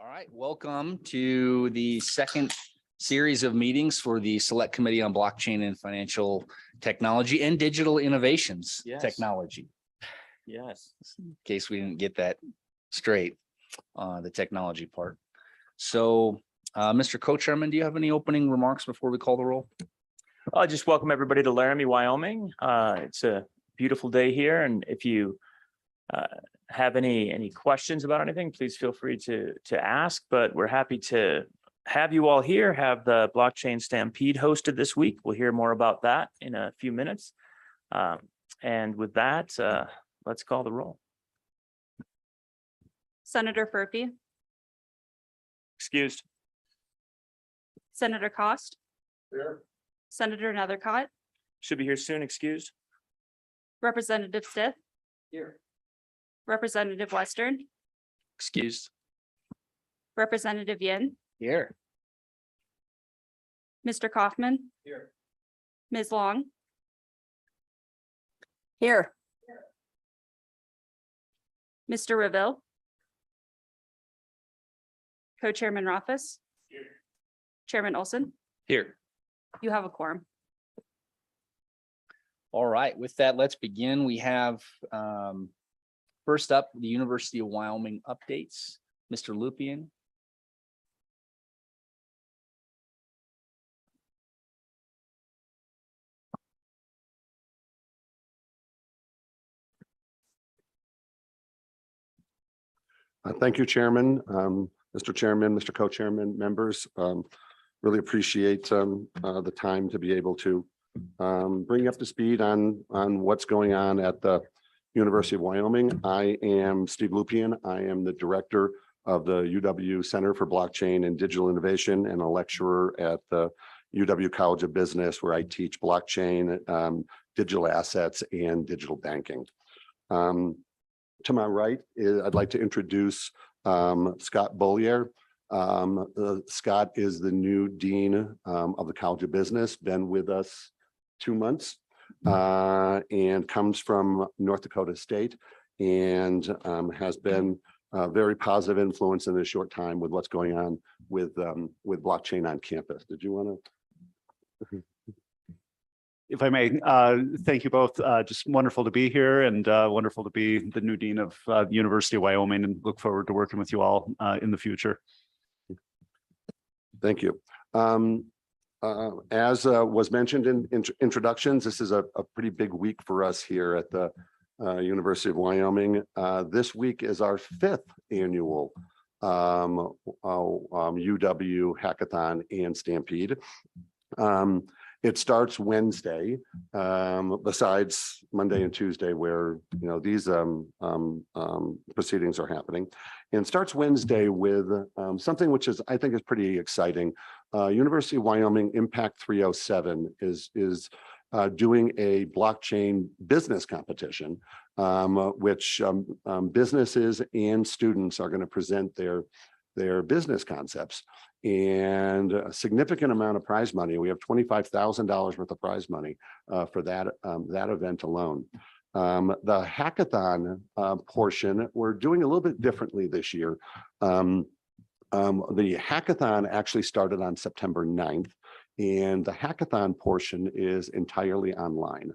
All right, welcome to the second series of meetings for the Select Committee on Blockchain and Financial Technology and Digital Innovations Technology. Yes. In case we didn't get that straight, the technology part. So, Mr. Co-Chairman, do you have any opening remarks before we call the roll? I'll just welcome everybody to Laramie, Wyoming. It's a beautiful day here, and if you have any questions about anything, please feel free to ask. But we're happy to have you all here. Have the Blockchain Stampede hosted this week. We'll hear more about that in a few minutes. And with that, let's call the roll. Senator Furphy, Excused. Senator Cost, Here. Senator Nethercott, Should be here soon. Excused. Representative Stith, Here. Representative Western, Excused. Representative Yin, Here. Mr. Kaufman, Here. Ms. Long, Here. Mr. Reville, Co-Chairman Rothfuss, Here. Chairman Olson. Here. You have a quorum. All right, with that, let's begin. We have first up, the University of Wyoming updates. Mr. Lupian. Thank you, Chairman, Mr. Chairman, Mr. Co-Chairman, members. Really appreciate the time to be able to bring you up to speed on what's going on at the University of Wyoming. I am Steve Lupian. I am the director of the UW Center for Blockchain and Digital Innovation and a lecturer at the UW College of Business, where I teach blockchain, digital assets, and digital banking. To my right, I'd like to introduce Scott Bollier. Scott is the new dean of the College of Business, been with us 2 months, and comes from North Dakota State, and has been a very positive influence in this short time with what's going on with blockchain on campus. Did you want to? If I may, thank you both. Just wonderful to be here, and wonderful to be the new dean of the University of Wyoming, and look forward to working with you all in the future. Thank you. As was mentioned in introductions, this is a pretty big week for us here at the University of Wyoming. This week is our 5th annual UW Hackathon and Stampede. It starts Wednesday, besides Monday and Tuesday, where these proceedings are happening, and starts Wednesday with something which I think is pretty exciting. University of Wyoming Impact 307 is doing a blockchain business competition, which businesses and students are going to present their business concepts, and a significant amount of prize money. We have $25,000 worth of prize money for that event alone. The hackathon portion, we're doing a little bit differently this year. The hackathon actually started on September 9th, and the hackathon portion is entirely online.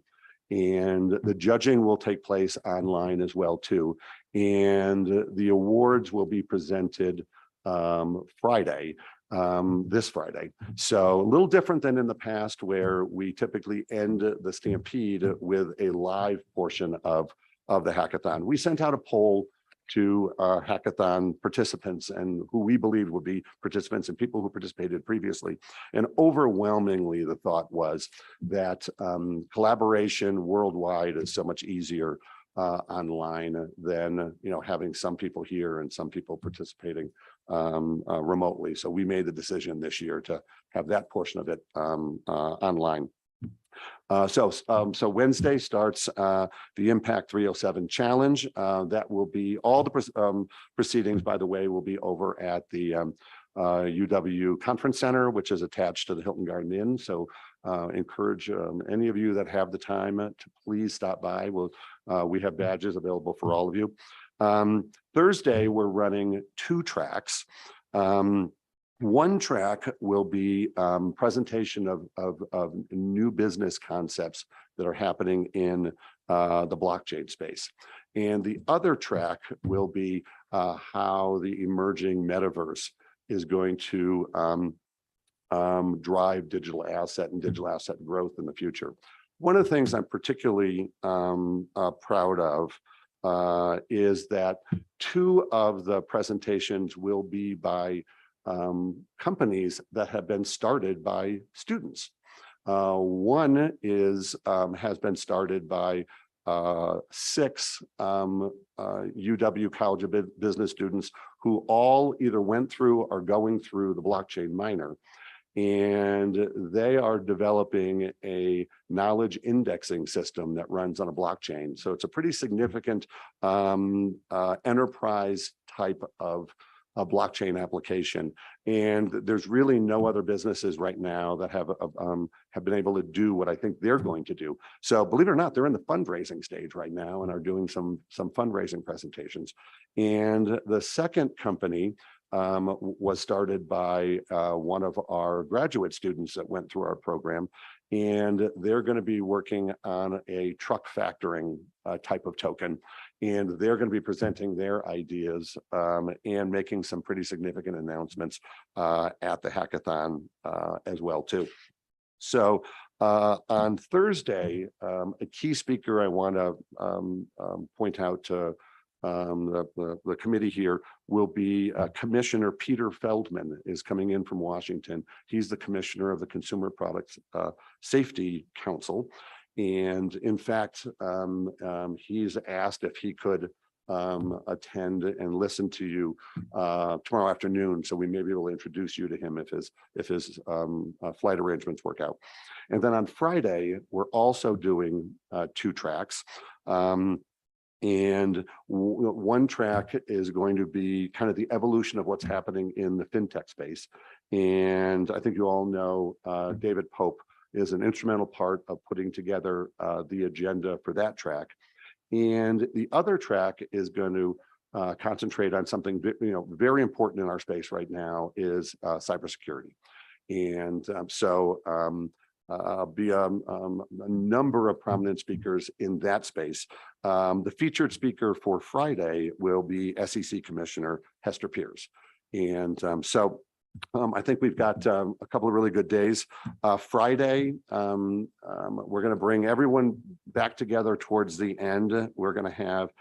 And the judging will take place online as well too. And the awards will be presented Friday, this Friday. So a little different than in the past, where we typically end the Stampede with a live portion of the hackathon. We sent out a poll to hackathon participants and who we believed would be participants and people who participated previously. And overwhelmingly, the thought was that collaboration worldwide is so much easier online than having some people here and some people participating remotely. So we made the decision this year to have that portion of it online. So Wednesday starts the Impact 307 Challenge. That will be all the proceedings, by the way, will be over at the UW Conference Center, which is attached to the Hilton Garden Inn. So encourage any of you that have the time to please stop by. We have badges available for all of you. Thursday, we're running 2 tracks. One track will be presentation of new business concepts that are happening in the blockchain space. And the other track will be how the emerging metaverse is going to drive digital asset and digital asset growth in the future. One of the things I'm particularly proud of is that 2 of the presentations will be by companies that have been started by students. One has been started by 6 UW College of Business students who all either went through or going through the blockchain minor. And they are developing a knowledge indexing system that runs on a blockchain. So it's a pretty significant enterprise type of a blockchain application. And there's really no other businesses right now that have been able to do what I think they're going to do. So believe it or not, they're in the fundraising stage right now and are doing some fundraising presentations. And the second company was started by one of our graduate students that went through our program. And they're going to be working on a truck factoring type of token. And they're going to be presenting their ideas and making some pretty significant announcements at the hackathon as well, too. So on Thursday, a key speaker I want to point out to the committee here will be Commissioner Peter Feldman is coming in from Washington. He's the commissioner of the Consumer Products Safety Council. And in fact, he's asked if he could attend and listen to you tomorrow afternoon. So we may be able to introduce you to him if his flight arrangements work out. And then on Friday, we're also doing 2 tracks. And one track is going to be kind of the evolution of what's happening in the fintech space. And I think you all know David Pope is an instrumental part of putting together the agenda for that track. And the other track is going to concentrate on something very important in our space right now is cybersecurity. And be a number of prominent speakers in that space. The featured speaker for Friday will be SEC Commissioner Hester Peirce. And I think we've got a couple of really good days. Friday, we're going to bring everyone back together towards the end. We're going to have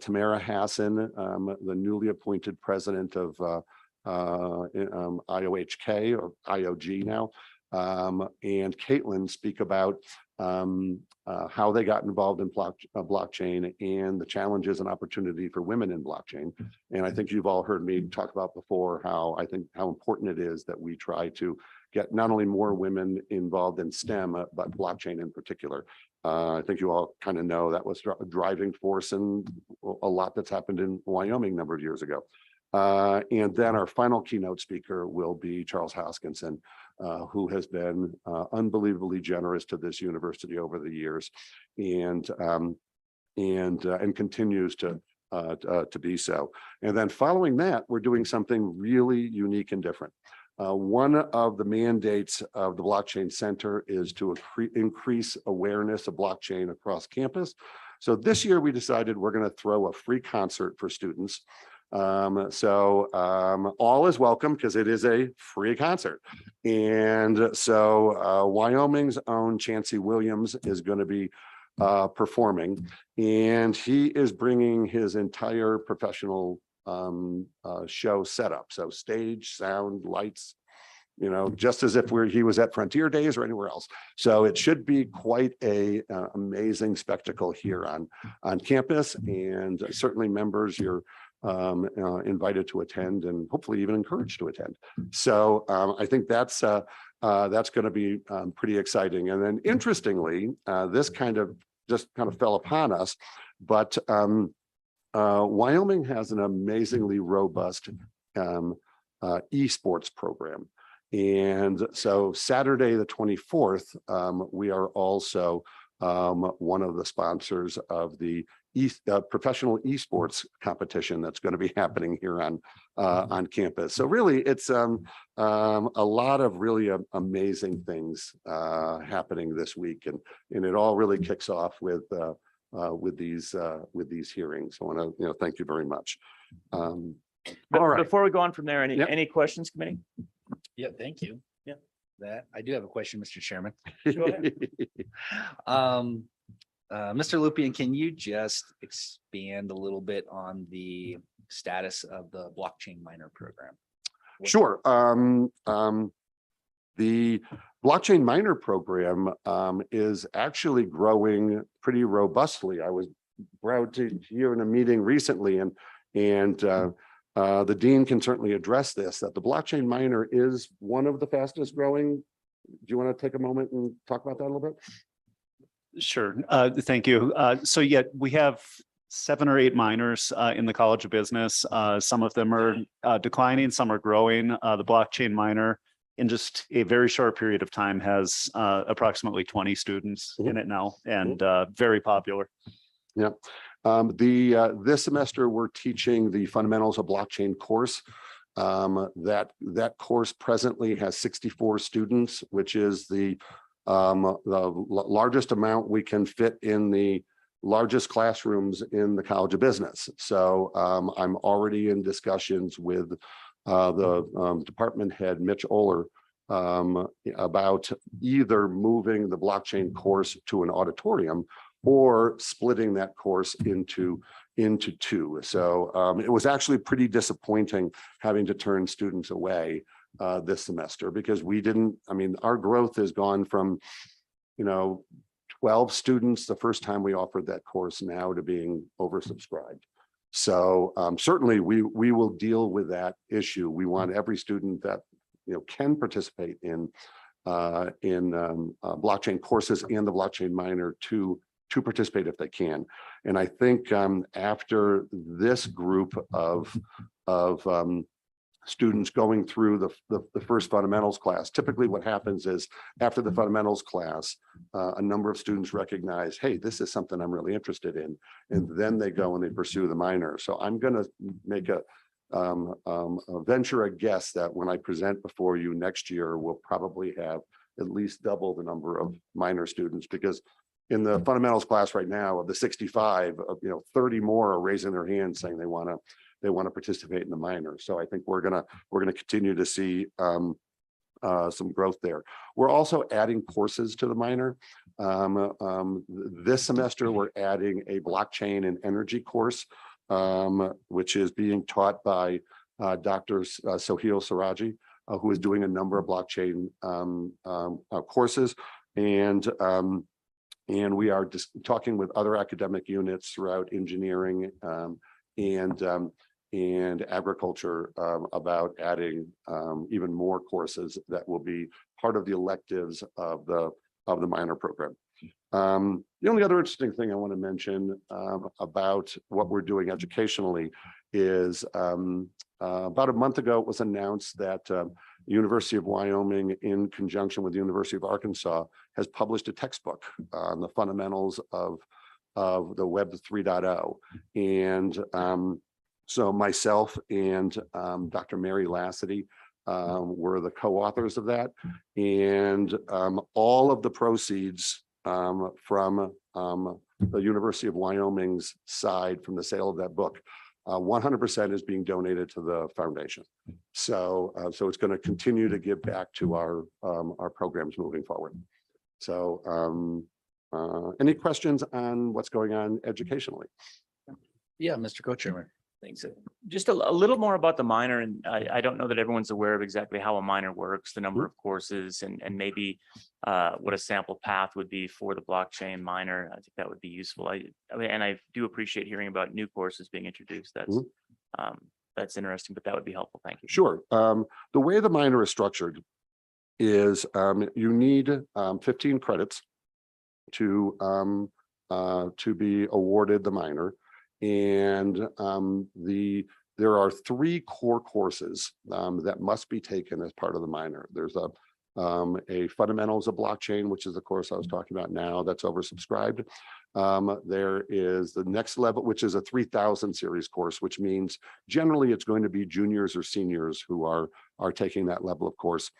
Tamara Hassan, the newly appointed president of IOHK or IOG now, and Caitlin speak about how they got involved in blockchain and the challenges and opportunity for women in blockchain. And I think you've all heard me talk about before how important it is that we try to get not only more women involved in STEM, but blockchain in particular. I think you all kind of know that was a driving force in a lot that's happened in Wyoming a number of years ago. And then our final keynote speaker will be Charles Hoskinson, who has been unbelievably generous to this university over the years, and continues to be so. And then following that, we're doing something really unique and different. One of the mandates of the Blockchain Center is to increase awareness of blockchain across campus. So this year we decided we're going to throw a free concert for students. All is welcome because it is a free concert. And so Wyoming's own Chancey Williams is going to be performing, and he is bringing his entire professional show setup. So stage, sound, lights, just as if he was at Frontier Days or anywhere else. So it should be quite a amazing spectacle here on campus, and certainly members, you're invited to attend and hopefully even encouraged to attend. So I think that's going to be pretty exciting. And then interestingly, this just kind of fell upon us, but Wyoming has an amazingly robust esports program. And so Saturday, the 24th, we are also one of the sponsors of the professional esports competition that's going to be happening here on campus. So really, it's a lot of really amazing things happening this week, and it all really kicks off with these hearings. I want to thank you very much. All right. Before we go on from there, Yep. any questions, committee? Yeah, thank you. Yeah. That, I do have a question, Mr. Chairman. Go ahead. Mr. Lupian, can you just expand a little bit on the status of the blockchain minor program? Sure. The blockchain minor program is actually growing pretty robustly. I was proud to hear in a meeting recently, and the dean can certainly address this, that the blockchain minor is one of the fastest growing. Do you want to take a moment and talk about that a little bit? Sure. Thank you. So yeah, we have 7 or 8 minors in the College of Business. Some of them are declining, some are growing. The blockchain minor in just a very short period of time has approximately 20 students in it now, and very popular. Yeah. This semester, we're teaching the fundamentals of blockchain course. That course presently has 64 students, which is the largest amount we can fit in the largest classrooms in the College of Business. So I'm already in discussions with the department head, Mitch Oler, about either moving the blockchain course to an auditorium or splitting that course into 2. So it was actually pretty disappointing having to turn students away this semester, because our growth has gone from 12 students the first time we offered that course now to being oversubscribed. So certainly we will deal with that issue. We want every student that can participate in blockchain courses and the blockchain minor to participate if they can. And I think after this group of students going through the first fundamentals class, typically what happens is after the fundamentals class, a number of students recognize, hey, this is something I'm really interested in, and then they go and they pursue the minor. So I'm going to make a guess that when I present before you next year, we'll probably have at least double the number of minor students, because in the fundamentals class right now, of the 65, 30 more are raising their hands saying they want to participate in the minor. So I think we're gonna continue to see some growth there. We're also adding courses to the minor. This semester, we're adding a blockchain and energy course, which is being taught by Dr. Sohail Siraji, who is doing a number of blockchain courses. And we are just talking with other academic units throughout engineering and agriculture about adding even more courses that will be part of the electives of the minor program. The only other interesting thing I want to mention about what we're doing educationally is about a month ago, it was announced that University of Wyoming, in conjunction with the University of Arkansas, has published a textbook on the fundamentals of the Web 3.0. And so myself and Dr. Mary Lassity were the co-authors of that. And all of the proceeds from the University of Wyoming's side from the sale of that book, 100% is being donated to the foundation. So it's going to continue to give back to our programs moving forward. So any questions on what's going on educationally? Yeah, Mr. Co-Chairman. Thanks. Just a little more about the minor, and I don't know that everyone's aware of exactly how a minor works, the number of courses, and maybe what a sample path would be for the blockchain minor. I think that would be useful. I mean, and I do appreciate hearing about new courses being introduced. That's interesting, but that would be helpful. Thank you. Sure. The way the minor is structured is you need 15 credits to be awarded the minor. And there are 3 core courses that must be taken as part of the minor. There's a fundamentals of blockchain, which is the course I was talking about now, that's oversubscribed. There is the next level, which is a 3000 series course, which means generally it's going to be juniors or seniors who are taking that level of course.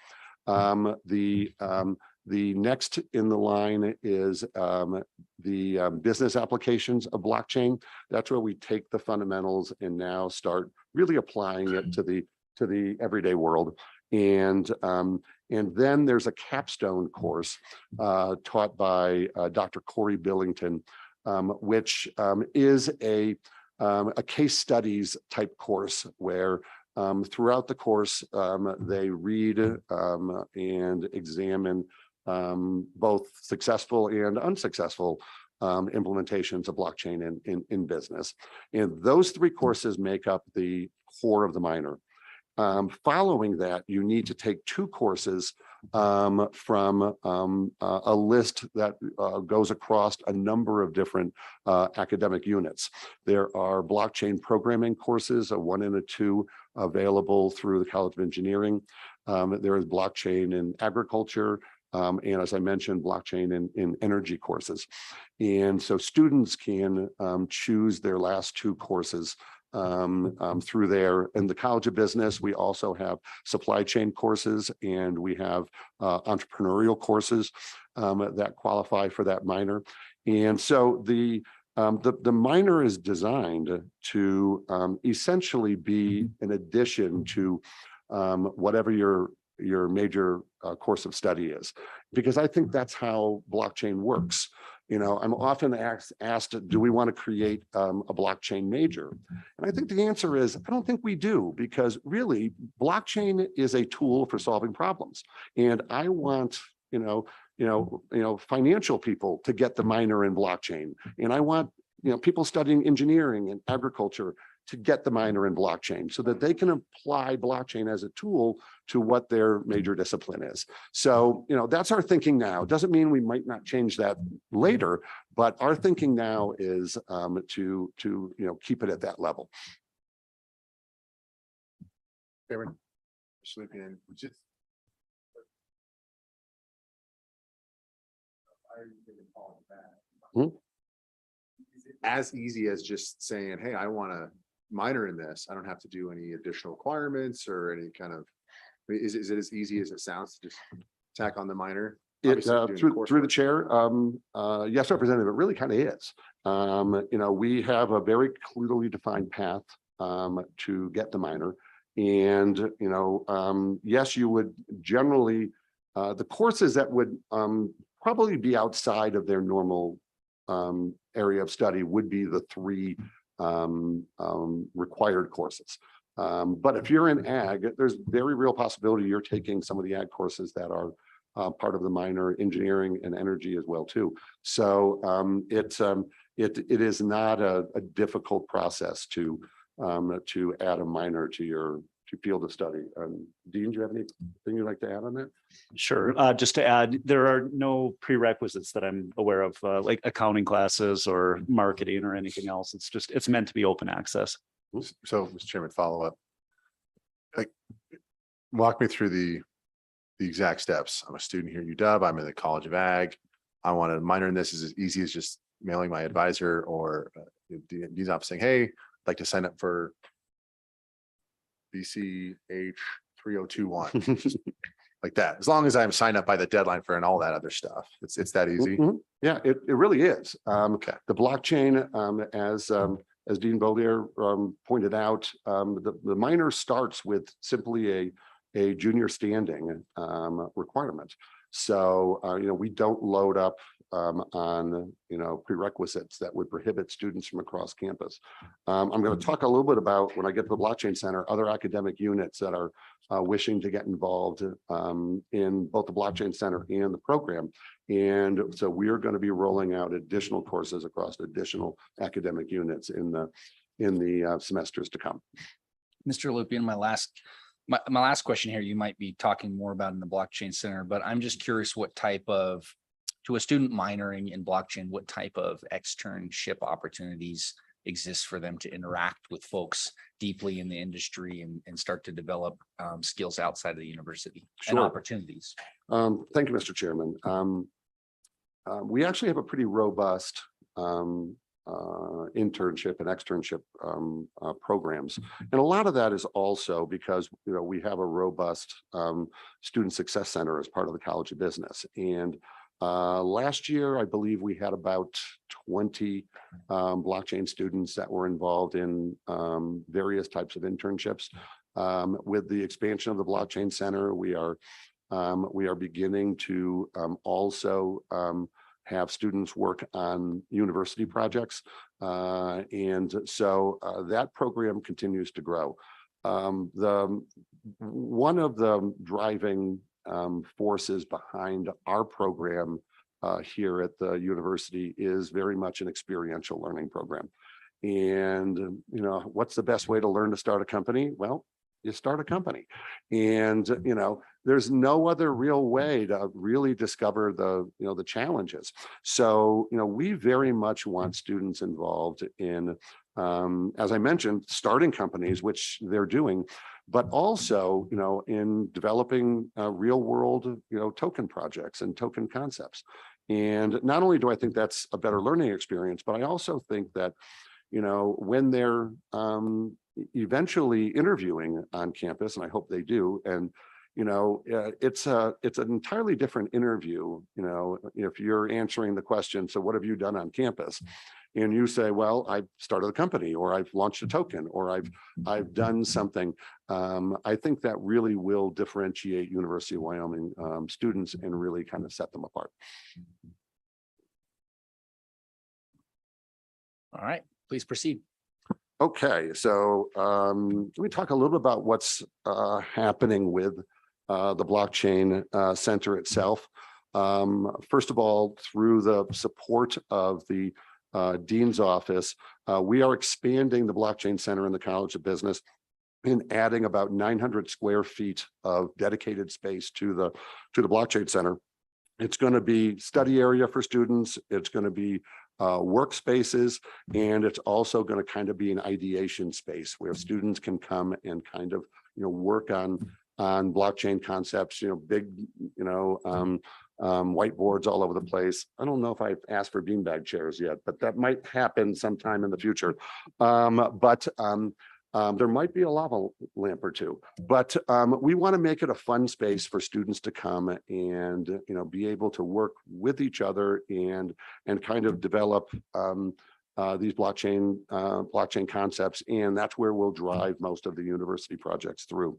The next in the line is the business applications of blockchain. That's where we take the fundamentals and now start really applying it to the everyday world. And then there's a capstone course taught by Dr. Corey Billington, which is a case studies type course where throughout the course they read and examine both successful and unsuccessful implementations of blockchain in business. And those three courses make up the core of the minor. Following that, you need to take two courses from a list that goes across a number of different academic units. There are blockchain programming courses, a 1 and a 2, available through the College of Engineering. There is blockchain in agriculture, and as I mentioned, blockchain in energy courses. And so students can choose their last two courses through there. In the College of Business, we also have supply chain courses, and we have entrepreneurial courses that qualify for that minor. And so the minor is designed to essentially be an addition to whatever your major course of study is, because I think that's how blockchain works. You know, I'm often asked, do we want to create a blockchain major? And I think the answer is, I don't think we do, because really blockchain is a tool for solving problems. And I want, financial people to get the minor in blockchain. And I want, people studying engineering and agriculture to get the minor in blockchain so that they can apply blockchain as a tool to what their major discipline is. So, that's our thinking now. Doesn't mean we might not change that later, but our thinking now is to keep it at that level. Chairman, Lupian, just as easy as just saying, hey, I want to minor in this. I don't have to do any additional requirements or any kind of, is it as easy as it sounds to just tack on the minor? Through the chair, yes, Representative, it really kind of is. We have a very clearly defined path to get the minor. And, yes, you would generally, the courses that would probably be outside of their normal area of study would be the 3 required courses. But if you're in ag, there's very real possibility you're taking some of the ag courses that are part of the minor, engineering and energy as well too. So it is not a difficult process to add a minor to your field of study. Dean, do you have anything you'd like to add on that? Sure. Just to add, there are no prerequisites that I'm aware of, like accounting classes or marketing or anything else. It's meant to be open access. So, Mr. Chairman, follow up. Like, walk me through the exact steps. I'm a student here at UW. I'm in the College of Ag. I want to minor in this. Is as easy as just mailing my advisor or Dean's office saying, hey, I'd like to sign up for BCH 3021. Like that, as long as I'm signed up by the deadline for and all that other stuff. It's that easy. Mm-hmm. Yeah, it really is. Okay. The blockchain, as Dean Bollier pointed out, the minor starts with simply a junior standing requirement. So, we don't load up on, prerequisites that would prohibit students from across campus. I'm going to talk a little bit about, when I get to the blockchain center, other academic units that are wishing to get involved in both the blockchain center and the program. And so we are going to be rolling out additional courses across additional academic units in the semesters to come. Mr. Lupian, my last question here, you might be talking more about in the blockchain center, but I'm just curious what type of, to a student minoring in blockchain, what type of externship opportunities exists for them to interact with folks deeply in the industry and start to develop skills outside of the university and Sure. opportunities. Thank you, Mr. Chairman. We actually have a pretty robust internship and externship programs. And a lot of that is also because, we have a robust student success center as part of the College of Business. And last year, I believe we had about 20 blockchain students that were involved in various types of internships. With the expansion of the blockchain center, we are beginning to also have students work on university projects. And so that program continues to grow. One of the driving forces behind our program here at the university is very much an experiential learning program. And, what's the best way to learn to start a company? Well, you start a company. And, there's no other real way to really discover the challenges. So, we very much want students involved in, as I mentioned, starting companies, which they're doing, but also, in developing real world, token projects and token concepts. And not only do I think that's a better learning experience, but I also think that, when they're eventually interviewing on campus, and I hope they do, and it's an entirely different interview. If you're answering the question, so what have you done on campus? And you say, well, I've started a company, or I've launched a token, or I've done something. I think that really will differentiate University of Wyoming students and really kind of set them apart. All right, please proceed. Okay, so let me talk a little bit about what's happening with the blockchain center itself. First of all, through the support of the Dean's office, we are expanding the blockchain center in the College of Business and adding about 900 square feet of dedicated space to the blockchain center. It's going to be study area for students. It's going to be workspaces, and it's also going to kind of be an ideation space where students can come and kind of work on blockchain concepts. Big whiteboards all over the place. I don't know if I've asked for beanbag chairs yet, but that might happen sometime in the future. There might be a lava lamp or two, but we want to make it a fun space for students to come and be able to work with each other and kind of develop these blockchain concepts, and that's where we'll drive most of the university projects through.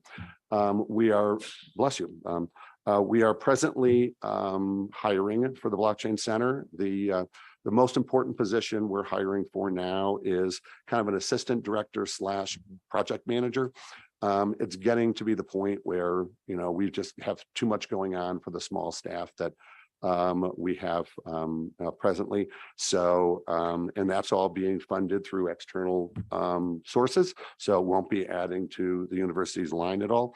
We are, bless you. We are presently hiring for the blockchain center. The most important position we're hiring for now is kind of an assistant director / project manager. It's getting to be the point where, we just have too much going on for the small staff that we have presently. So, and that's all being funded through external sources. So it won't be adding to the university's line at all.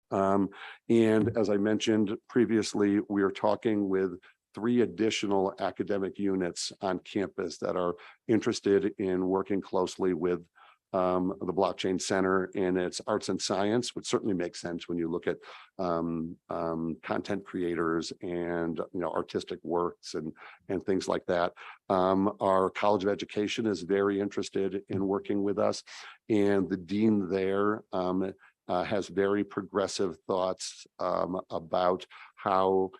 And as I mentioned previously, we are talking with 3 additional academic units on campus that are interested in working closely with the blockchain center and its arts and science, which certainly makes sense when you look at content creators and artistic works and things like that. Our College of Education is very interested in working with us, and the dean there has very progressive thoughts about how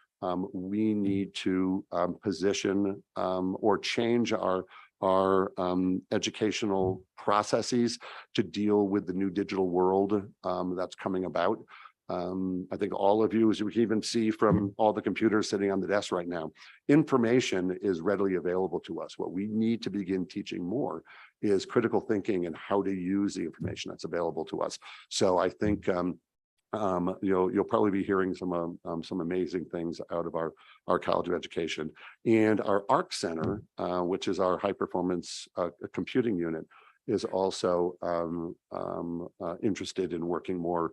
we need to position or change our educational processes to deal with the new digital world that's coming about. I think all of you, as you can even see from all the computers sitting on the desk right now, information is readily available to us. What we need to begin teaching more is critical thinking and how to use the information that's available to us. So I think you'll probably be hearing some amazing things out of our College of Education. And our ARC Center, which is our high performance computing unit, is also interested in working more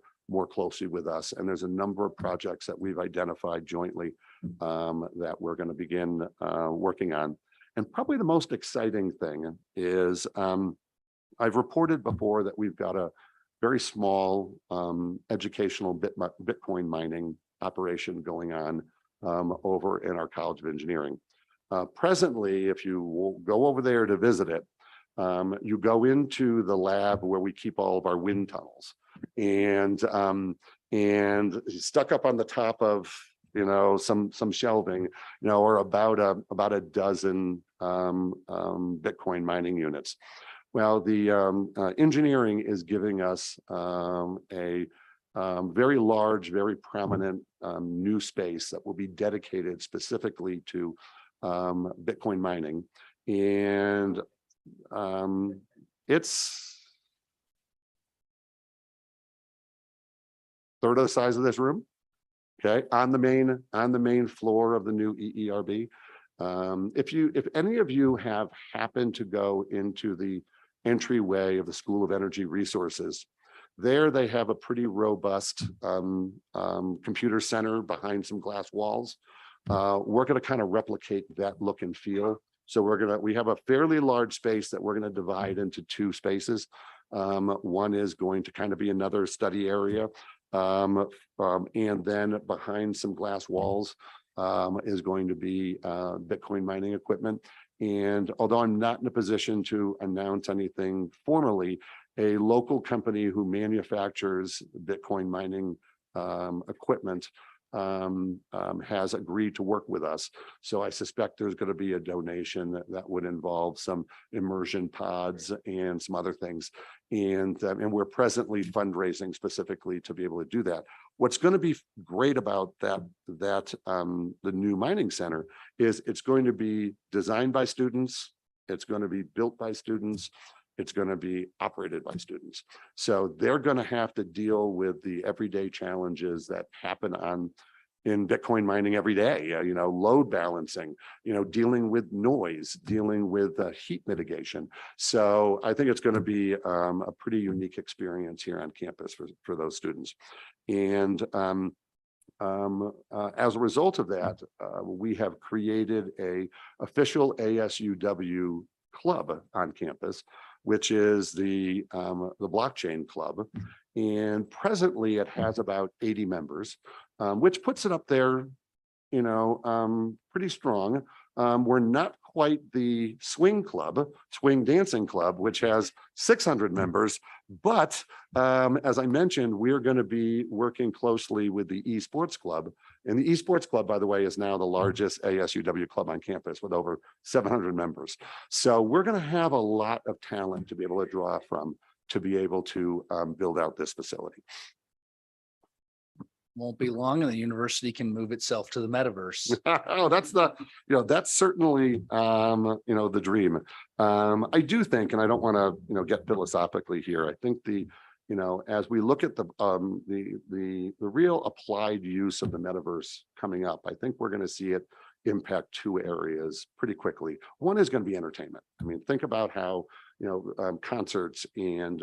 closely with us. And there's a number of projects that we've identified jointly that we're going to begin working on. And probably the most exciting thing is I've reported before that we've got a very small educational Bitcoin mining operation going on over in our College of Engineering. Presently, if you will go over there to visit it, you go into the lab where we keep all of our wind tunnels, and stuck up on the top of some shelving, or about a dozen Bitcoin mining units. Well, the engineering is giving us a very large, very prominent new space that will be dedicated specifically to Bitcoin mining, and it's third of the size of this room. Okay, on the main floor of the new EERB. If any of you have happened to go into the entryway of the School of Energy Resources, there they have a pretty robust computer center behind some glass walls. We're going to kind of replicate that look and feel. So we have a fairly large space that we're going to divide into two spaces. One is going to kind of be another study area. And then behind some glass walls is going to be Bitcoin mining equipment. And although I'm not in a position to announce anything formally, a local company who manufactures Bitcoin mining equipment has agreed to work with us. So I suspect there's going to be a donation that would involve some immersion pods and some other things. And we're presently fundraising specifically to be able to do that. What's going to be great about the new mining center is it's going to be designed by students. It's going to be built by students. It's going to be operated by students. So they're going to have to deal with the everyday challenges that happen in Bitcoin mining every day, load balancing, dealing with noise, dealing with heat mitigation. So I think it's going to be a pretty unique experience here on campus for those students. And as a result of that, we have created a official ASUW club on campus, which is the blockchain club. And presently it has about 80 members, which puts it up there, pretty strong. We're not quite the swing dancing club, which has 600 members. But as I mentioned, we're going to be working closely with the esports club. And the esports club, by the way, is now the largest ASUW club on campus with over 700 members. So we're going to have a lot of talent to be able to draw from to be able to build out this facility. Won't be long and the university can move itself to the metaverse. Oh, that's certainly, the dream. I do think, and I don't want to, get philosophically here. I think as we look at the real applied use of the metaverse coming up, I think we're going to see it impact two areas pretty quickly. One is going to be entertainment. I mean, think about how concerts and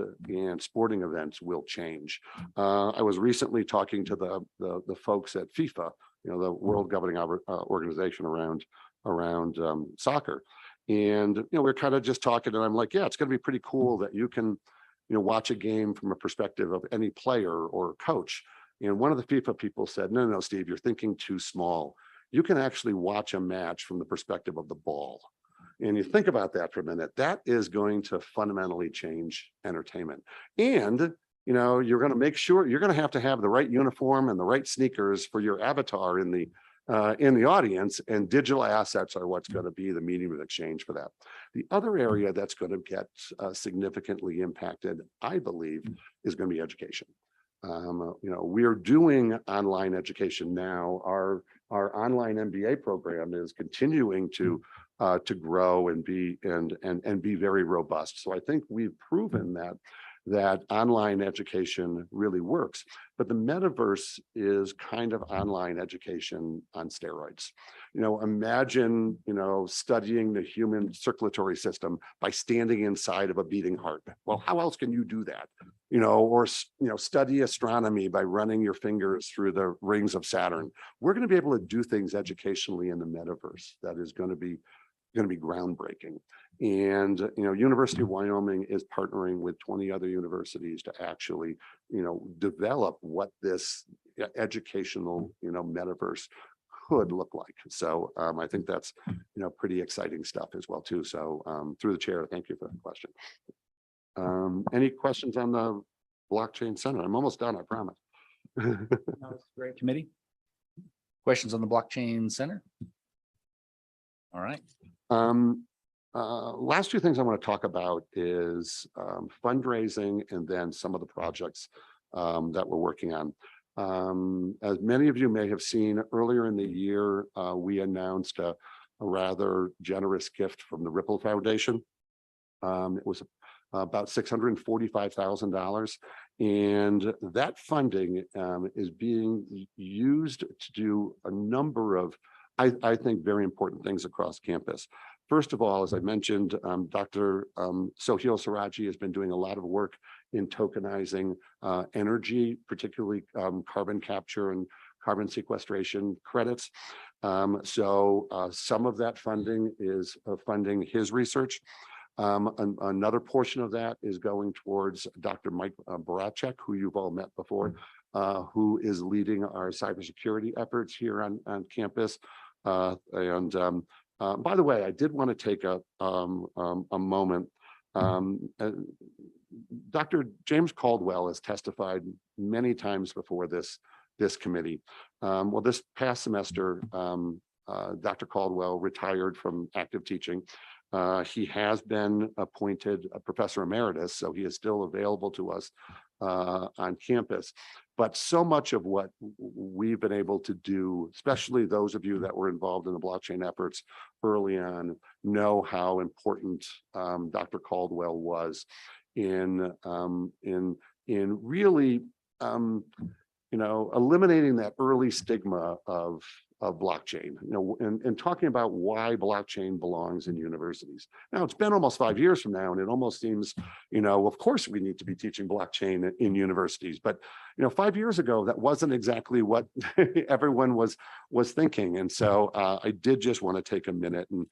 sporting events will change. I was recently talking to the folks at FIFA, the world governing organization around soccer, and we're kind of just talking, and I'm like, yeah, it's going to be pretty cool that you can watch a game from a perspective of any player or coach. And one of the FIFA people said, no, Steve, you're thinking too small. You can actually watch a match from the perspective of the ball. And you think about that for a minute, that is going to fundamentally change entertainment. And, you're going to make sure you're going to have the right uniform and the right sneakers for your avatar in the audience, and digital assets are what's going to be the medium of exchange for that. The other area that's going to get significantly impacted, I believe, is going to be education. We're doing online education now. Our online MBA program is continuing to grow and be very robust. So I think we've proven that online education really works. But the metaverse is kind of online education on steroids. Imagine, studying the human circulatory system by standing inside of a beating heart. Well, how else can you do that? Or study astronomy by running your fingers through the rings of Saturn. We're going to be able to do things educationally in the metaverse that is going to be going to be groundbreaking. And, University of Wyoming is partnering with 20 other universities to actually, develop what this educational, metaverse could look like. So I think that's, pretty exciting stuff as well too. So through the chair, thank you for the question. Any questions on the blockchain center? I'm almost done, I promise. Great committee. Questions on the blockchain center? All right. Last two things I want to talk about is fundraising and then some of the projects that we're working on. As many of you may have seen earlier in the year, we announced a rather generous gift from the Ripple Foundation. It was about $645,000. And that funding is being used to do a number of, I think, very important things across campus. First of all, as I mentioned, Dr. Sohail Siraji has been doing a lot of work in tokenizing energy, particularly carbon capture and carbon sequestration credits. So some of that funding is funding his research. Another portion of that is going towards Dr. Mike Baracek, who you've all met before, who is leading our cybersecurity efforts here on campus. By the way, I did want to take a moment. Dr. James Caldwell has testified many times before this committee. Well, this past semester, Dr. Caldwell retired from active teaching. He has been appointed a professor emeritus, so he is still available to us on campus. But so much of what we've been able to do, especially those of you that were involved in the blockchain efforts early on, know how important Dr. Caldwell was in really eliminating that early stigma of blockchain, and talking about why blockchain belongs in universities. Now, it's been almost 5 years from now, and it almost seems, of course we need to be teaching blockchain in universities. But, 5 years ago, that wasn't exactly what everyone was thinking. And so I did just want to take a minute and,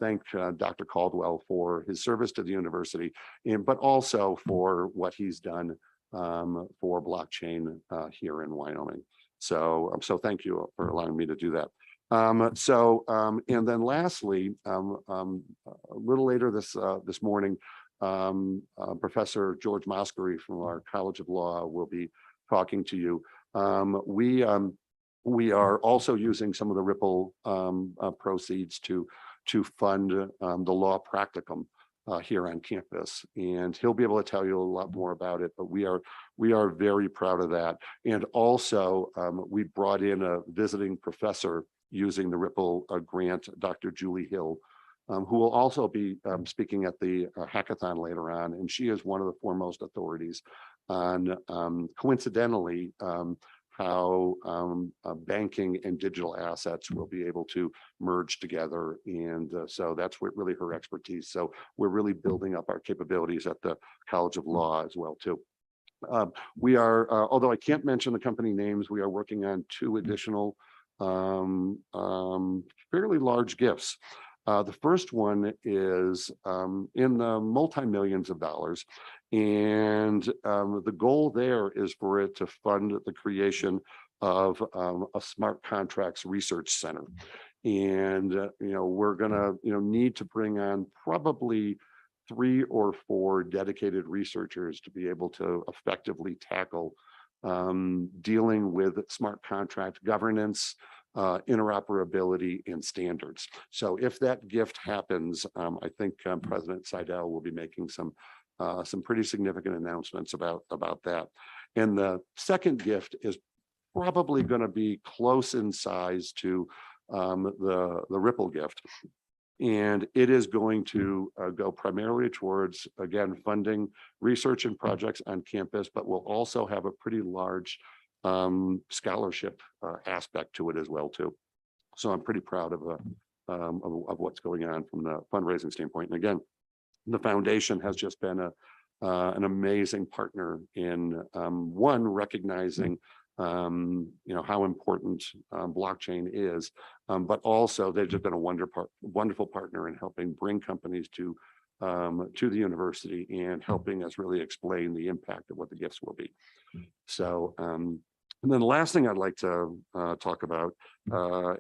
thank Dr. Caldwell for his service to the university, but also for what he's done for blockchain here in Wyoming. So thank you for allowing me to do that. And then lastly, a little later this morning, Professor George Moskery from our College of Law will be talking to you. We are also using some of the Ripple proceeds to fund the law practicum here on campus, and he'll be able to tell you a lot more about it, but we are very proud of that. And also we brought in a visiting professor using the Ripple grant, Dr. Julie Hill, who will also be speaking at the hackathon later on, and she is one of the foremost authorities on coincidentally how banking and digital assets will be able to merge together. And so that's what really her expertise. So we're really building up our capabilities at the College of Law as well too. We are, although I can't mention the company names, we are working on 2 additional fairly large gifts. The first one is in the multi-millions of dollars. And the goal there is for it to fund the creation of a smart contracts research center. And, we're gonna, need to bring on probably 3 or 4 dedicated researchers to be able to effectively tackle dealing with smart contract governance, interoperability, and standards. So if that gift happens, I think President Seidel will be making some pretty significant announcements about that. And the second gift is probably going to be close in size to the Ripple gift. And it is going to go primarily towards, again, funding research and projects on campus, but we'll also have a pretty large scholarship aspect to it as well too. So I'm pretty proud of what's going on from the fundraising standpoint. And again, the foundation has just been an amazing partner in recognizing how important blockchain is. But also they've just been a wonderful partner in helping bring companies to the university and helping us really explain the impact of what the gifts will be. So, and then the last thing I'd like to talk about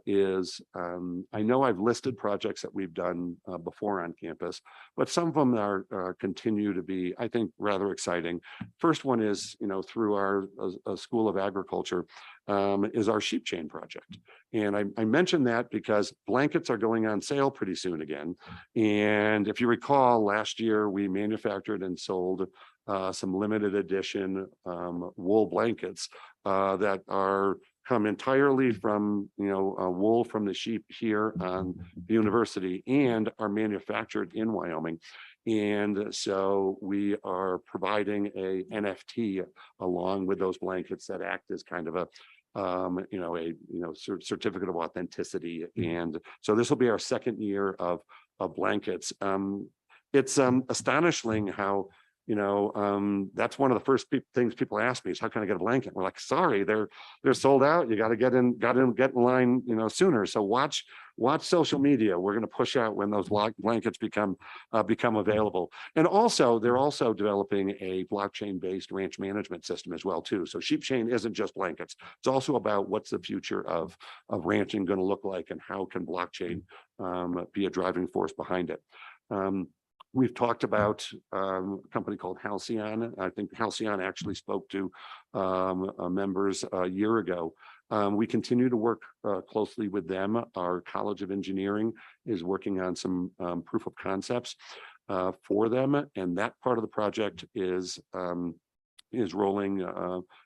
is I know I've listed projects that we've done before on campus, but some of them are continue to be, I think, rather exciting. First one is, through our School of Agriculture, is our sheep chain project. And I mentioned that because blankets are going on sale pretty soon again. And if you recall, last year we manufactured and sold some limited edition wool blankets that come entirely from wool from the sheep here on the university and are manufactured in Wyoming. And so we are providing a NFT along with those blankets that act as kind of a certificate of authenticity. And so this will be our second year of blankets. It's astonishing how that's one of the first things people ask me is, how can I get a blanket? We're like, sorry, they're sold out. You got to get in line, sooner. So watch social media. We're going to push out when those blankets become available. And also, they're also developing a blockchain-based ranch management system as well too. So sheep chain isn't just blankets. It's also about what's the future of ranching going to look like, and how can blockchain be a driving force behind it. We've talked about a company called Halcyon. I think Halcyon actually spoke to members a year ago. We continue to work closely with them. Our College of Engineering is working on some proof of concepts for them, and that part of the project is rolling,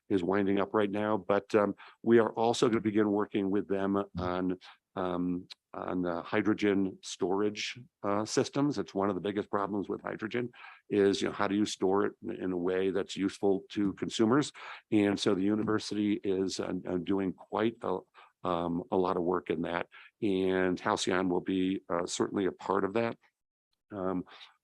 is winding up right now. But we are also going to begin working with them on hydrogen storage systems. It's one of the biggest problems with hydrogen is, how do you store it in a way that's useful to consumers? And so the university is doing quite a lot of work in that, and Halcyon will be certainly a part of that.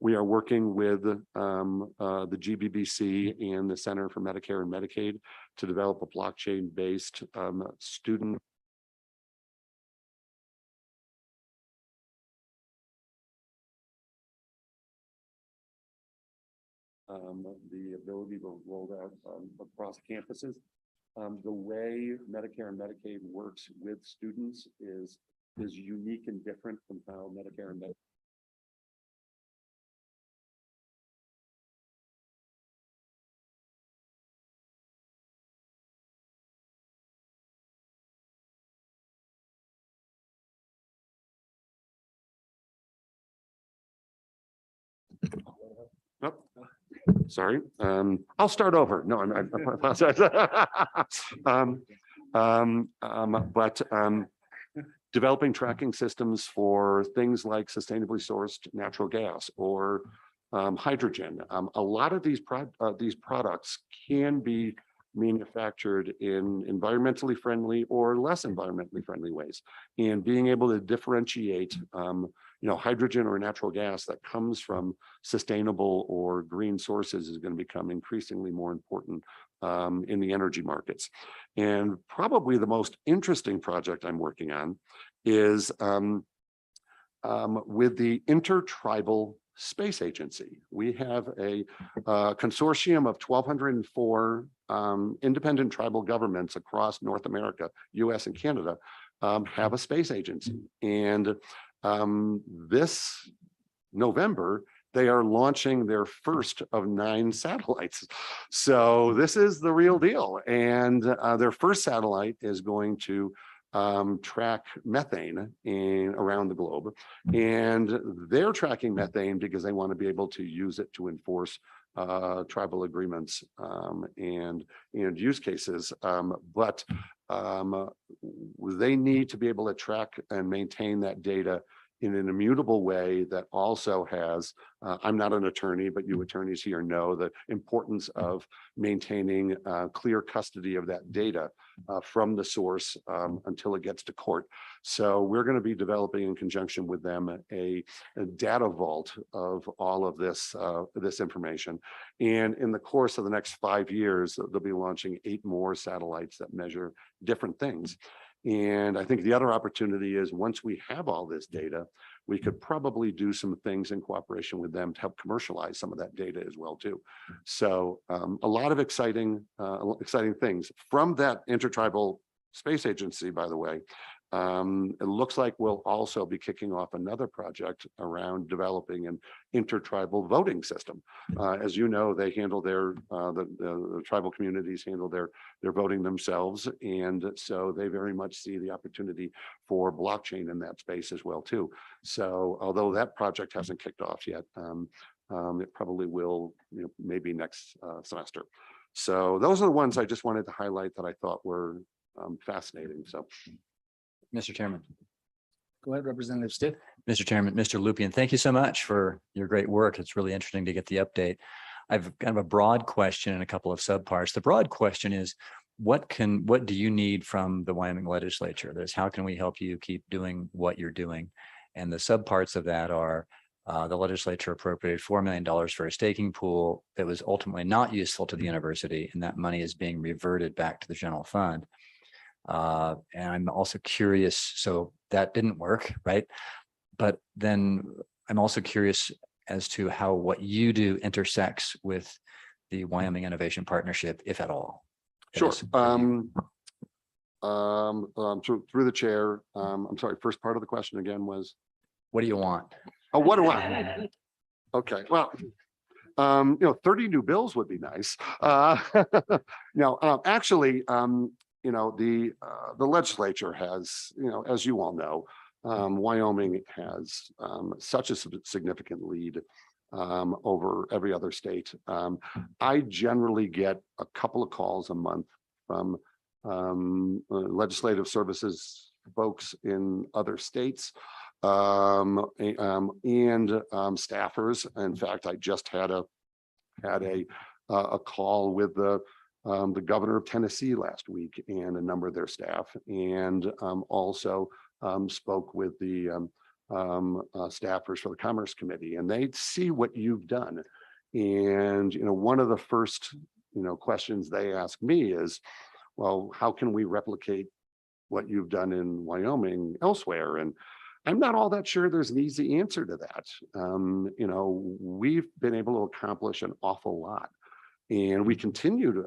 We are working with the GBBC and the Center for Medicare and Medicaid to develop a blockchain-based student the ability to roll out across campuses. The way Medicare and Medicaid works with students is unique and different from how Medicare and Medicaid. Nope. Sorry. I'll start over. No, I apologize. But developing tracking systems for things like sustainably sourced natural gas or hydrogen. A lot of these products can be manufactured in environmentally friendly or less environmentally friendly ways, and being able to differentiate hydrogen or natural gas that comes from sustainable or green sources is going to become increasingly more important in the energy markets. And probably the most interesting project I'm working on is with the Intertribal Space Agency. We have a consortium of 1,204 independent tribal governments across North America, US and Canada, have a space agency. And this November, they are launching their first of 9 satellites. So this is the real deal. And their first satellite is going to track methane around the globe. And they're tracking methane because they want to be able to use it to enforce tribal agreements and use cases. But they need to be able to track and maintain that data in an immutable way that also has, I'm not an attorney, but you attorneys here know the importance of maintaining clear custody of that data from the source until it gets to court. So we're going to be developing in conjunction with them a data vault of all of this information. And in the course of the next 5 years, they'll be launching 8 more satellites that measure different things. And I think the other opportunity is once we have all this data, we could probably do some things in cooperation with them to help commercialize some of that data as well too. So a lot of exciting things from that intertribal space agency, by the way. It looks like we'll also be kicking off another project around developing an intertribal voting system. As you know, they handle their the tribal communities handle their voting themselves, and so they very much see the opportunity for blockchain in that space as well too. So although that project hasn't kicked off yet, it probably will, maybe next semester. So those are the ones I just wanted to highlight that I thought were fascinating. So. Mr. Chairman. Go ahead, Representative Stitt. Mr. Chairman, Mr. Lupian, thank you so much for your great work. It's really interesting to get the update. I've kind of a broad question and a couple of subparts. The broad question is, what do you need from the Wyoming legislature? There's how can we help you keep doing what you're doing? And the subparts of that are the legislature appropriated $4 million for a staking pool that was ultimately not useful to the university, and that money is being reverted back to the general fund. And I'm also curious, so that didn't work, right? But then I'm also curious as to how what you do intersects with the Wyoming Innovation Partnership, if at all. Sure. Through the chair, I'm sorry, first part of the question again was? What do you want? Oh, what do I? Okay, well, 30 new bills would be nice. No, actually, the legislature has, as you all know, Wyoming has such a significant lead over every other state. I generally get a couple of calls a month from legislative services folks in other states and staffers. In fact, I just had a call with the governor of Tennessee last week and a number of their staff, and also spoke with the staffers for the Commerce Committee, and they see what you've done. And one of the first questions they ask me is, well, how can we replicate what you've done in Wyoming elsewhere? And I'm not all that sure there's an easy answer to that. We've been able to accomplish an awful lot, and we continue to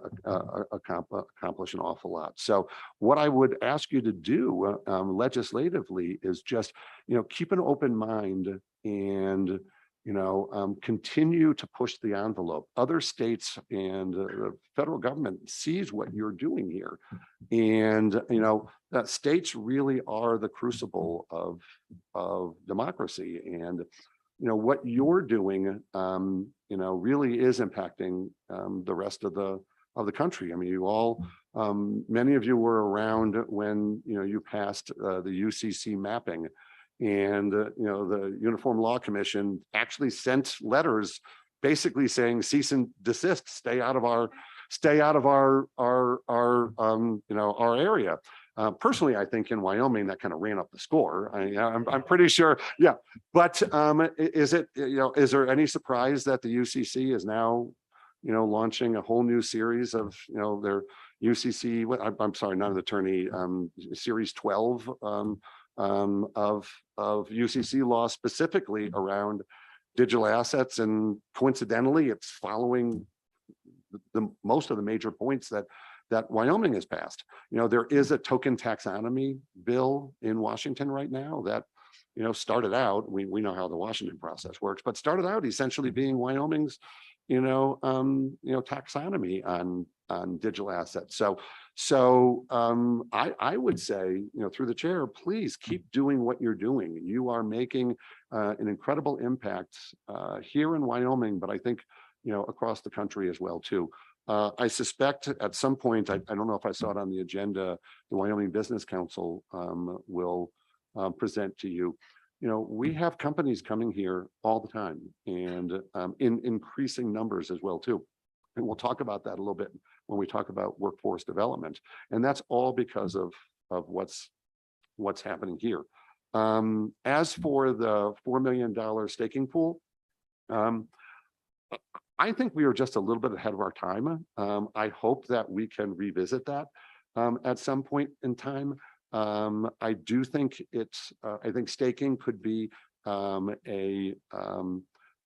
accomplish an awful lot. So what I would ask you to do legislatively is just, keep an open mind and, continue to push the envelope. Other states and the federal government sees what you're doing here. And, that states really are the crucible of democracy. And, what you're doing, really is impacting the rest of the country. I mean, you all, many of you were around when you passed the UCC mapping, and the Uniform Law Commission actually sent letters basically saying cease and desist, stay out of our area. Personally, I think in Wyoming that kind of ran up the score. I'm pretty sure, yeah. But is there any surprise that the UCC is now, launching a whole new series of, their UCC? I'm sorry, not an attorney. Series 12 of UCC law specifically around digital assets, and coincidentally, it's following most of the major points that Wyoming has passed. There is a token taxonomy bill in Washington right now that, started out, we know how the Washington process works, but started out essentially being Wyoming's, taxonomy on digital assets. So I would say, through the chair, please keep doing what you're doing. You are making an incredible impact here in Wyoming, but I think, across the country as well too. I suspect at some point, I don't know if I saw it on the agenda, the Wyoming Business Council will present to you we have companies coming here all the time and in increasing numbers as well too. And we'll talk about that a little bit when we talk about workforce development. And that's all because of what's happening here. As for the $4 million staking pool, I think we are just a little bit ahead of our time. I hope that we can revisit that at some point in time. I do think I think staking could be a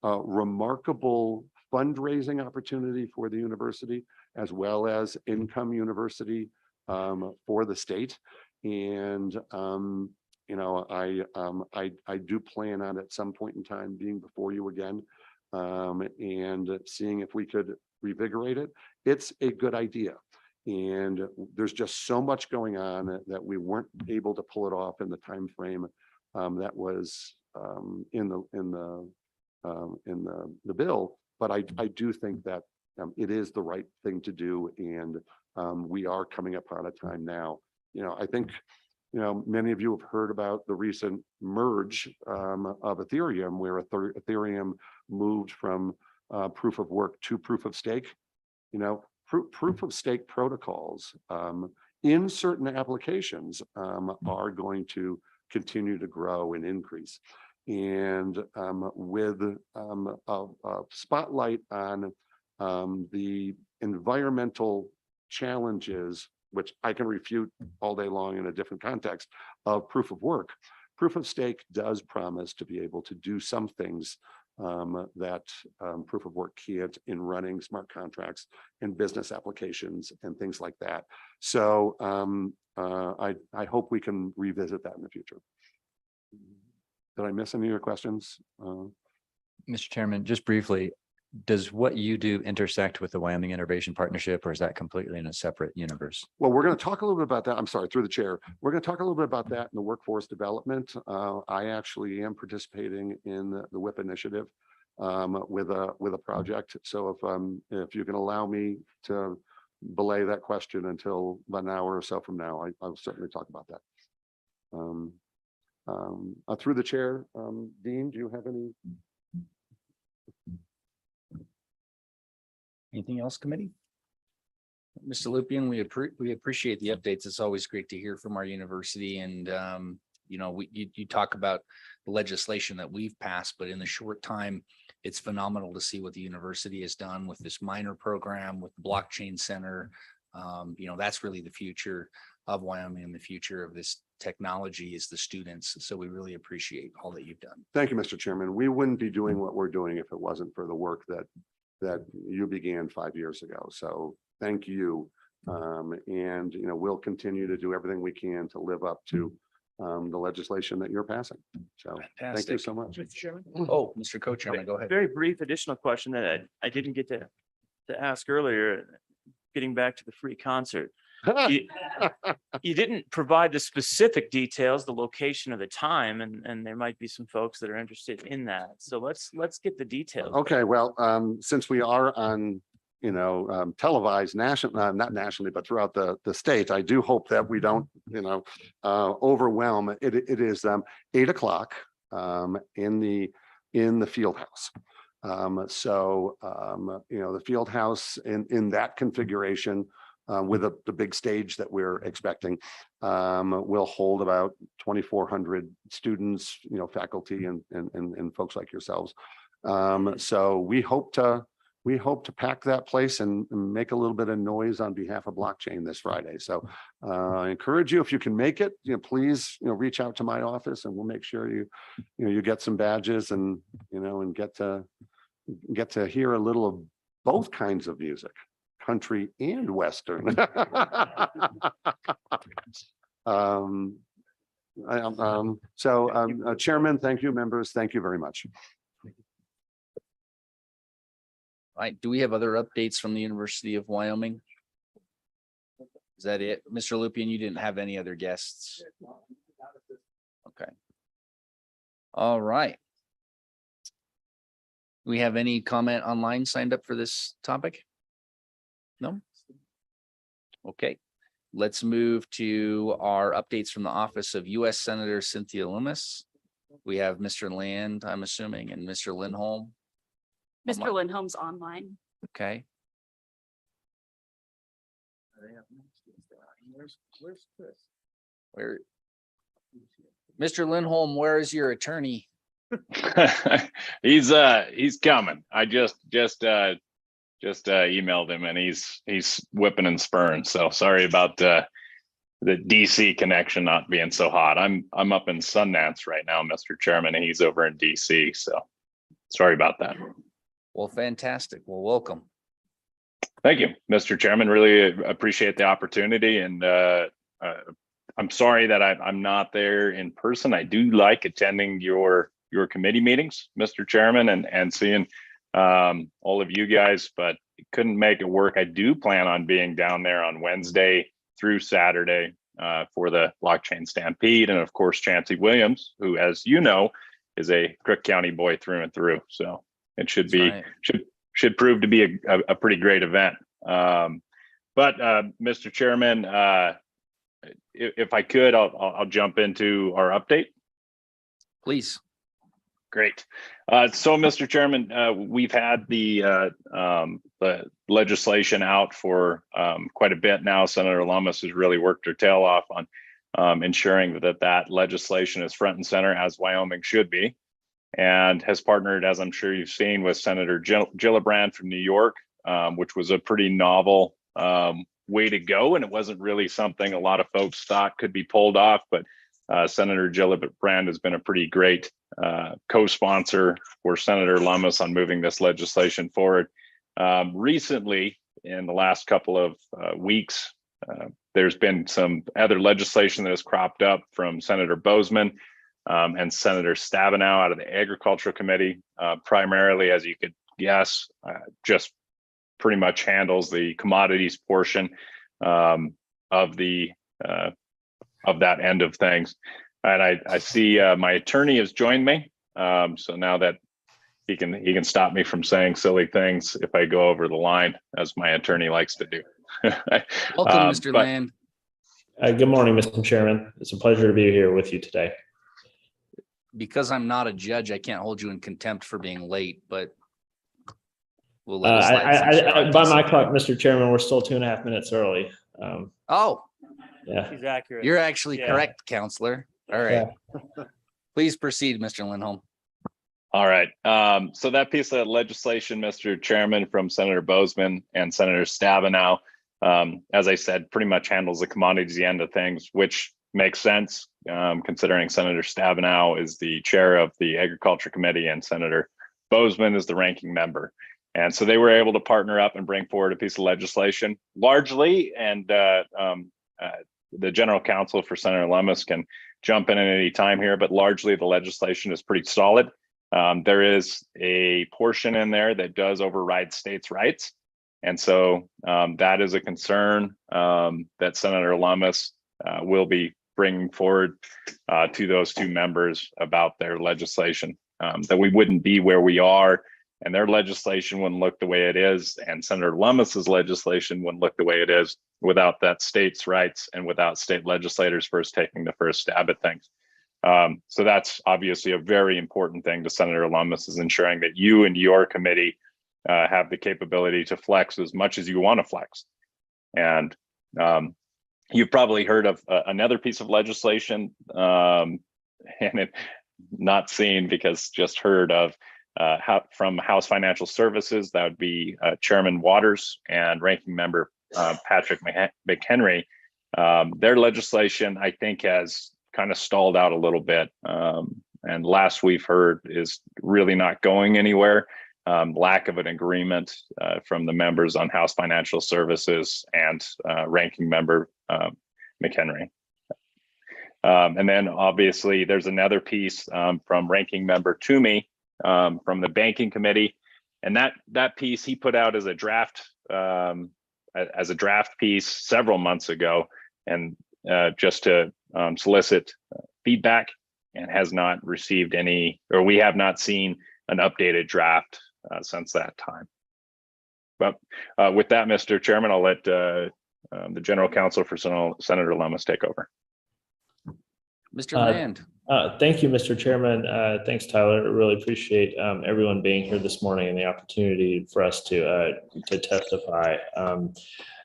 remarkable fundraising opportunity for the university, as well as income university for the state. And I do plan on at some point in time being before you again and seeing if we could revigorate it. It's a good idea. And there's just so much going on that we weren't able to pull it off in the time frame that was in the bill. But I do think that it is the right thing to do, and we are coming upon a time now. I think many of you have heard about the recent merge of Ethereum, where Ethereum moved from proof of work to proof of stake. Proof of stake protocols in certain applications are going to continue to grow and increase. And with a spotlight on the environmental challenges, which I can refute all day long in a different context, of proof of work, proof of stake does promise to be able to do some things that proof of work can't in running smart contracts and business applications and things like that. So I hope we can revisit that in the future. Did I miss any of your questions? Mr. Chairman, just briefly, does what you do intersect with the Wyoming Innovation Partnership, or is that completely in a separate universe? Well, we're going to talk a little bit about that. I'm sorry, through the chair. We're going to talk a little bit about that in the workforce development. I actually am participating in the WIP initiative with a project. So if you can allow me to belay that question until about an hour or so from now, I'll certainly talk about that. Through the chair, Dean, do you have any? Anything else, committee? Mr. Lupian, we appreciate the updates. It's always great to hear from our university. And, you talk about the legislation that we've passed, but in the short time, it's phenomenal to see what the university has done with this minor program, with the blockchain center. That's really the future of Wyoming, and the future of this technology is the students. So we really appreciate all that you've done. Thank you, Mr. Chairman. We wouldn't be doing what we're doing if it wasn't for the work that you began 5 years ago. So thank you. And we'll continue to do everything we can to live up to the legislation that you're passing. So thank you so much. Mr. Chairman. Oh, Mr. Co-Chairman, go ahead. Very brief additional question that I didn't get to ask earlier, getting back to the free concert. You didn't provide the specific details, the location of the time, and there might be some folks that are interested in that. So let's get the details. Okay, well, since we are on, televised national, not nationally, but throughout the state, I do hope that we don't, overwhelm. It is 8 o'clock in the field house. The field house in that configuration, with the big stage that we're expecting, will hold about 2,400 students, faculty and folks like yourselves. So we hope to pack that place and make a little bit of noise on behalf of blockchain this Friday. So I encourage you, if you can make it, please, reach out to my office, and we'll make sure you get some badges and get to hear a little of both kinds of music, country and Western. Chairman, thank you, members. Thank you very much. All right. Do we have other updates from the University of Wyoming? Is that it? Mr. Lupian, you didn't have any other guests? Okay. All right. We have any comment online signed up for this topic? No? Okay. Let's move to our updates from the office of U.S. Senator Cynthia Lummis. We have Mr. Land, I'm assuming, and Mr. Lindholm. Mr. Lindholm's online. Okay. Where? Mr. Lindholm, where is your attorney? He's coming. I just emailed him and he's whipping and spurring. So sorry about the DC connection not being so hot. I'm up in Sundance right now, Mr. Chairman, and he's over in DC. So sorry about that. Well, fantastic. Well, welcome. Thank you, Mr. Chairman. Really appreciate the opportunity, and I'm sorry that I'm not there in person. I do like attending your committee meetings, Mr. Chairman, and seeing all of you guys, but couldn't make it work. I do plan on being down there on Wednesday through Saturday for the blockchain stampede, and of course Chancey Williams, who, as you know, is a Crook County boy through and through. So it should That's be right. should prove to be a pretty great event. But Mr. Chairman, if I could, I'll jump into our update. Please. Great. So, Mr. Chairman, we've had the legislation out for quite a bit now. Senator Lummis has really worked her tail off on ensuring that legislation is front and center, as Wyoming should be, and has partnered, as I'm sure you've seen, with Senator Gillibrand from New York, which was a pretty novel way to go. And it wasn't really something a lot of folks thought could be pulled off, but Senator Gillibrand has been a pretty great co-sponsor for Senator Lummis on moving this legislation forward. Recently, in the last couple of weeks, there's been some other legislation that has cropped up from Senator Bozeman and Senator Stabenow out of the Agricultural Committee, primarily, as you could guess, just pretty much handles the commodities portion of that end of things. And I see my attorney has joined me, so now that he can stop me from saying silly things if I go over the line, as my attorney likes to do. Welcome, Mr. Land. Good morning, Mr. Chairman. It's a pleasure to be here with you today. Because I'm not a judge, I can't hold you in contempt for being late, but we'll let it slide. By my clock, Mr. Chairman, we're still 2.5 minutes early. Oh, Yeah. He's accurate. you're actually Yeah. correct, Counselor. All right. Please proceed, Mr. Lindholm. All right. So that piece of legislation, Mr. Chairman, from Senator Bozeman and Senator Stabenow, as I said, pretty much handles the commodities end of things, which makes sense considering Senator Stabenow is the chair of the Agriculture Committee and Senator Bozeman is the ranking member. And so they were able to partner up and bring forward a piece of legislation largely, and the general counsel for Senator Lummis can jump in at any time here, but largely the legislation is pretty solid. There is a portion in there that does override states' rights. And so that is a concern that Senator Lummis will be bringing forward to those two members about their legislation, that we wouldn't be where we are, and their legislation wouldn't look the way it is, and Senator Lummis's legislation wouldn't look the way it is without that states' rights and without state legislators first taking the first stab at things. So that's obviously a very important thing to Senator Lummis, is ensuring that you and your committee have the capability to flex as much as you want to flex. And you've probably heard of another piece of legislation, and it not seen because just heard of from House Financial Services. That would be Chairman Waters and Ranking Member Patrick McHenry. Their legislation, I think, has kind of stalled out a little bit, and last we've heard is really not going anywhere. Lack of an agreement from the members on House Financial Services and Ranking Member McHenry. And then obviously there's another piece from Ranking Member Toomey from the Banking Committee, and that piece he put out as a draft piece several months ago, and just to solicit feedback, and has not received any, or we have not seen an updated draft since that time. But with that, Mr. Chairman, I'll let the General Counsel for Senator Lummis take over. Mr. Land. Thank you, Mr. Chairman. Thanks, Tyler. I really appreciate everyone being here this morning and the opportunity for us to testify.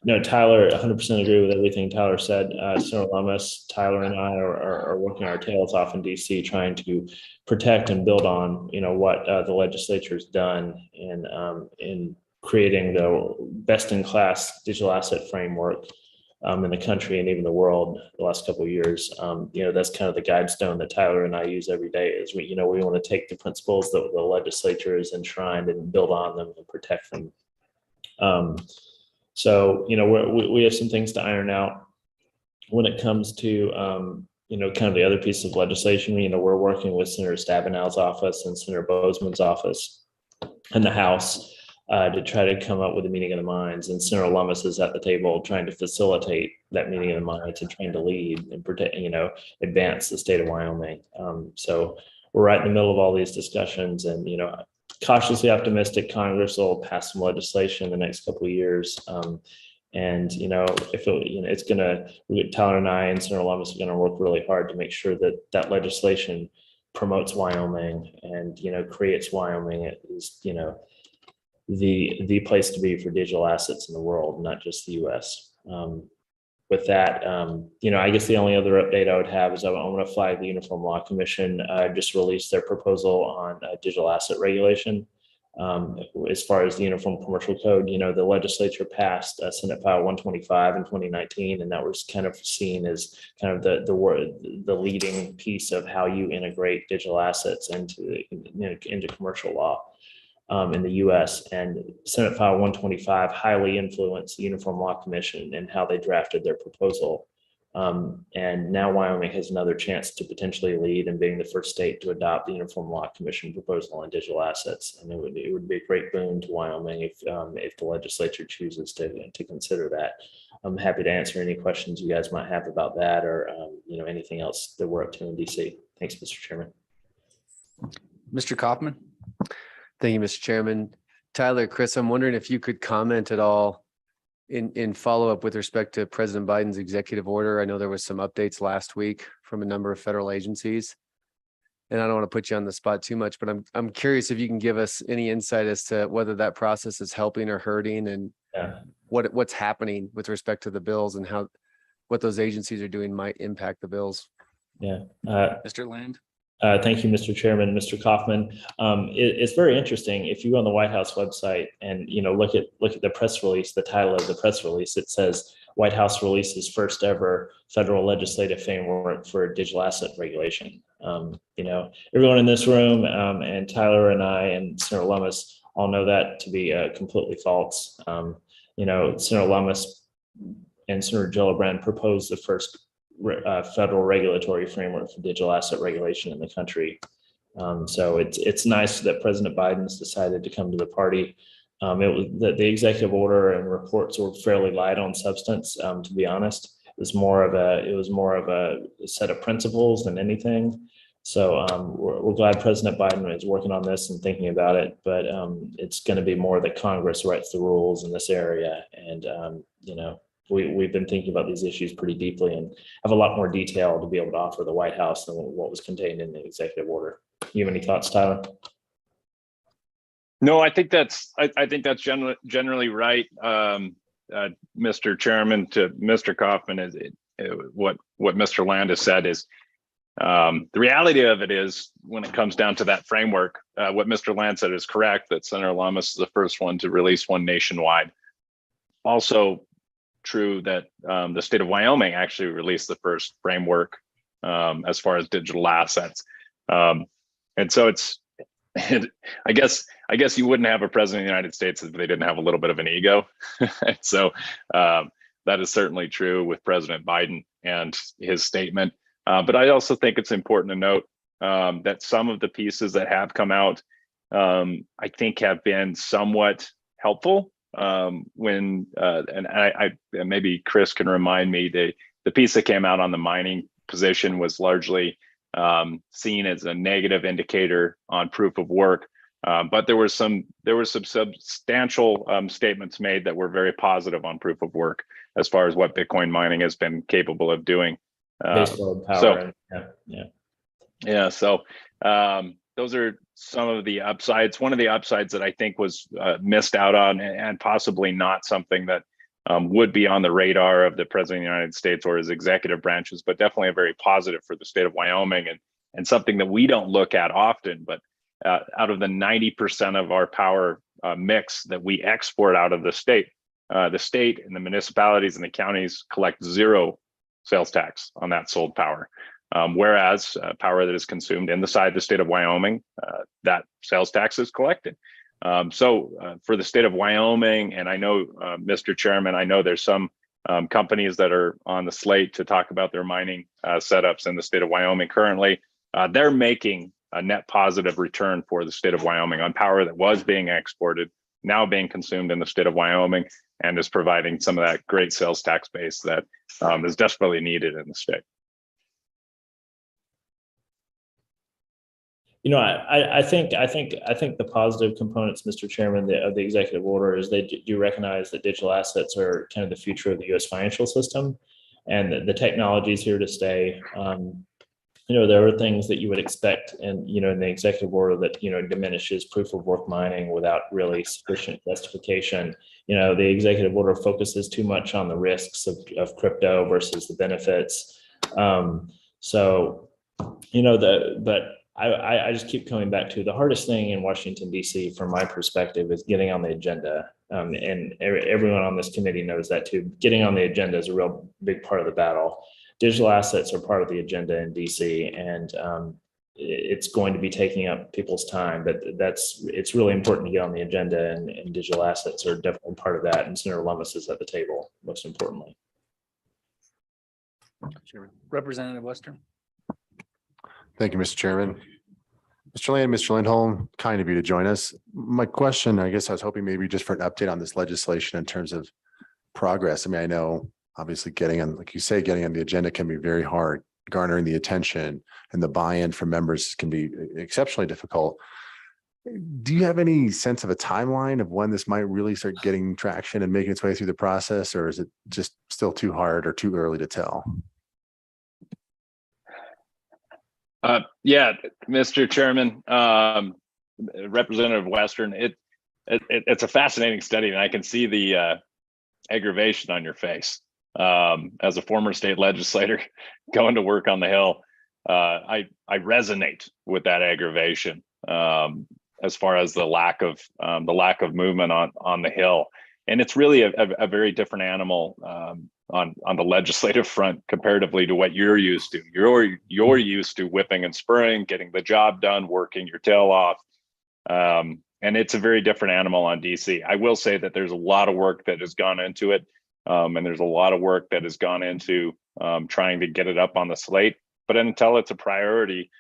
No, Tyler, 100% agree with everything Tyler said. Senator Lummis, Tyler, and I are working our tails off in DC, trying to protect and build on, what the legislature's done in creating the best-in-class digital asset framework in the country and even the world the last couple of years. That's kind of the guide stone that Tyler and I use every day is we want to take the principles that the legislature has enshrined and build on them and protect them. We have some things to iron out when it comes to, kind of the other piece of legislation. We're working with Senator Stabenow's office and Senator Bozeman's office in the House to try to come up with a meeting of the minds. And Senator Lummis is at the table trying to facilitate that meeting of the minds and trying to lead and protect, advance the state of Wyoming. So we're right in the middle of all these discussions, and, cautiously optimistic Congress will pass some legislation in the next couple of years. It's Tyler and I and Senator Lummis are going to work really hard to make sure that that legislation promotes Wyoming and, creates Wyoming is, the place to be for digital assets in the world, not just the US. With that, I guess the only other update I would have is I want to flag the Uniform Law Commission just released their proposal on digital asset regulation. As far as the Uniform Commercial Code, the legislature passed Senate File 125 in 2019, and that was kind of seen as kind of the leading piece of how you integrate digital assets into commercial law in the U.S. And Senate File 125 highly influenced the Uniform Law Commission and how they drafted their proposal. And now Wyoming has another chance to potentially lead in being the first state to adopt the Uniform Law Commission proposal on digital assets. And it would be a great boon to Wyoming if the legislature chooses to consider that. I'm happy to answer any questions you guys might have about that or anything else that we're up to in DC. Thanks, Mr. Chairman. Mr. Kaufman? Thank you, Mr. Chairman. Tyler, Chris, I'm wondering if you could comment at all in follow-up with respect to President Biden's executive order. I know there was some updates last week from a number of federal agencies, and I don't want to put you on the spot too much, but I'm curious if you can give us any insight as to whether that process is helping or hurting, and what's happening with respect to the bills and how what those agencies are doing might impact the bills. Mr. Land? Thank you, Mr. Chairman, Mr. Kaufman. It's very interesting. If you go on the White House website and look at the press release, the title of the press release, it says White House releases first ever federal legislative framework for digital asset regulation. Everyone in this room and Tyler and I and Senator Lummis all know that to be completely false. Senator Lummis and Senator Gillibrand proposed the first federal regulatory framework for digital asset regulation in the country. So it's nice that President Biden's decided to come to the party. The executive order and reports were fairly light on substance, to be honest. It was more of a set of principles than anything. So we're glad President Biden is working on this and thinking about it, but it's going to be more that Congress writes the rules in this area. And, we've been thinking about these issues pretty deeply and have a lot more detail to be able to offer the White House than what was contained in the executive order. You have any thoughts, Tyler? No, I think that's generally right, Mr. Chairman. To Mr. Kaufman, what Mr. Land has said is the reality of it is when it comes down to that framework, what Mr. Land said is correct, that Senator Lummis is the first one to release one nationwide. Also true that the state of Wyoming actually released the first framework as far as digital assets. And so I guess you wouldn't have a president of the United States if they didn't have a little bit of an ego. So that is certainly true with President Biden and his statement. But I also think it's important to note that some of the pieces that have come out, I think have been somewhat helpful. And maybe Chris can remind me, the piece that came out on the mining position was largely seen as a negative indicator on proof of work. But there were some substantial statements made that were very positive on proof of work as far as what Bitcoin mining has been capable of doing. Baseload power. Yeah, so those are some of the upsides. One of the upsides that I think was missed out on, and possibly not something that would be on the radar of the President of the United States or his executive branches, but definitely a very positive for the state of Wyoming, and something that we don't look at often. But out of the 90% of our power mix that we export out of the state and the municipalities and the counties collect zero sales tax on that sold power. Whereas power that is consumed inside the state of Wyoming, that sales tax is collected. So for the state of Wyoming, and I know, Mr. Chairman, I know there's some companies that are on the slate to talk about their mining setups in the state of Wyoming currently. They're making a net positive return for the state of Wyoming on power that was being exported, now being consumed in the state of Wyoming, and is providing some of that great sales tax base that is desperately needed in the state. You know, I think the positive components, Mr. Chairman, of the executive order is they do recognize that digital assets are kind of the future of the U.S. financial system, and the technology is here to stay. You know, there are things that you would expect, and you know, in the executive order that diminishes proof of work mining without really sufficient justification. You know, the executive order focuses too much on the risks of crypto versus the benefits. So, you know, but I just keep coming back to the hardest thing in Washington, D.C., from my perspective, is getting on the agenda. And everyone on this committee knows that too. Getting on the agenda is a real big part of the battle. Digital assets are part of the agenda in D.C., and it's going to be taking up people's time. But it's really important to get on the agenda, and digital assets are definitely part of that. And Senator Lummis is at the table, most importantly. Representative Western. Thank you, Mr. Chairman. Mr. Land, Mr. Lindholm, kind of you to join us. My question, I guess I was hoping maybe just for an update on this legislation in terms of progress. I mean, I know obviously getting on, like you say, getting on the agenda can be very hard. Garnering the attention and the buy-in from members can be exceptionally difficult. Do you have any sense of a timeline of when this might really start getting traction and making its way through the process, or is it just still too hard or too early to tell? Yeah, Mr. Chairman, Representative Western, it's a fascinating study, and I can see the aggravation on your face. As a former state legislator going to work on the Hill, I resonate with that aggravation as far as the lack of movement on the Hill, and it's really a very different animal on the legislative front comparatively to what you're used to. You're used to whipping and spurring, getting the job done, working your tail off. And it's a very different animal on DC. I will say that there's a lot of work that has gone into it. And there's a lot of work that has gone into trying to get it up on the slate. But until it's a priority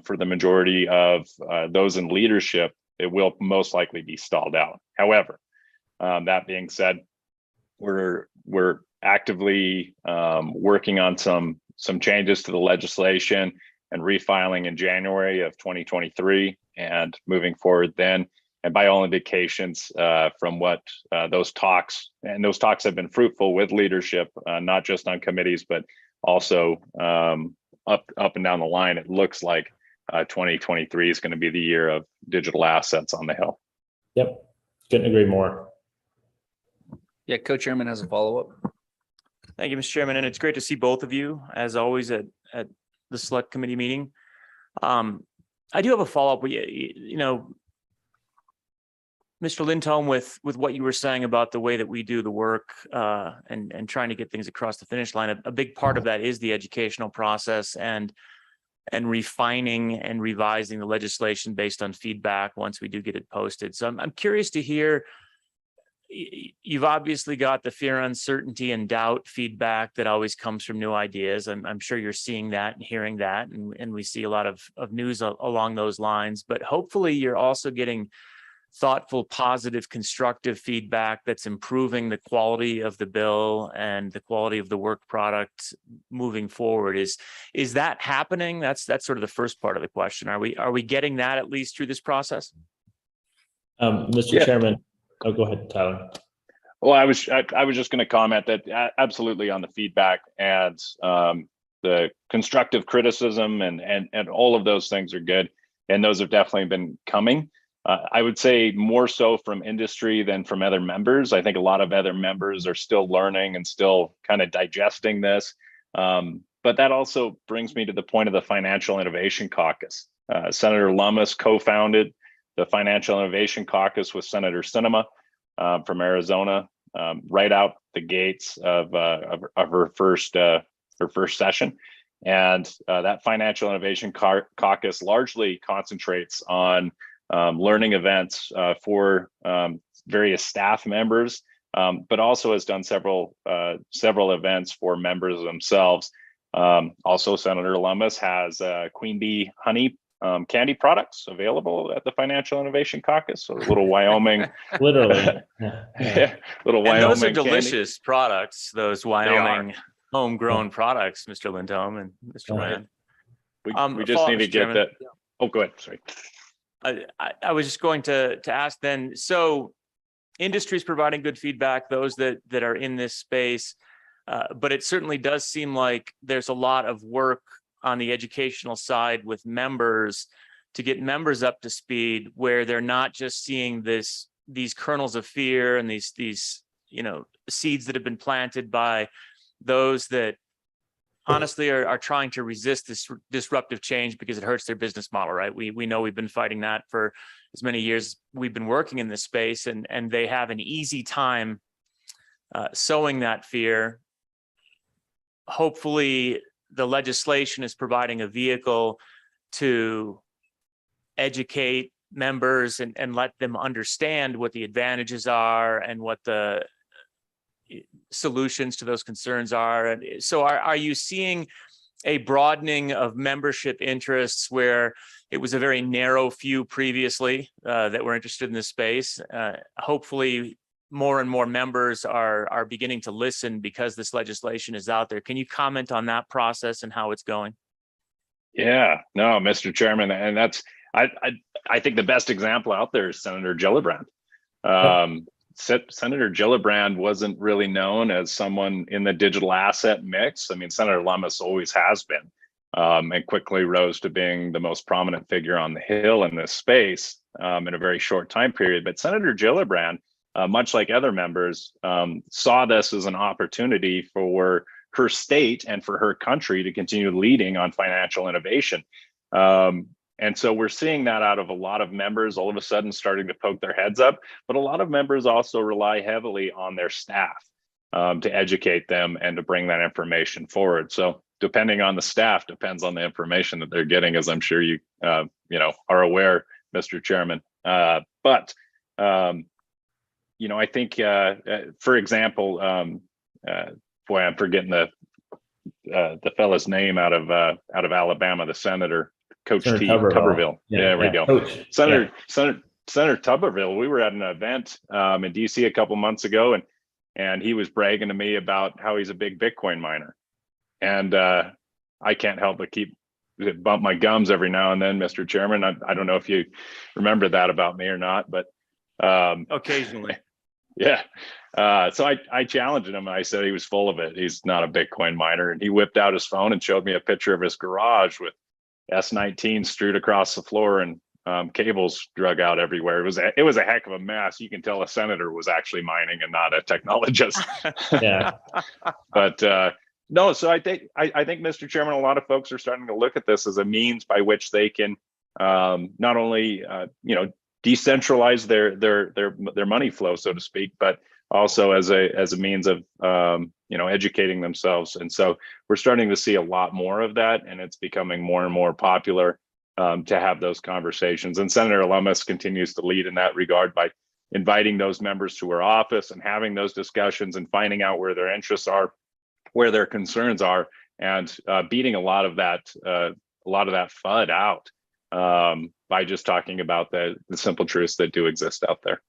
for the majority of those in leadership, it will most likely be stalled out. However, that being said, we're actively working on some changes to the legislation and refiling in January of 2023 and moving forward then. And by all indications, from what those talks have been fruitful with leadership, not just on committees, but also up and down the line, it looks like 2023 is going to be the year of digital assets on the Hill. Yep, couldn't agree more. Yeah, co-chairman has a follow-up. Thank you, Mr. Chairman, and it's great to see both of you, as always, at the select committee meeting. I do have a follow-up. You know, Mr. Lindholm, with what you were saying about the way that we do the work and trying to get things across the finish line, a big part of that is the educational process and refining and revising the legislation based on feedback once we do get it posted. So I'm curious to hear. You've obviously got the fear, uncertainty, and doubt feedback that always comes from new ideas. I'm sure you're seeing that and hearing that, and we see a lot of news along those lines. But hopefully you're also getting thoughtful, positive, constructive feedback that's improving the quality of the bill and the quality of the work product moving forward. Is that happening? That's sort of the first part of the question. Are we getting that at least through this process? Mr. Chairman. Oh, go ahead, Tyler. Well, I was just going to comment that absolutely on the feedback, and the constructive criticism and all of those things are good. And those have definitely been coming. I would say more so from industry than from other members. I think a lot of other members are still learning and still kind of digesting this. But that also brings me to the point of the Financial Innovation Caucus. Senator Lummis co-founded the Financial Innovation Caucus with Senator Sinema from Arizona, right out the gates of her first session. And that Financial Innovation Caucus largely concentrates on learning events for various staff members, but also has done several events for members themselves. Also, Senator Lummis has Queen Bee honey candy products available at the Financial Innovation Caucus. So a little Wyoming, Literally. little And Wyoming. those are candy. delicious products, those Wyoming homegrown products, Mr. Lindholm and Mr. Right. Land. We just follow-up, need to Mr. get Chairman. that. Oh, go ahead. Sorry. I was just going to ask then, so industry's providing good feedback, those that are in this space, but it certainly does seem like there's a lot of work on the educational side with members to get members up to speed, where they're not just seeing these kernels of fear and these seeds that have been planted by those that honestly are trying to resist this disruptive change because it hurts their business model, right? We know we've been fighting that for as many years we've been working in this space, and they have an easy time sowing that fear. Hopefully the legislation is providing a vehicle to educate members and let them understand what the advantages are and what the solutions to those concerns are. And so are you seeing a broadening of membership interests where it was a very narrow few previously that were interested in this space? Hopefully more and more members are beginning to listen because this legislation is out there. Can you comment on that process and how it's going? Yeah, no, Mr. Chairman, and that's I think the best example out there is Senator Gillibrand. Senator Gillibrand wasn't really known as someone in the digital asset mix. I mean, Senator Lummis always has been, and quickly rose to being the most prominent figure on the Hill in this space in a very short time period. But Senator Gillibrand, much like other members, saw this as an opportunity for her state and for her country to continue leading on financial innovation. And so we're seeing that out of a lot of members all of a sudden starting to poke their heads up, but a lot of members also rely heavily on their staff to educate them and to bring that information forward. So depending on the staff depends on the information that they're getting, as I'm sure you are aware, Mr. Chairman. But I think, for example, boy, I'm forgetting the fella's name out of Alabama, the senator. Coach T. Tuberville. There we go. Coach. Senator Tuberville, we were at an event in DC a couple months ago, and he was bragging to me about how he's a big Bitcoin miner. And I can't help but bump my gums every now and then, Mr. Chairman. I don't know if you remember that about me or not, but Occasionally. Yeah. So I challenged him and I said he was full of it. He's not a Bitcoin miner. And he whipped out his phone and showed me a picture of his garage with S19 strewed across the floor and cables drug out everywhere. It was a heck of a mess. You can tell a senator was actually mining and not a technologist. Yeah. But no, so I think Mr. Chairman, a lot of folks are starting to look at this as a means by which they can not only decentralize their money flow, so to speak, but also as a means of educating themselves. And so we're starting to see a lot more of that, and it's becoming more and more popular to have those conversations. And Senator Lummis continues to lead in that regard by inviting those members to her office and having those discussions and finding out where their interests are, where their concerns are, and beating a lot of that FUD out by just talking about the simple truths that do exist out there.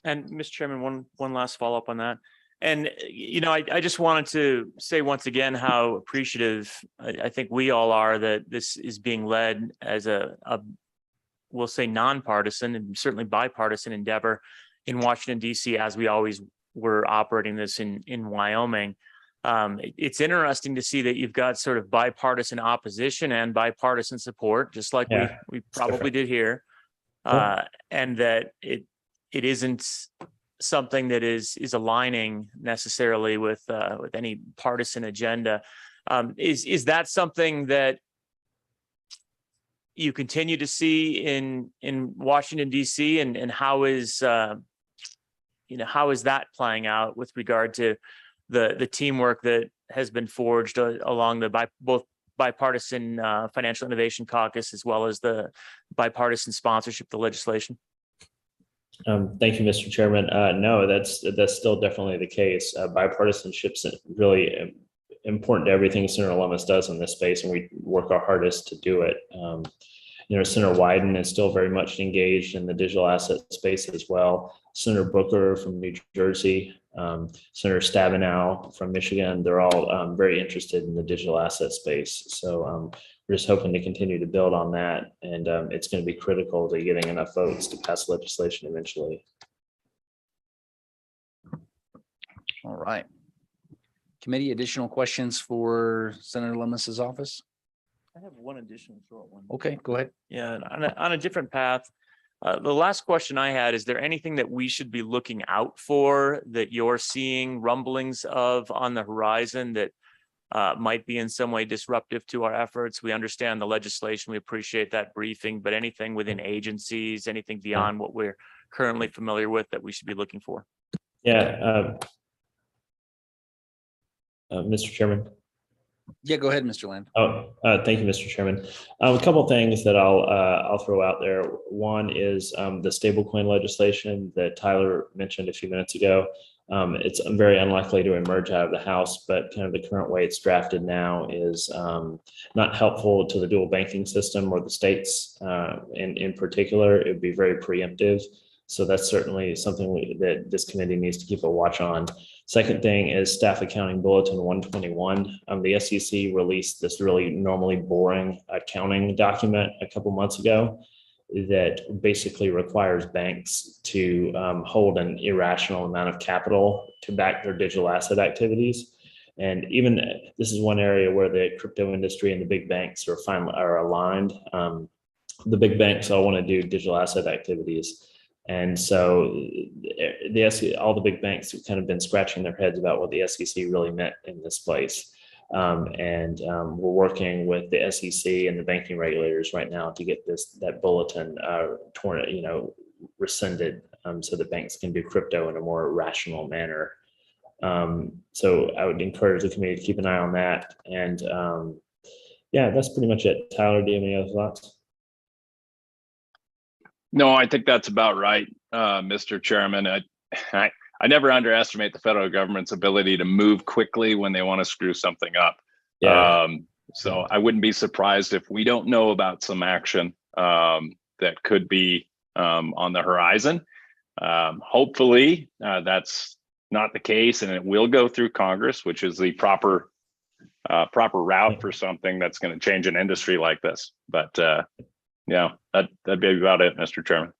And Mr. Chairman, one last follow-up on that. And, I just wanted to say once again how appreciative I think we all are that this is being led as we'll say nonpartisan and certainly bipartisan endeavor in Washington, D.C., as we always we're operating this in Wyoming. It's interesting to see that you've got sort of bipartisan opposition and bipartisan support, just like Yeah, we probably did here. And that it isn't something that is aligning necessarily with any partisan agenda. Is that something that you continue to see in Washington, D.C., and how is how is that playing out with regard to the teamwork that has been forged along the both bipartisan financial innovation caucus as well as the bipartisan sponsorship of the legislation? Thank you, Mr. Chairman. No, that's still definitely the case. Bipartisanship's really important to everything Senator Lummis does in this space, and we work our hardest to do it. Senator Wyden is still very much engaged in the digital asset space as well. Senator Booker from New Jersey, Senator Stabenow from Michigan, they're all very interested in the digital asset space. So we're just hoping to continue to build on that. And it's going to be critical to getting enough votes to pass legislation eventually. All right. Committee, additional questions for Senator Lummis's office? I have one additional short one. Okay, go ahead. Yeah, on a different path. The last question I had, is there anything that we should be looking out for that you're seeing rumblings of on the horizon that might be in some way disruptive to our efforts? We understand the legislation. We appreciate that briefing, but anything within agencies, anything beyond what we're currently familiar with that we should be looking for? Yeah. Mr. Chairman. Yeah, go ahead, Mr. Land. Thank you, Mr. Chairman. A couple things that I'll throw out there. One is the stablecoin legislation that Tyler mentioned a few minutes ago. It's very unlikely to emerge out of the House, but kind of the current way it's drafted now is not helpful to the dual banking system or the states in particular. It would be very preemptive. So that's certainly something that this committee needs to keep a watch on. Second thing is Staff Accounting Bulletin 121. The SEC released this really normally boring accounting document a couple months ago that basically requires banks to hold an irrational amount of capital to back their digital asset activities. And even this is one area where the crypto industry and the big banks are aligned. The big banks all want to do digital asset activities. And so all the big banks have kind of been scratching their heads about what the SEC really meant in this place. We're working with the SEC and the banking regulators right now to get that bulletin rescinded so that banks can do crypto in a more rational manner. So I would encourage the committee to keep an eye on that. And yeah, that's pretty much it. Tyler, do you have any other thoughts? No, I think that's about right, Mr. Chairman. I never underestimate the federal government's ability to move quickly when they want to screw something up. Yeah. So I wouldn't be surprised if we don't know about some action that could be on the horizon. Hopefully, that's not the case, and it will go through Congress, which is the proper route for something that's going to change an industry like this. But yeah, that'd be about it, Mr. Chairman.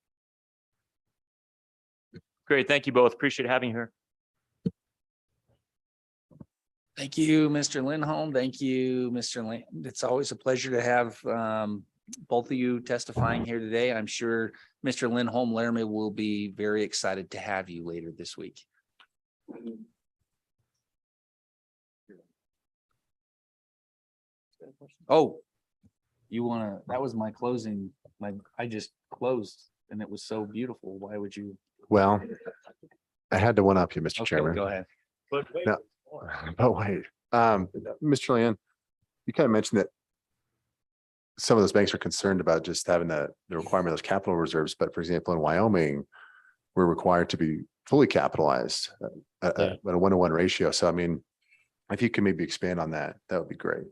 Great. Thank you both. Appreciate having you here. Thank you, Mr. Lindholm. Thank you, Mr. Land. It's always a pleasure to have both of you testifying here today. I'm sure Mr. Lindholm Laramie will be very excited to have you later this week. Oh, you want to, that was my closing. I just closed and it was so beautiful. Why would you? Well, I had to one up you, Mr. Okay, Chairman. go ahead. But wait, No. But wait, Mr. Land, you kind of mentioned that some of those banks are concerned about just having the requirement of those capital reserves. But for example, in Wyoming, we're required to be fully capitalized at a 1-to-1 ratio. So, I mean, if you can maybe expand on that, that would be great.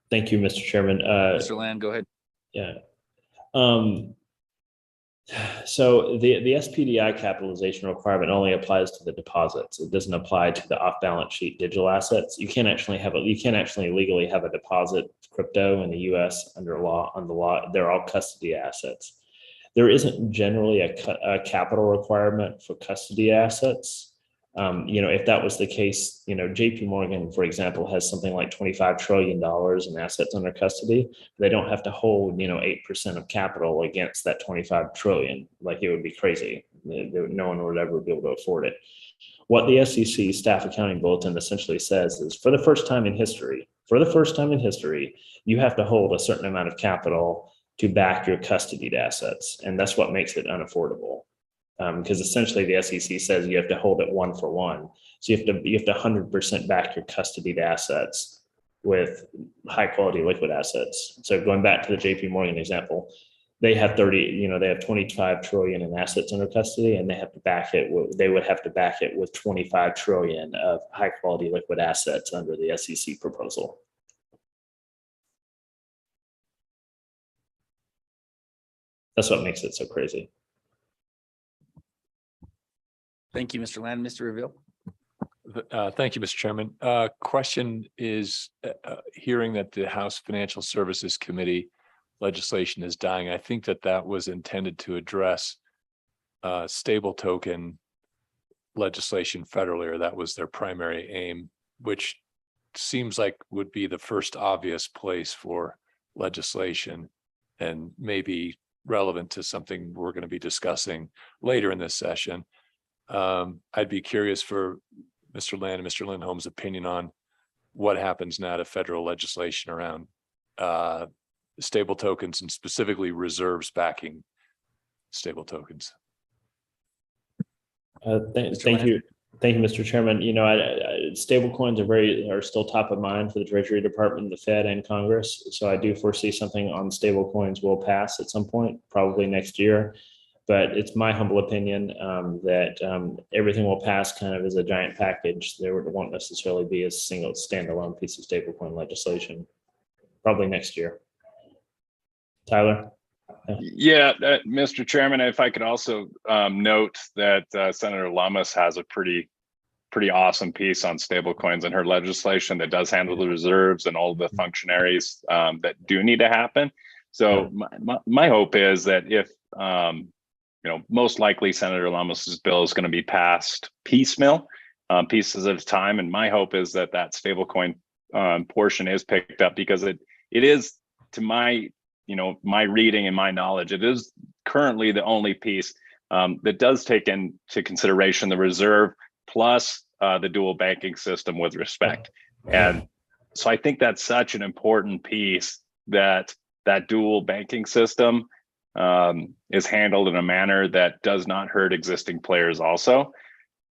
Thank you, Mr. Chairman. Mr. Land, go ahead. Yeah. So the SPDI capitalization requirement only applies to the deposits. It doesn't apply to the off-balance sheet digital assets. You can't actually legally have a deposit of crypto in the U.S. under the law. They're all custody assets. There isn't generally a capital requirement for custody assets. If that was the case, JP Morgan, for example, has something like $25 trillion in assets under custody. They don't have to hold, 8% of capital against that 25 trillion. Like, it would be crazy. No one would ever be able to afford it. What the SEC staff accounting bulletin essentially says is, for the first time in history, you have to hold a certain amount of capital to back your custodied assets. And that's what makes it unaffordable. Because essentially the SEC says you have to hold it 1-for-1. So you have to 100% back your custodied assets with high quality liquid assets. So going back to the JP Morgan example, they have 25 trillion in assets under custody, and they would have to back it with 25 trillion of high quality liquid assets under the SEC proposal. That's what makes it so crazy. Thank you, Mr. Land. Mr. Reveal. Thank you, Mr. Chairman. Question is, hearing that the House Financial Services Committee legislation is dying, I think that was intended to address stable token legislation federally, or that was their primary aim, which seems like would be the first obvious place for legislation and maybe relevant to something we're going to be discussing later in this session. I'd be curious for Mr. Land and Mr. Lindholm's opinion on what happens now to federal legislation around stable tokens, and specifically reserves backing stable tokens. Thank you, Mr. Chairman. Stable coins are still top of mind for the Treasury Department, the Fed, and Congress. So I do foresee something on stable coins will pass at some point, probably next year. But it's my humble opinion that everything will pass kind of as a giant package. There won't necessarily be a single standalone piece of stablecoin legislation, probably next year. Tyler? Yeah, Mr. Chairman, if I could also note that Senator Lummis has a pretty awesome piece on stablecoins in her legislation that does handle the reserves and all the functionaries that do need to happen. So my hope is that if most likely Senator Lummis's bill is going to be passed piecemeal, pieces at a time. And my hope is that stablecoin portion is picked up, because it is, to my reading and my knowledge, it is currently the only piece that does take into consideration the reserve plus the dual banking system with respect. And so I think that's such an important piece, that dual banking system is handled in a manner that does not hurt existing players also.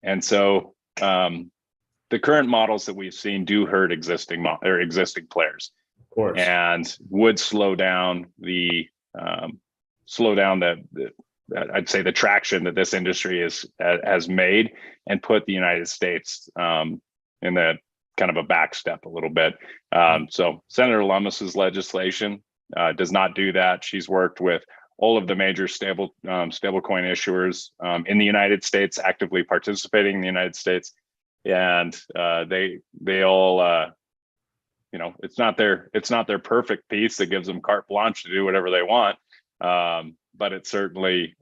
And so the current models that we've seen do hurt existing players, of course, and would slow down the I'd say the traction that this industry has made, and put the United States in the kind of a back step a little bit. So Senator Lummis's legislation does not do that. She's worked with all of the major stablecoin issuers in the United States, actively participating in the United States, and they all it's not their perfect piece that gives them carte blanche to do whatever they want, but it certainly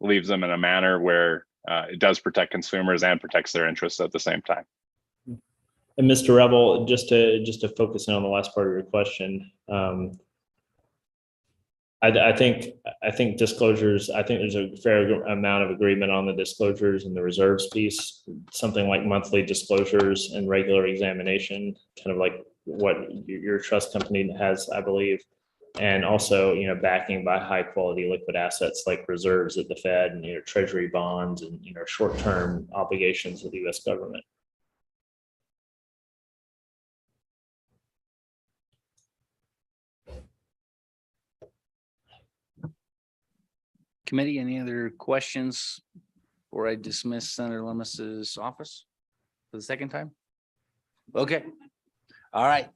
leaves them in a manner where it does protect consumers and protects their interests at the same time. And Mr. Rebel, just to focus in on the last part of your question, I think disclosures, I think there's a fair amount of agreement on the disclosures and the reserves piece, something like monthly disclosures and regular examination, kind of like what your trust company has, I believe. And also, backing by high quality liquid assets like reserves at the Fed, and, treasury bonds, and, short-term obligations of the US government. Committee, any other questions before I dismiss Senator Lummis's office for the second time? Okay. All right.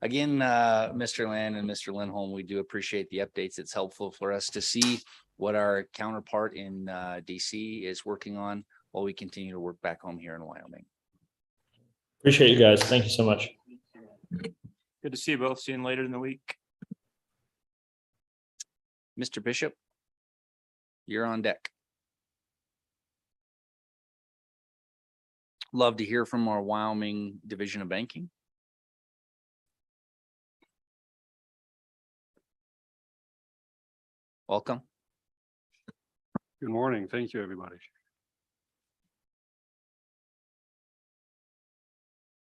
Again, Mr. Land and Mr. Lindholm, we do appreciate the updates. It's helpful for us to see what our counterpart in DC is working on while we continue to work back home here in Wyoming. Appreciate you guys. Thank you so much. Good to see you both. See you later in the week. Mr. Bishop. You're on deck. Love to hear from our Wyoming Division of Banking. Welcome. Good morning. Thank you, everybody.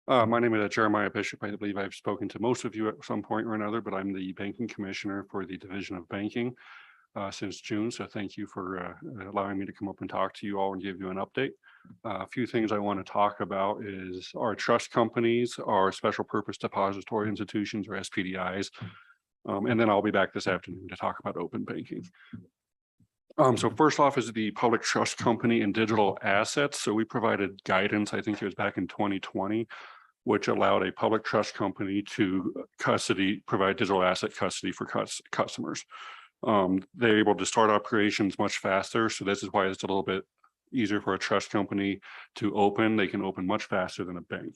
My name is Jeremiah Bishop. I believe I've spoken to most of you at some point or another, but I'm the banking commissioner for the Division of Banking since June. So thank you for allowing me to come up and talk to you all and give you an update. A few things I want to talk about is our trust companies, our special purpose depository institutions or SPDIs. And then I'll be back this afternoon to talk about open banking. So first off is the public trust company and digital assets. So we provided guidance, I think it was back in 2020, which allowed a public trust company to provide digital asset custody for customers. They're able to start operations much faster. So this is why it's a little bit easier for a trust company to open. They can open much faster than a bank.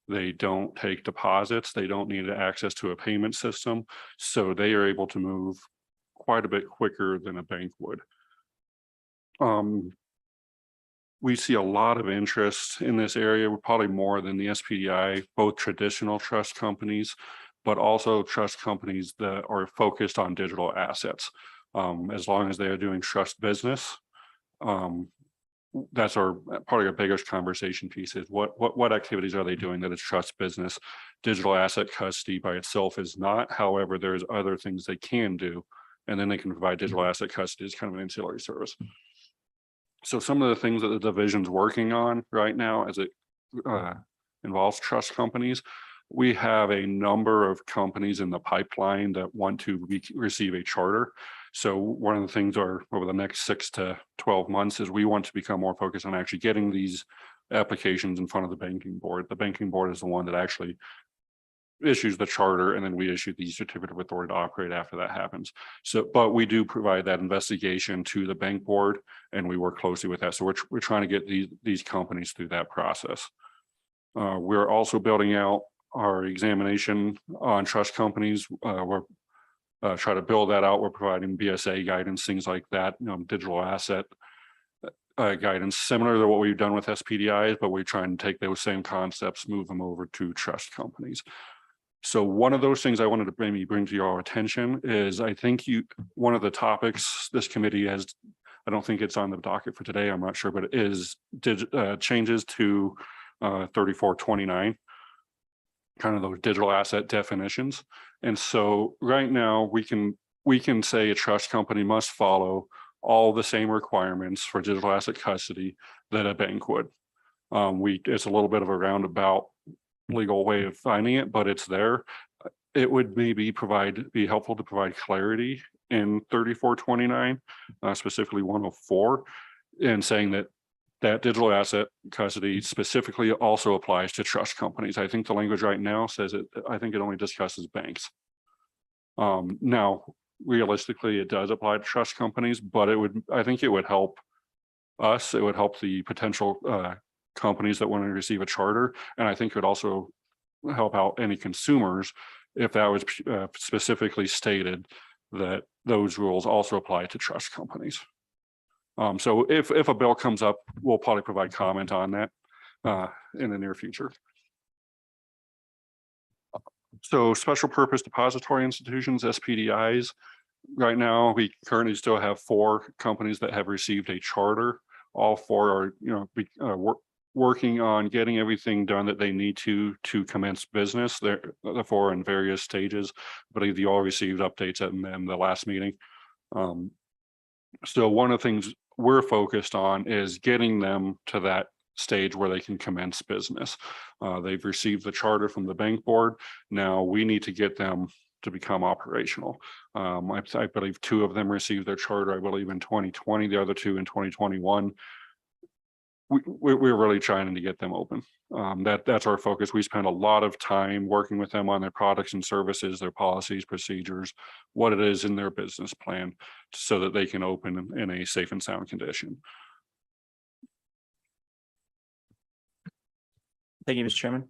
They don't take deposits. They don't need access to a payment system. So they are able to move quite a bit quicker than a bank would. We see a lot of interest in this area, probably more than the SPDI, both traditional trust companies, but also trust companies that are focused on digital assets. As long as they are doing trust business, that's probably our biggest conversation piece is what activities are they doing that is trust business. Digital asset custody by itself is not. However, there's other things they can do, and then they can provide digital asset custody as kind of an ancillary service. So some of the things that the division's working on right now as it involves trust companies, we have a number of companies in the pipeline that want to receive a charter. So one of the things over the next 6 to 12 months is we want to become more focused on actually getting these applications in front of the banking board. The banking board is the one that actually issues the charter, and then we issue the certificate of authority to operate after that happens. So, but we do provide that investigation to the bank board, and we work closely with that. So we're trying to get these companies through that process. We're also building out our examination on trust companies. We're trying to build that out. We're providing BSA guidance, things like that, digital asset guidance, similar to what we've done with SPDIs, but we're trying to take those same concepts, move them over to trust companies. So one of those things I wanted to maybe bring to your attention is I think one of the topics this committee has, I don't think it's on the docket for today, I'm not sure, but it is changes to 3429, kind of those digital asset definitions. And so right now we can say a trust company must follow all the same requirements for digital asset custody that a bank would. It's a little bit of a roundabout legal way of finding it, but it's there. It would maybe be helpful to provide clarity in 3429, specifically 104, and saying that digital asset custody specifically also applies to trust companies. I think the language right now says I think it only discusses banks. Now, realistically, it does apply to trust companies, but I think it would help us. It would help the potential companies that want to receive a charter. And I think it would also help out any consumers if that was specifically stated that those rules also apply to trust companies. So if a bill comes up, we'll probably provide comment on that in the near future. So special purpose depository institutions, SPDIs, right now we currently still have 4 companies that have received a charter. All 4 are working on getting everything done that they need to commence business. The 4 are in various stages. I believe you all received updates at the last meeting. So one of the things we're focused on is getting them to that stage where they can commence business. They've received the charter from the bank board. Now we need to get them to become operational. I believe 2 of them received their charter, I believe in 2020, the other 2 in 2021. We're really trying to get them open. That's our focus. We spend a lot of time working with them on their products and services, their policies, procedures, what it is in their business plan so that they can open in a safe and sound condition. Thank you, Mr. Chairman.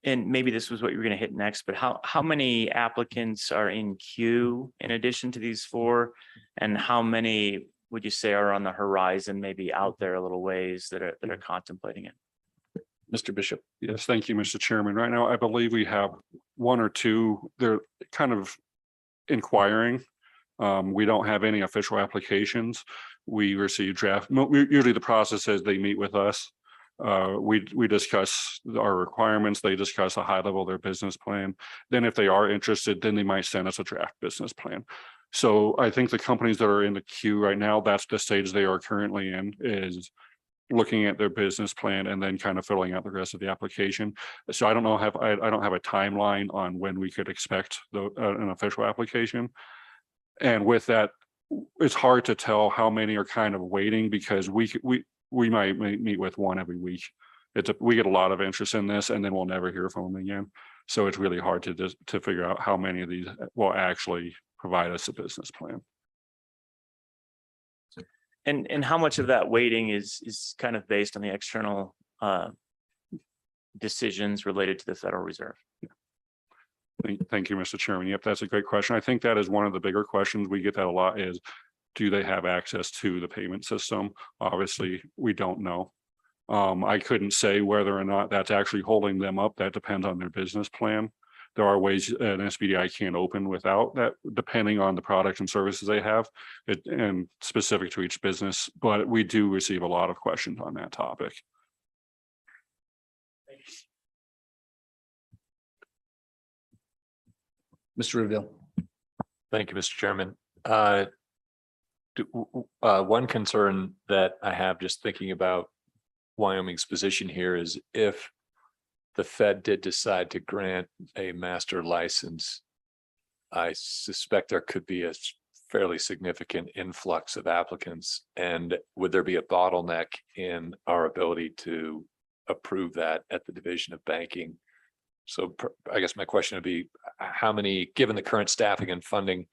and maybe this was what you were going to hit next, but how many applicants are in queue in addition to these 4? And how many would you say are on the horizon, maybe out there a little ways that are contemplating it? Mr. Bishop. Yes, thank you, Mr. Chairman. Right now, I believe we have 1 or 2. They're kind of inquiring. We don't have any official applications. We receive draft. Usually the process is they meet with us. We discuss our requirements. They discuss a high level of their business plan. Then if they are interested, then they might send us a draft business plan. So I think the companies that are in the queue right now, that's the stage they are currently in, is looking at their business plan and then kind of filling out the rest of the application. So I don't know, I don't have a timeline on when we could expect an official application. And with that, it's hard to tell how many are kind of waiting, because we might meet with 1 every week. We get a lot of interest in this, and then we'll never hear from them again. So it's really hard to figure out how many of these will actually provide us a business plan. And how much of that weighting is kind of based on the external decisions related to the Federal Reserve? Thank you, Mr. Chairman. Yep, that's a great question. I think that is one of the bigger questions. We get that a lot, is do they have access to the payment system? Obviously, we don't know. I couldn't say whether or not that's actually holding them up. That depends on their business plan. There are ways an SBDI can't open without that, depending on the products and services they have, and specific to each business. But we do receive a lot of questions on that topic. Mr. Rubio. Thank you, Mr. Chairman. One concern that I have just thinking about Wyoming's position here is, if the Fed did decide to grant a master license, I suspect there could be a fairly significant influx of applicants. And would there be a bottleneck in our ability to approve that at the Division of Banking? So I guess my question would be, how many, given the current staffing and funding,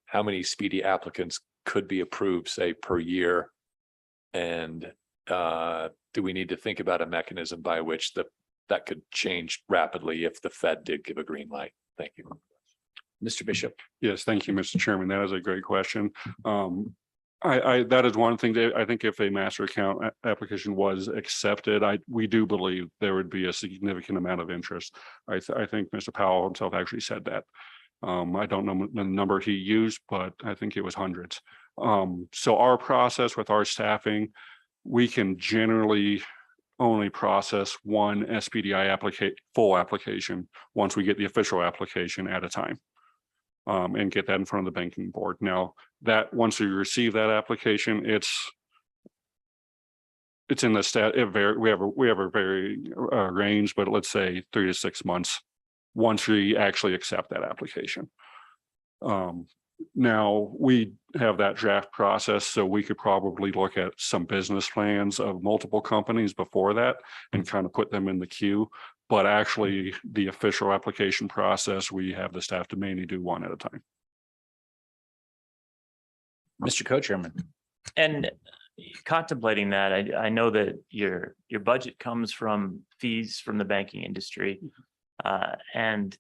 how many speedy applicants could be approved, say, per year? And do we need to think about a mechanism by which that could change rapidly if the Fed did give a green light? Thank you. Mr. Bishop. Yes, thank you, Mr. Chairman. That is a great question. That is one thing that I think, if a master account application was accepted, we do believe there would be a significant amount of interest. I think Mr. Powell himself actually said that. I don't know the number he used, but I think it was hundreds. So our process with our staffing, we can generally only process 1 SBDI full application once we get the official application at a time, and get that in front of the banking board. Now, that once we receive that application, it's in the stat. We have a very range, but let's say 3 to 6 months once we actually accept that application. Now we have that draft process, so we could probably look at some business plans of multiple companies before that and kind of put them in the queue. But actually, the official application process, we have the staff to mainly do 1 at a time. Mr. Co-Chairman. And contemplating that, I know that your budget comes from fees from the banking industry. And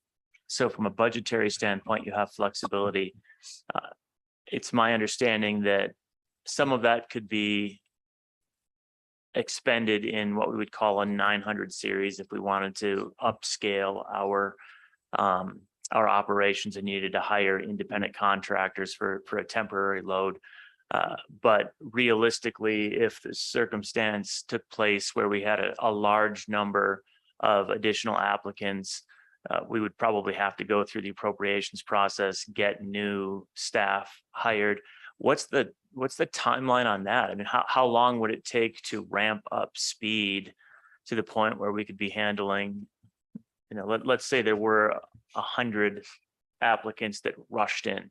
so from a budgetary standpoint, you have flexibility. It's my understanding that some of that could be expended in what we would call a 900 series if we wanted to upscale our operations and needed to hire independent contractors for a temporary load. But realistically, if the circumstance took place where we had a large number of additional applicants, we would probably have to go through the appropriations process, get new staff hired. What's the timeline on that? I mean, how long would it take to ramp up speed to the point where we could be handling, let's say there were 100 applicants that rushed in.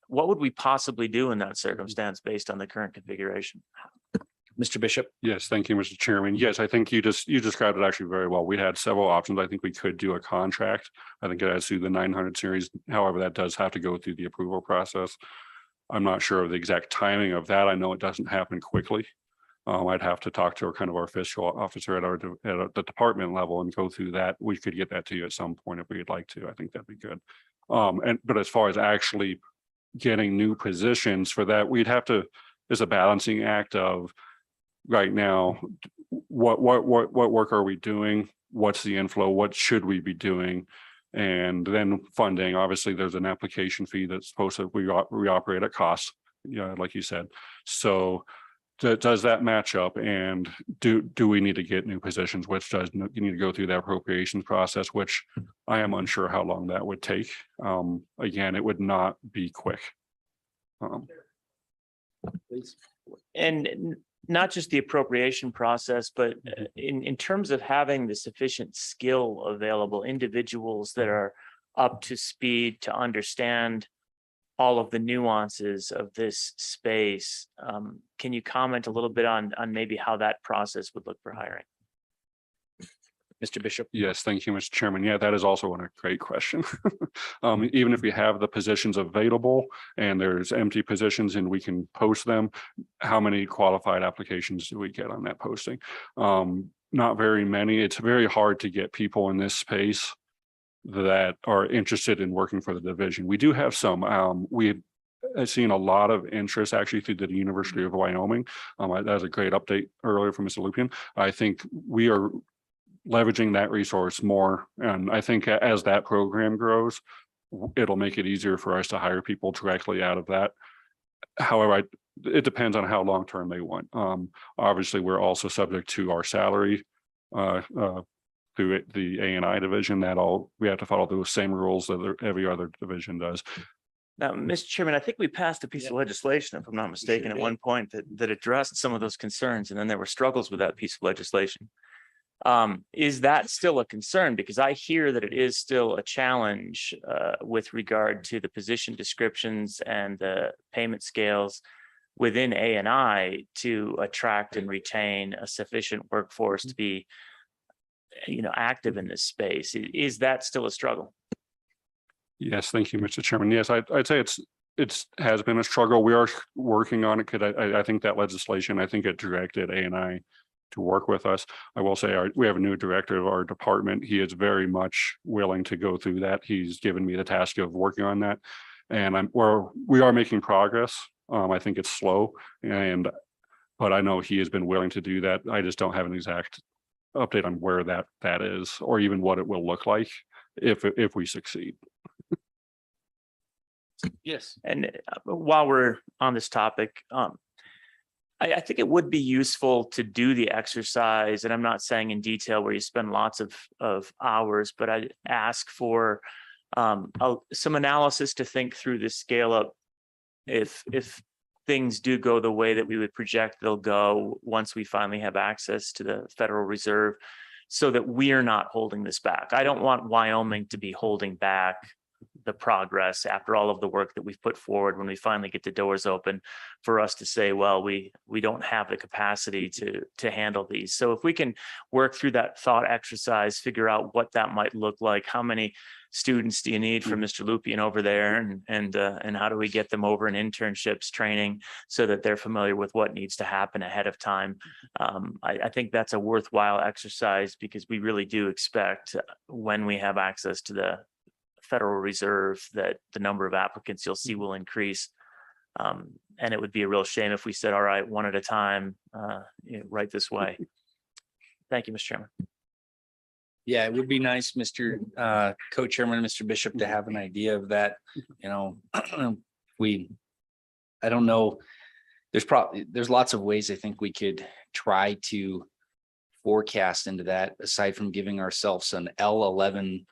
What would we possibly do in that circumstance based on the current configuration? Mr. Bishop. Yes, thank you, Mr. Chairman. Yes, I think you described it actually very well. We had several options. I think we could do a contract. I think it has to do the 900 series. However, that does have to go through the approval process. I'm not sure of the exact timing of that. I know it doesn't happen quickly. I'd have to talk to our kind of our fiscal officer at the department level and go through that. We could get that to you at some point if we'd like to. I think that'd be good. But as far as actually getting new positions for that, we'd have to, there's a balancing act of right now, what work are we doing? What's the inflow? What should we be doing? And then funding, obviously there's an application fee that's supposed to, we operate at cost, like you said. So does that match up? And do we need to get new positions, which does you need to go through that appropriations process, which I am unsure how long that would take. Again, it would not be quick. And not just the appropriation process, but in terms of having the sufficient skill available, individuals that are up to speed to understand all of the nuances of this space. Can you comment a little bit on maybe how that process would look for hiring? Mr. Bishop? Yes, thank you, Mr. Chairman. Yeah, that is also a great question. Even if we have the positions available and there's empty positions and we can post them, how many qualified applications do we get on that posting? Not very many. It's very hard to get people in this space that are interested in working for the division. We do have some. We've seen a lot of interest actually through the University of Wyoming. That was a great update earlier from Mr. Lupian. I think we are leveraging that resource more. And I think as that program grows, it'll make it easier for us to hire people directly out of that. However, it depends on how long-term they want. Obviously, we're also subject to our salary through the A&I division. We have to follow those same rules that every other division does. Now, Mr. Chairman, I think we passed a piece of legislation, if I'm not mistaken, at one point that addressed some of those concerns, and then there were struggles with that piece of legislation. Is that still a concern? Because I hear that it is still a challenge with regard to the position descriptions and the payment scales within A&I to attract and retain a sufficient workforce to be, active in this space. Is that still a struggle? Yes, thank you, Mr. Chairman. Yes, I'd say it has been a struggle. We are working on it because I think that legislation, I think it directed A&I to work with us. I will say we have a new director of our department. He is very much willing to go through that. He's given me the task of working on that, and we are making progress. I think it's slow, but I know he has been willing to do that. I just don't have an exact update on where that is, or even what it will look like if we succeed. Yes. And while we're on this topic, I think it would be useful to do the exercise, and I'm not saying in detail where you spend lots of hours, but I ask for some analysis to think through the scale up if things do go the way that we would project they'll go once we finally have access to the Federal Reserve, so that we are not holding this back. I don't want Wyoming to be holding back the progress after all of the work that we've put forward when we finally get the doors open, for us to say, well, we don't have the capacity to handle these. So if we can work through that thought exercise, figure out what that might look like, how many students do you need from Mr. Lupian over there, and how do we get them over in internships training so that they're familiar with what needs to happen ahead of time. I think that's a worthwhile exercise, because we really do expect, when we have access to the Federal Reserve, that the number of applicants you'll see will increase. And it would be a real shame if we said, all right, one at a time, right this way. Thank you, Mr. Chairman. Yeah, it would be nice, Mr. Co-Chairman, Mr. Bishop, to have an idea of that. I don't know. There's lots of ways I think we could try to forecast into that, aside from giving ourselves an L11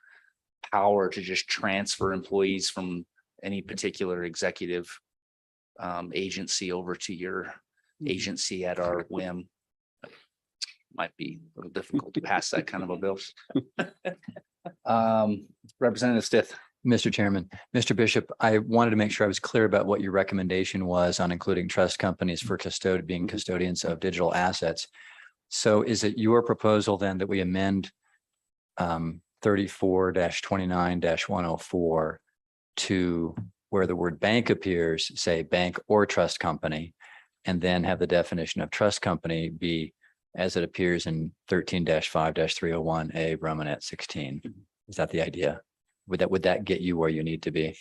power to just transfer employees from any particular executive agency over to your agency at our whim. Might be a little difficult to pass that kind of a bill. Representative Stith. Mr. Chairman, Mr. Bishop, I wanted to make sure I was clear about what your recommendation was on including trust companies for being custodians of digital assets. So is it your proposal then that we amend 34-29-104 to where the word bank appears, say bank or trust company, and then have the definition of trust company be as it appears in 13-5-301A Romanet 16. Is that the idea? Would that get you where you need to be?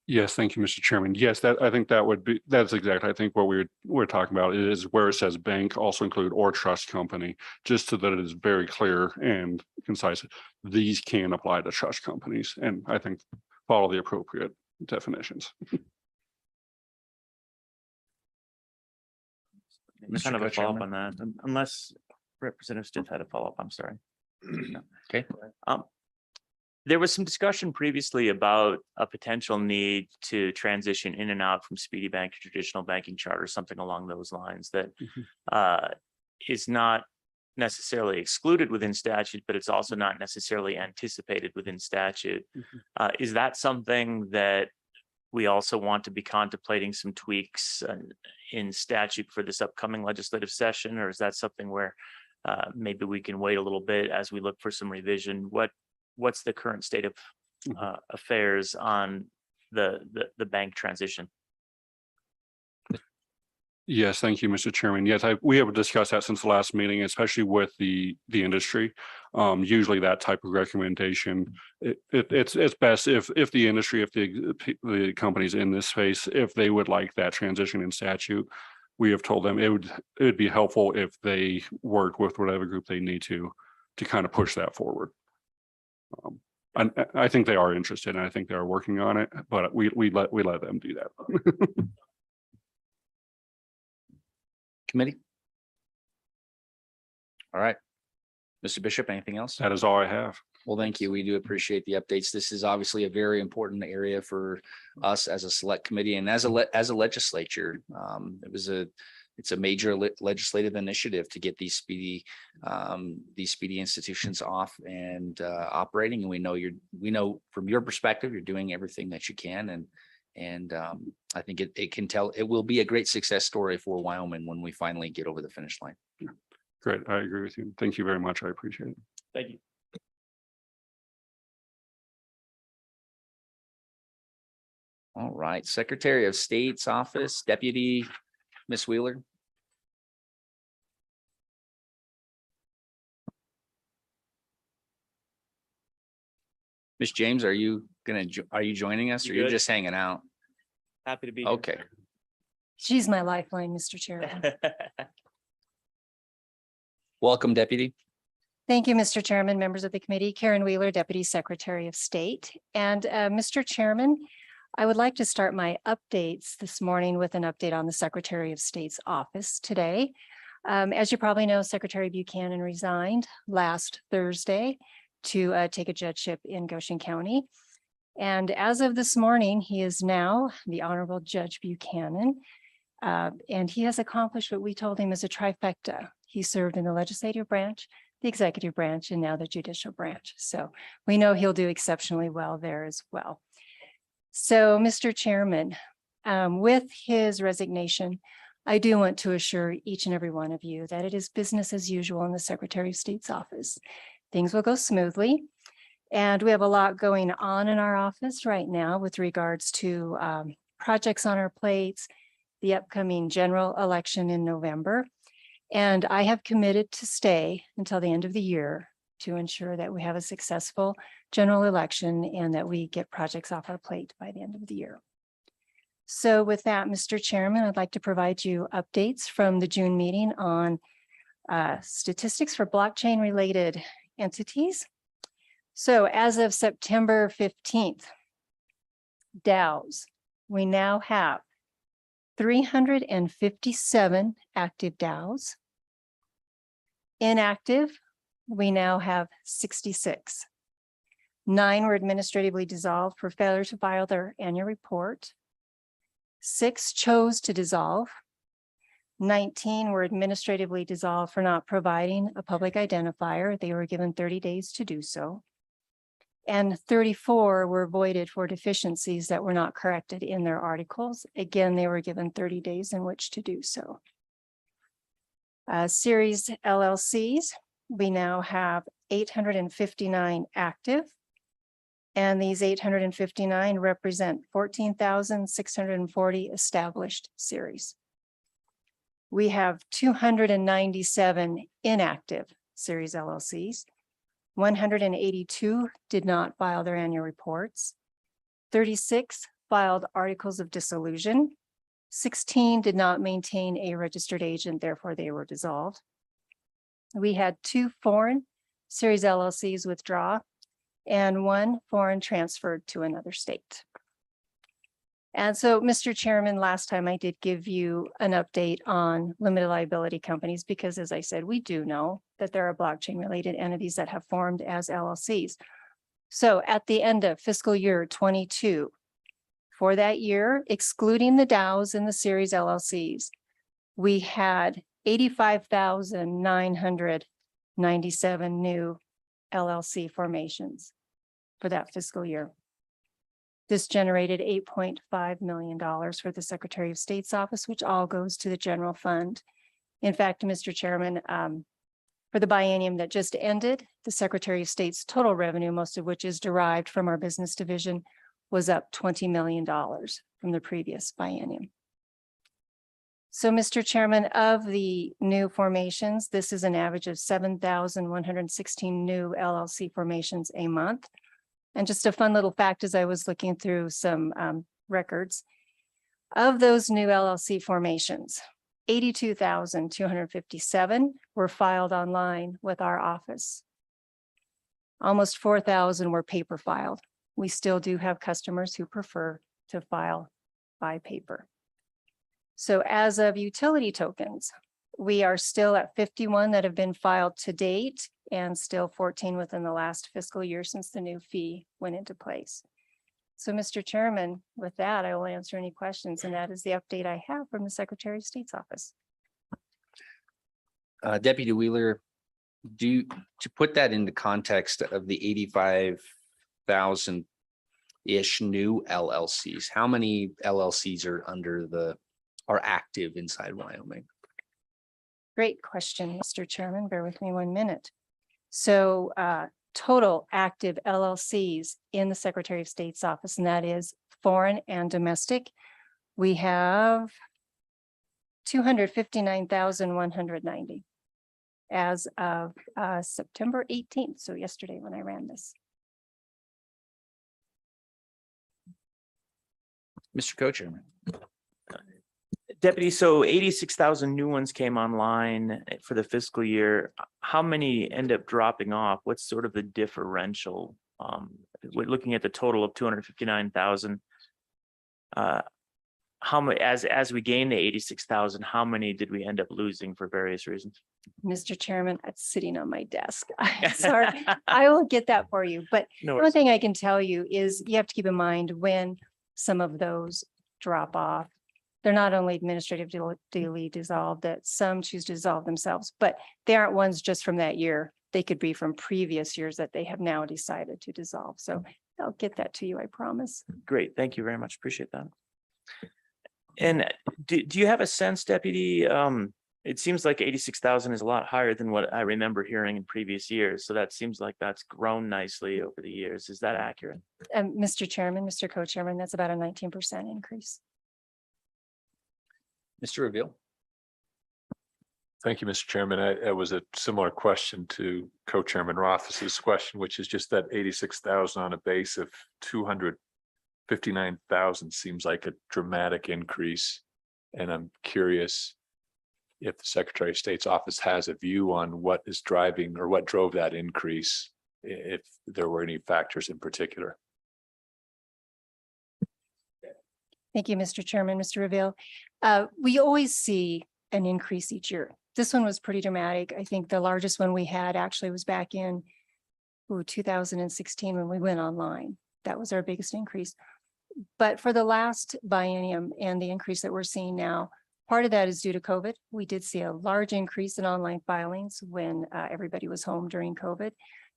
Yes, thank you, Mr. Chairman. Yes, I think that's exactly, I think what we're talking about is where it says bank also include or trust company, just so that it is very clear and concise. These can apply to trust companies, and I think follow the appropriate definitions. Kind of a follow-up on that, unless Representative Stiff had a follow-up, I'm sorry. Okay. There was some discussion previously about a potential need to transition in and out from Speedy Bank to traditional banking charter, something along those lines that is not necessarily excluded within statute, but it's also not necessarily anticipated within statute. Is that something that we also want to be contemplating some tweaks in statute for this upcoming legislative session, or is that something where maybe we can wait a little bit as we look for some revision? What's the current state of affairs on the bank transition? Yes, thank you, Mr. Chairman. Yes, we have discussed that since the last meeting, especially with the industry. Usually that type of recommendation, it's best if the industry, if the companies in this space, if they would like that transition in statute, we have told them it would be helpful if they work with whatever group they need to kind of push that forward. And I think they are interested, and I think they are working on it, but we let them do that. Committee? All right. Mr. Bishop, anything else? That is all I have. Well, thank you. We do appreciate the updates. This is obviously a very important area for us as a select committee and as a legislature. It's a major legislative initiative to get these speedy institutions off and operating. And we know from your perspective, you're doing everything that you can. And I think it will be a great success story for Wyoming when we finally get over the finish line. Great. I agree with you. Thank you very much. I appreciate it. Thank you. All right, Secretary of State's office, Deputy Miss Wheeler. Miss James, are you joining us or you're just hanging out? Happy to be Okay. She's my lifeline, Mr. Chairman. Welcome, Deputy. Thank you, Mr. Chairman, members of the committee. Karen Wheeler, Deputy Secretary of State. And Mr. Chairman, I would like to start my updates this morning with an update on the Secretary of State's office today. As you probably know, Secretary Buchanan resigned last Thursday to take a judgeship in Goshen County. And as of this morning, he is now the Honorable Judge Buchanan. And he has accomplished what we told him is a trifecta. He served in the legislative branch, the executive branch, and now the judicial branch. So we know he'll do exceptionally well there as well. So, Mr. Chairman, with his resignation, I do want to assure each and every one of you that it is business as usual in the Secretary of State's office. Things will go smoothly. And we have a lot going on in our office right now with regards to projects on our plates, the upcoming general election in November. And I have committed to stay until the end of the year to ensure that we have a successful general election and that we get projects off our plate by the end of the year. So with that, Mr. Chairman, I'd like to provide you updates from the June meeting on statistics for blockchain related entities. So as of September 15th, DAOs, we now have 357 active DAOs. Inactive, we now have 66. 9 were administratively dissolved for failure to file their annual report. 6 chose to dissolve. 19 were administratively dissolved for not providing a public identifier. They were given 30 days to do so. And 34 were voided for deficiencies that were not corrected in their articles. Again, they were given 30 days in which to do so. Series LLCs, we now have 859 active. And these 859 represent 14,640 established series. We have 297 inactive series LLCs. 182 did not file their annual reports. 36 filed articles of dissolution. 16 did not maintain a registered agent, therefore they were dissolved. We had 2 foreign series LLCs withdraw and 1 foreign transferred to another state. And so, Mr. Chairman, last time I did give you an update on limited liability companies because, as I said, we do know that there are blockchain related entities that have formed as LLCs. So at the end of fiscal year 22, for that year, excluding the DAOs and the series LLCs, we had 85,997 new LLC formations for that fiscal year. This generated $8.5 million for the Secretary of State's office, which all goes to the general fund. In fact, Mr. Chairman, for the biennium that just ended, the Secretary of State's total revenue, most of which is derived from our business division, was up $20 million from the previous biennium. So, Mr. Chairman, of the new formations, this is an average of 7,116 new LLC formations a month. And just a fun little fact as I was looking through some records, of those new LLC formations, 82,257 were filed online with our office. Almost 4,000 were paper filed. We still do have customers who prefer to file by paper. So as of utility tokens, we are still at 51 that have been filed to date and still 14 within the last fiscal year since the new fee went into place. So, Mr. Chairman, with that, I will answer any questions, and that is the update I have from the Secretary of State's office. Deputy Wheeler, to put that into context of the 85,000-ish new LLCs, how many LLCs are active inside Wyoming? Great question, Mr. Chairman. Bear with me 1 minute. So total active LLCs in the Secretary of State's office, and that is foreign and domestic, we have 259,190 as of September 18th. So yesterday when I ran this. Mr. Co-Chairman. Deputy, so 86,000 new ones came online for the fiscal year. How many end up dropping off? What's sort of the differential? We're looking at the total of 259,000. How many, as we gain the 86,000, how many did we end up losing for various reasons? Mr. Chairman, it's sitting on my desk. I'm sorry, I will get that for you. But No one thing I can tell you is you have to keep in mind when some of those drop off. They're not only administratively dissolved, that some choose to dissolve themselves, but they aren't ones just from that year. They could be from previous years that they have now decided to dissolve. So I'll get that to you, I promise. Great, thank you very much. Appreciate that. And do you have a sense, Deputy? It seems like 86,000 is a lot higher than what I remember hearing in previous years. So that seems like that's grown nicely over the years. Is that accurate? Mr. Chairman, Mr. Co-Chairman, that's about a 19% increase. Mr. Reveal. Thank you, Mr. Chairman. It was a similar question to Co-Chairman Roth's question, which is just that 86,000 on a base of 259,000 seems like a dramatic increase. And I'm curious if the Secretary of State's office has a view on what is driving or what drove that increase, if there were any factors in particular. Thank you, Mr. Chairman, Mr. Reveal. We always see an increase each year. This one was pretty dramatic. I think the largest one we had actually was back in 2016 when we went online. That was our biggest increase. But for the last biennium and the increase that we're seeing now, part of that is due to COVID. We did see a large increase in online filings when everybody was home during COVID,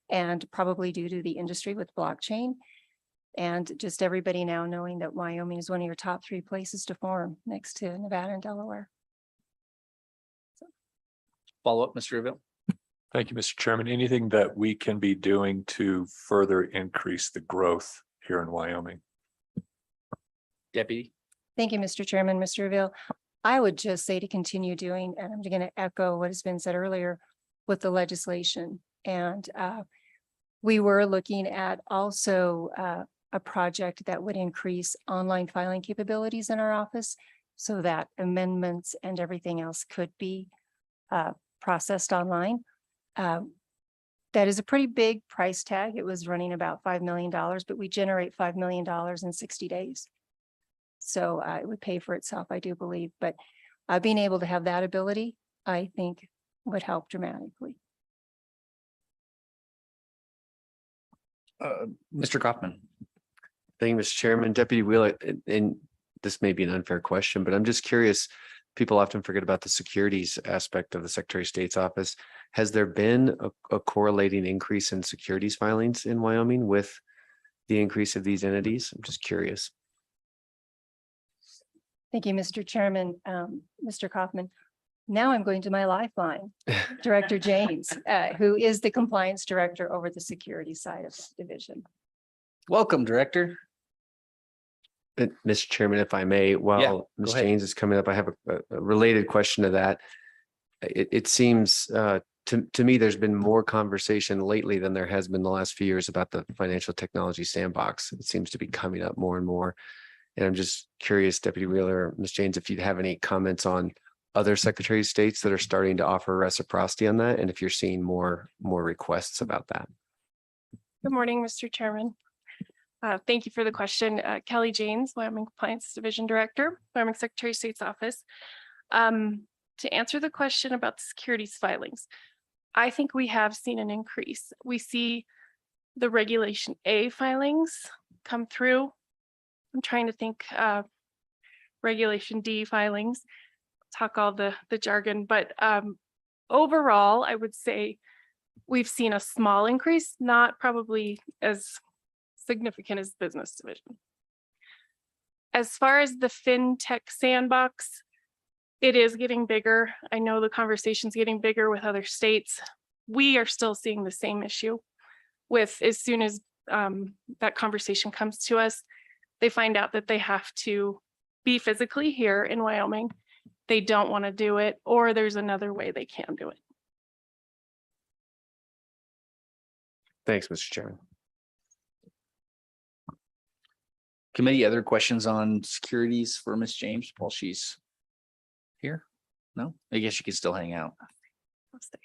and probably due to the industry with blockchain. And just everybody now knowing that Wyoming is one of your top 3 places to farm next to Nevada and Delaware. Follow up, Mr. Reveal. Thank you, Mr. Chairman. Anything that we can be doing to further increase the growth here in Wyoming? Deputy? Thank you, Mr. Chairman, Mr. Reveal. I would just say to continue doing, and I'm going to echo what has been said earlier with the legislation. And we were looking at also a project that would increase online filing capabilities in our office so that amendments and everything else could be processed online. That is a pretty big price tag. It was running about $5 million, but we generate $5 million in 60 days. So it would pay for itself, I do believe, but being able to have that ability, I think would help dramatically. Mr. Kaufman? Thank you, Mr. Chairman. Deputy Wheeler, and this may be an unfair question, but I'm just curious. People often forget about the securities aspect of the Secretary of State's office. Has there been a correlating increase in securities filings in Wyoming with the increase of these entities? I'm just curious. Thank you, Mr. Chairman, Mr. Kaufman. Now I'm going to my lifeline, Director James, who is the compliance director over the security side of the division. Welcome, Director. Mr. Chairman, if I may, while Ms. ahead. James is coming up, I have a related question to that. It seems to me, there's been more conversation lately than there has been the last few years about the financial technology sandbox. It seems to be coming up more and more. And I'm just curious, Deputy Wheeler, Ms. James, if you'd have any comments on other Secretary of States that are starting to offer reciprocity on that, and if you're seeing more requests about that. Good morning, Mr. Chairman. Thank you for the question. Kelly Janes, Wyoming Compliance Division Director, Wyoming Secretary of State's Office. To answer the question about the securities filings, I think we have seen an increase. We see the Regulation A filings come through. I'm trying to think Regulation D filings, talk all the jargon, but overall, I would say we've seen a small increase, not probably as significant as business division. As far as the FinTech sandbox, it is getting bigger. I know the conversation's getting bigger with other states. We are still seeing the same issue with as soon as that conversation comes to us, they find out that they have to be physically here in Wyoming. They don't want to do it, or there's another way they can do it. Thanks, Mr. Chairman. Committee, other questions on securities for Ms. James while she's here? No, I guess you can still hang out. I'll stay.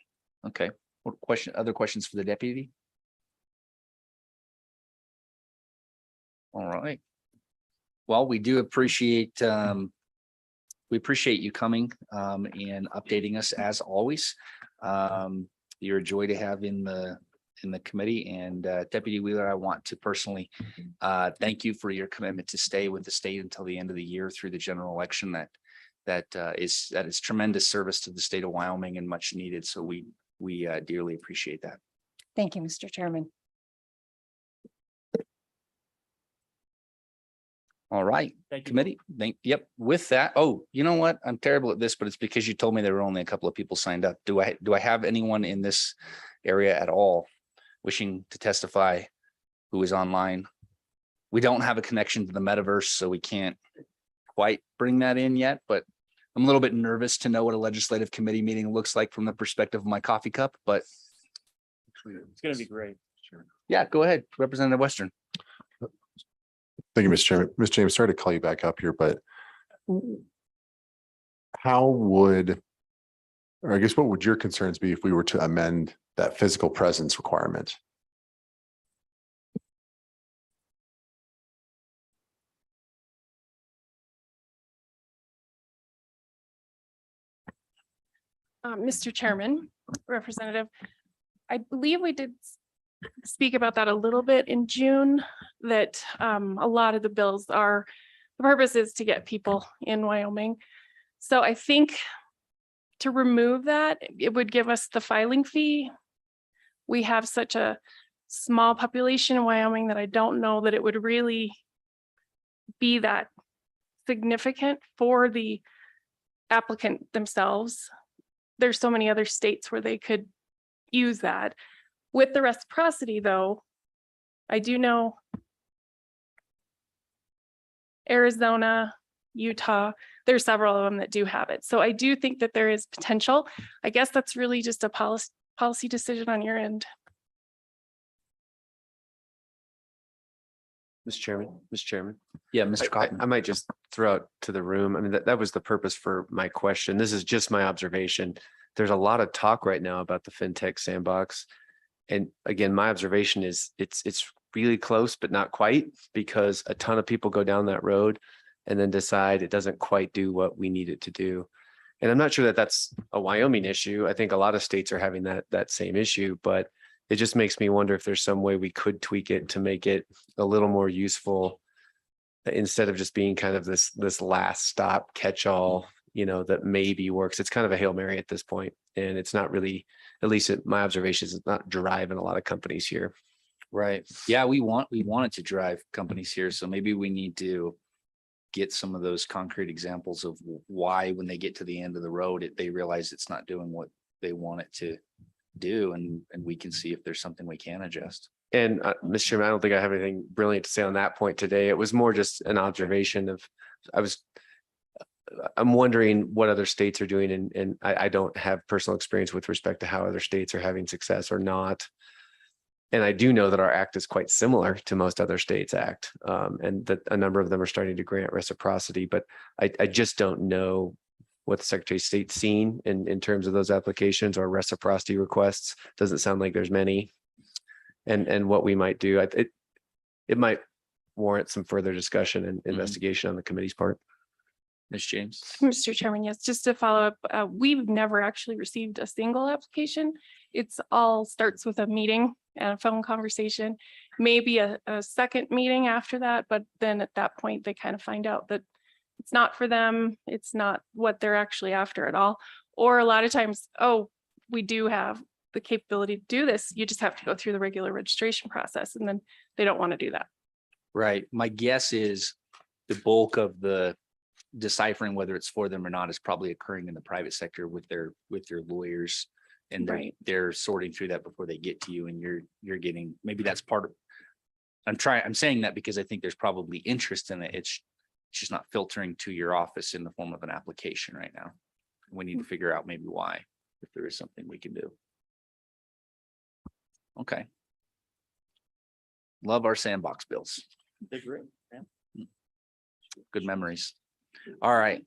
Okay. What other questions for the deputy? All right. Well, we do appreciate you coming and updating us as always. You're a joy to have in the committee, and Deputy Wheeler, I want to personally thank you for your commitment to stay with the state until the end of the year through the general election. That is tremendous service to the state of Wyoming and much needed. So we dearly appreciate that. Thank you, Mr. Chairman. All right, Thank you. committee. Yep. With that, oh, you know what? I'm terrible at this, but it's because you told me there were only a couple of people signed up. Do I have anyone in this area at all wishing to testify who is online? We don't have a connection to the metaverse, so we can't quite bring that in yet, but I'm a little bit nervous to know what a legislative committee meeting looks like from the perspective of my coffee cup, but It's going to be great. sure. Yeah, go ahead, Representative Western. Thank you, Mr. Chairman. Ms. James, sorry to call you back up here, but how would, or I guess what would your concerns be if we were to amend that physical presence requirement? Mr. Chairman, Representative, I believe we did speak about that a little bit in June, that a lot of the bills are, the purpose is to get people in Wyoming. So I think to remove that, it would give us the filing fee. We have such a small population in Wyoming that I don't know that it would really be that significant for the applicant themselves. There's so many other states where they could use that. With the reciprocity, though, I do know Arizona, Utah, there's several of them that do have it. So I do think that there is potential. I guess that's really just a policy decision on your end. Mr. Chairman. Yeah, Mr. I Kaufman. might just throw out to the room. I mean, that was the purpose for my question. This is just my observation. There's a lot of talk right now about the fintech sandbox. And again, my observation is it's really close, but not quite, because a ton of people go down that road and then decide it doesn't quite do what we need it to do. And I'm not sure that that's a Wyoming issue. I think a lot of states are having that same issue, but it just makes me wonder if there's some way we could tweak it to make it a little more useful, instead of just being kind of this last stop catch-all, that maybe works. It's kind of a Hail Mary at this point, and it's not really, at least my observations, it's not driving a lot of companies here. Right. Yeah, we want it to drive companies here. So maybe we need to get some of those concrete examples of why, when they get to the end of the road, they realize it's not doing what they want it to do. And we can see if there's something we can adjust. And Mr. Chairman, I don't think I have anything brilliant to say on that point today. It was more just an observation of, I'm wondering what other states are doing, and I don't have personal experience with respect to how other states are having success or not. And I do know that our act is quite similar to most other states' act, and that a number of them are starting to grant reciprocity, but I just don't know what the Secretary of State's seen in terms of those applications or reciprocity requests. Doesn't sound like there's many. And what we might do, it might warrant some further discussion and investigation on the committee's part. Ms. James. Mr. Chairman, yes, just to follow up, we've never actually received a single application. It's all starts with a meeting and a phone conversation, maybe a second meeting after that, but then at that point, they kind of find out that it's not for them. It's not what they're actually after at all. Or a lot of times, oh, we do have the capability to do this. You just have to go through the regular registration process, and then they don't want to do that. Right. My guess is the bulk of the deciphering whether it's for them or not is probably occurring in the private sector with their lawyers, and they're sorting through that before they get to you, and you're getting, maybe that's part of, I'm saying that because I think there's probably interest in it. It's just not filtering to your office in the form of an application right now. We need to figure out maybe why, if there is something we can do. Okay. Love our sandbox bills. Good memories. All right.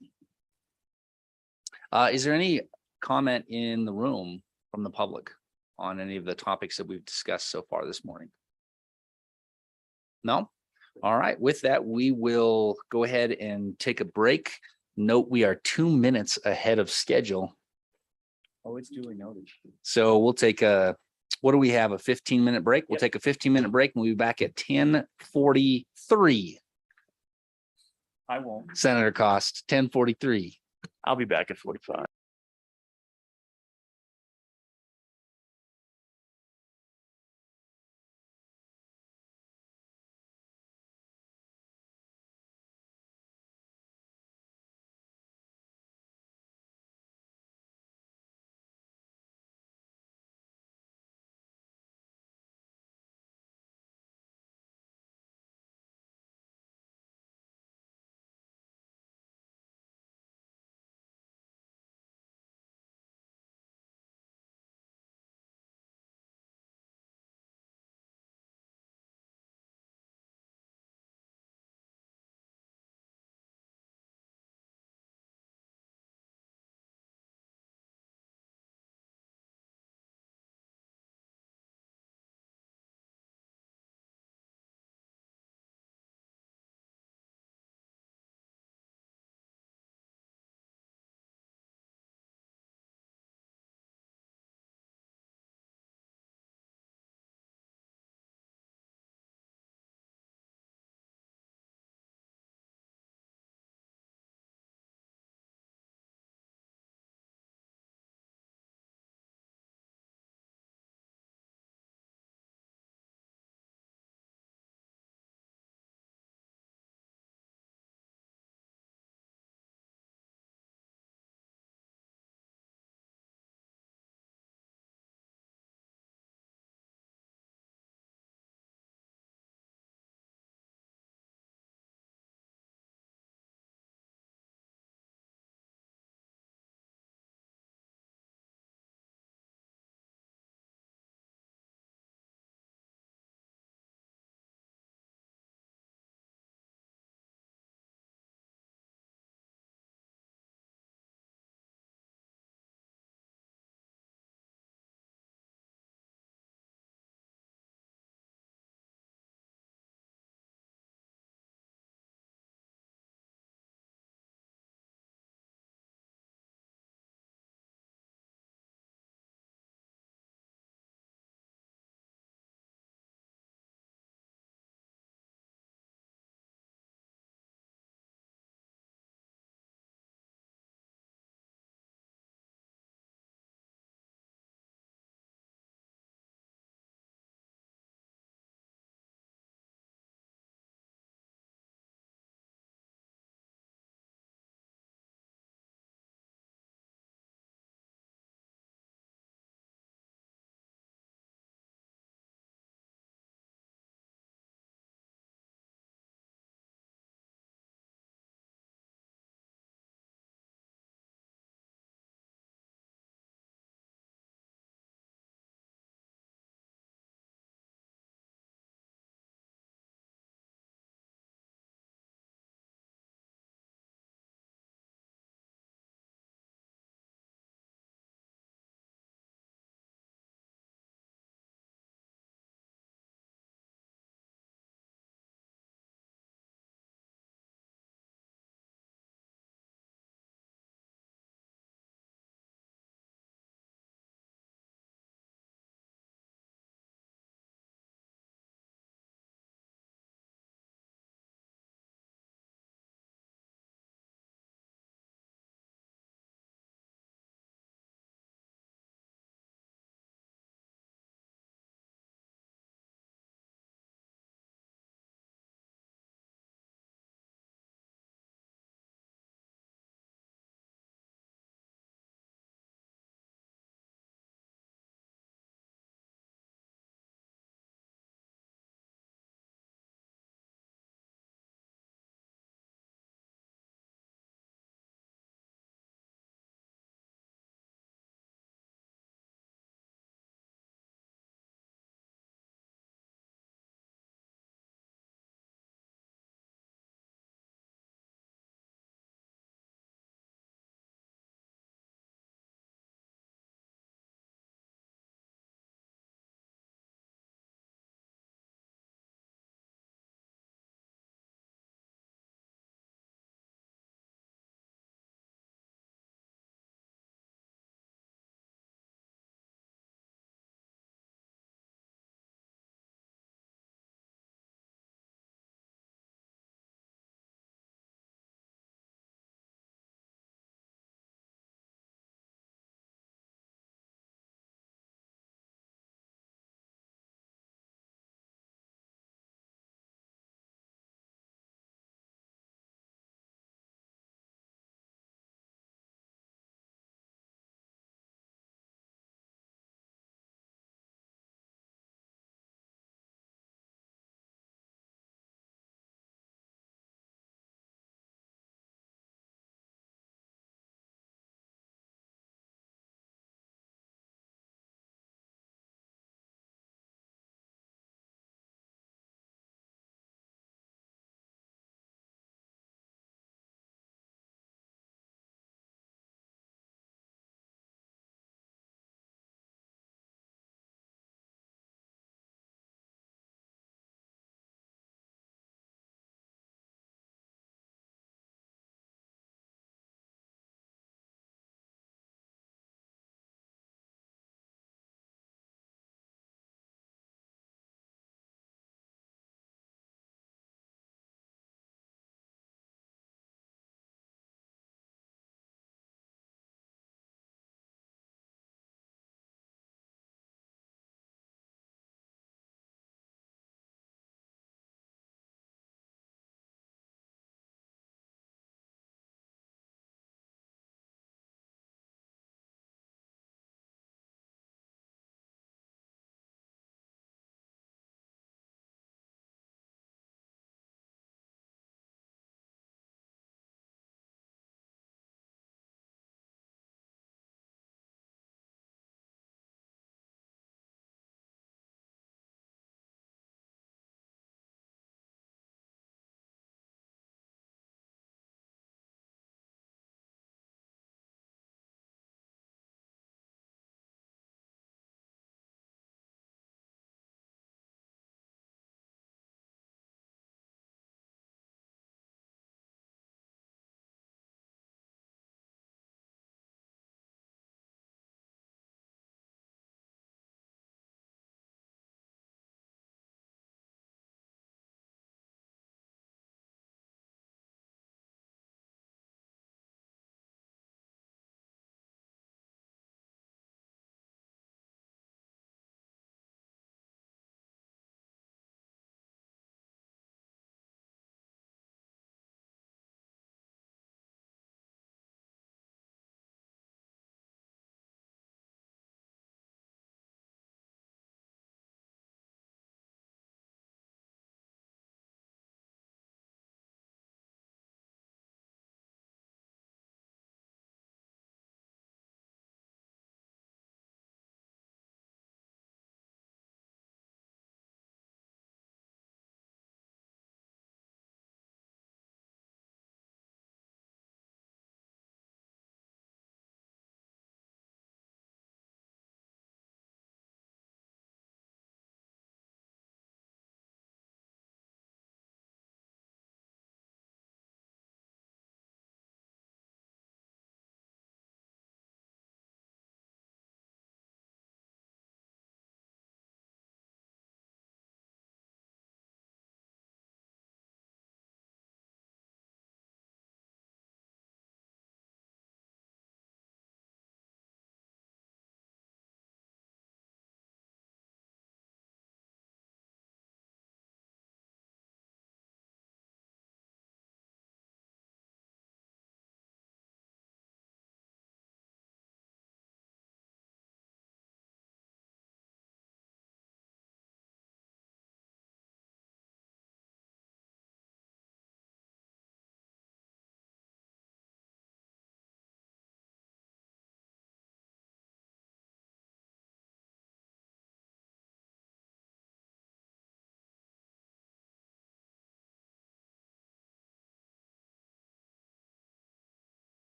Is there any comment in the room from the public on any of the topics that we've discussed so far this morning? No? All right. With that, we will go ahead and take a break. Note we are 2 minutes ahead of schedule. Oh, it's duly noted. So we'll take what do we have? A 15-minute break? We'll take a 15-minute break and we'll be back at 10:43. I won't. Senator Cost, 10:43. I'll be back at 45.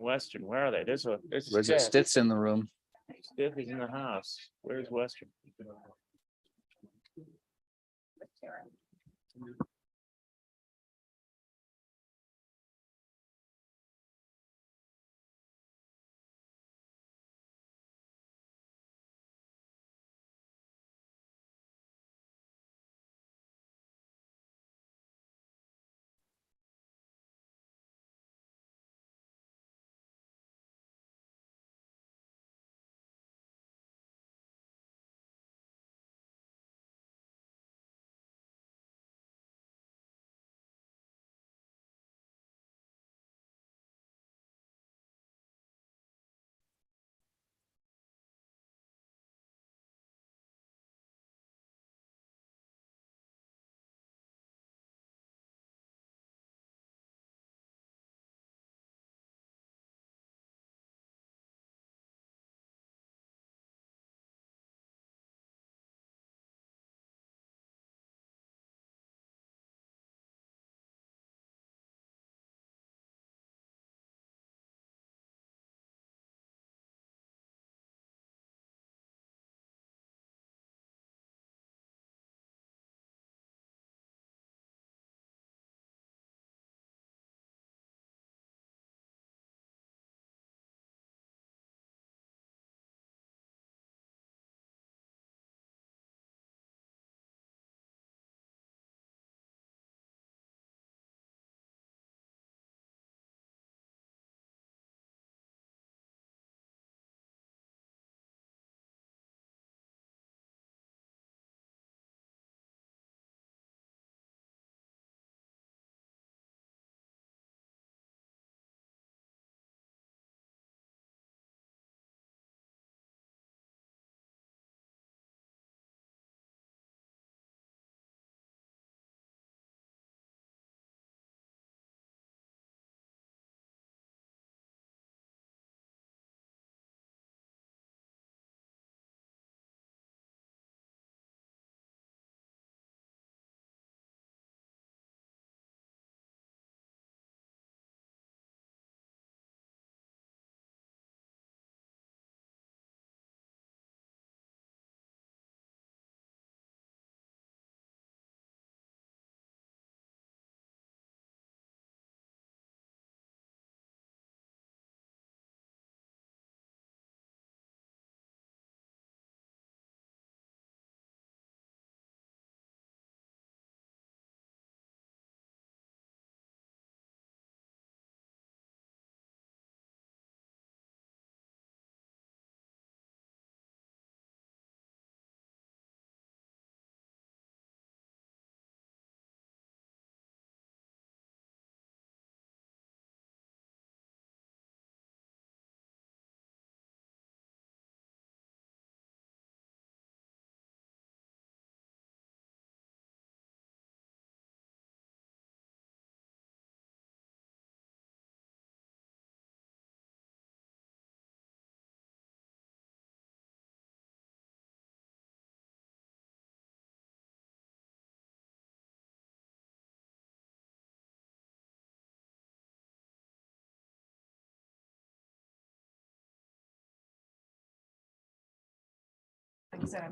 Western, where are they? There's Resident Stith's in the room. Stith is in the house. Where's Western?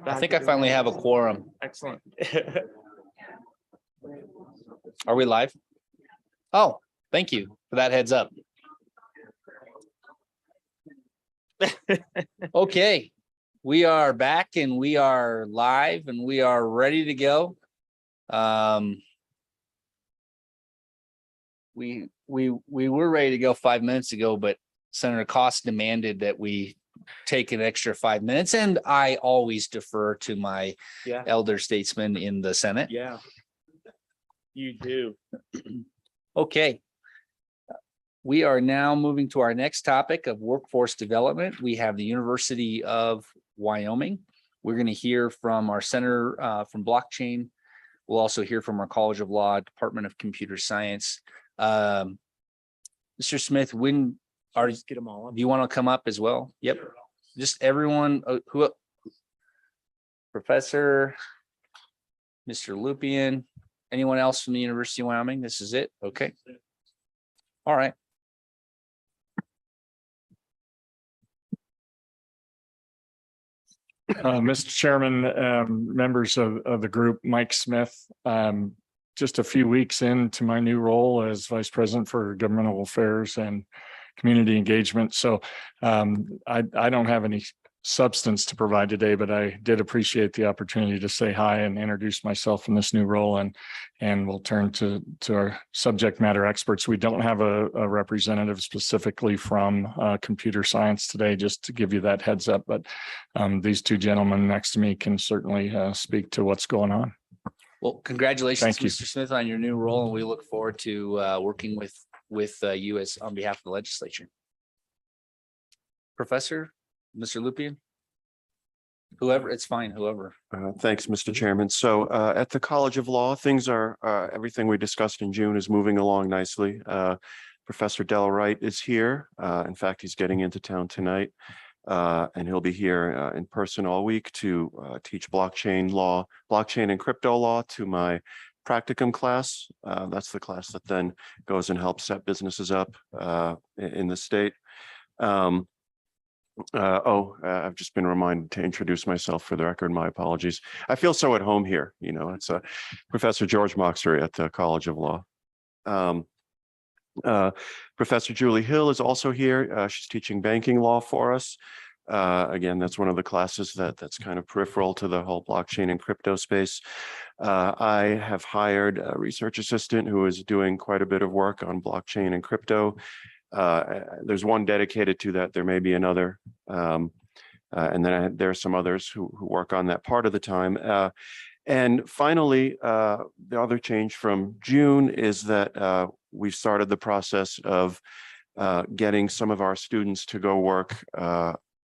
I think I finally have a quorum. Excellent. Are we live? Oh, thank you for that heads up. Okay, we are back and we are live and we are ready to go. We were ready to go 5 minutes ago, but Senator Cost demanded that we take an extra 5 minutes, and I always defer to my Yeah, elder statesman in the Senate. yeah. You do. Okay. We are now moving to our next topic of workforce development. We have the University of Wyoming. We're going to hear from our center from blockchain. We'll also hear from our College of Law, Department of Computer Science. Mr. Smith, when are Get them all up. do you want to come up as well? Yep. Just everyone who Professor, Mr. Lupian, anyone else from the University of Wyoming? This is it. Okay. All right. Mr. Chairman, members of the group, Mike Smith. Just a few weeks into my new role as Vice President for Governmental Affairs and Community Engagement. So I don't have any substance to provide today, but I did appreciate the opportunity to say hi and introduce myself in this new role, and we'll turn to our subject matter experts. We don't have a representative specifically from computer science today, just to give you that heads up, but these two gentlemen next to me can certainly speak to what's going on. Well, congratulations, Thank you. Mr. Smith, on your new role, and we look forward to working with you as on behalf of the legislature. Professor, Mr. Lupian? Whoever, it's fine, whoever. Thanks, Mr. Chairman. So at the College of Law, things are, everything we discussed in June is moving along nicely. Professor Del Wright is here. In fact, he's getting into town tonight. And he'll be here in person all week to teach blockchain law, blockchain and crypto law to my practicum class. That's the class that then goes and helps set businesses up in the state. I've just been reminded to introduce myself for the record. My apologies. I feel so at home here. You know, it's Professor George Moxery at the College of Law. Professor Julie Hill is also here. She's teaching banking law for us. Again, that's one of the classes that's kind of peripheral to the whole blockchain and crypto space. I have hired a research assistant who is doing quite a bit of work on blockchain and crypto. There's one dedicated to that. There may be another. And then there are some others who work on that part of the time. And finally, the other change from June is that we've started the process of getting some of our students to go work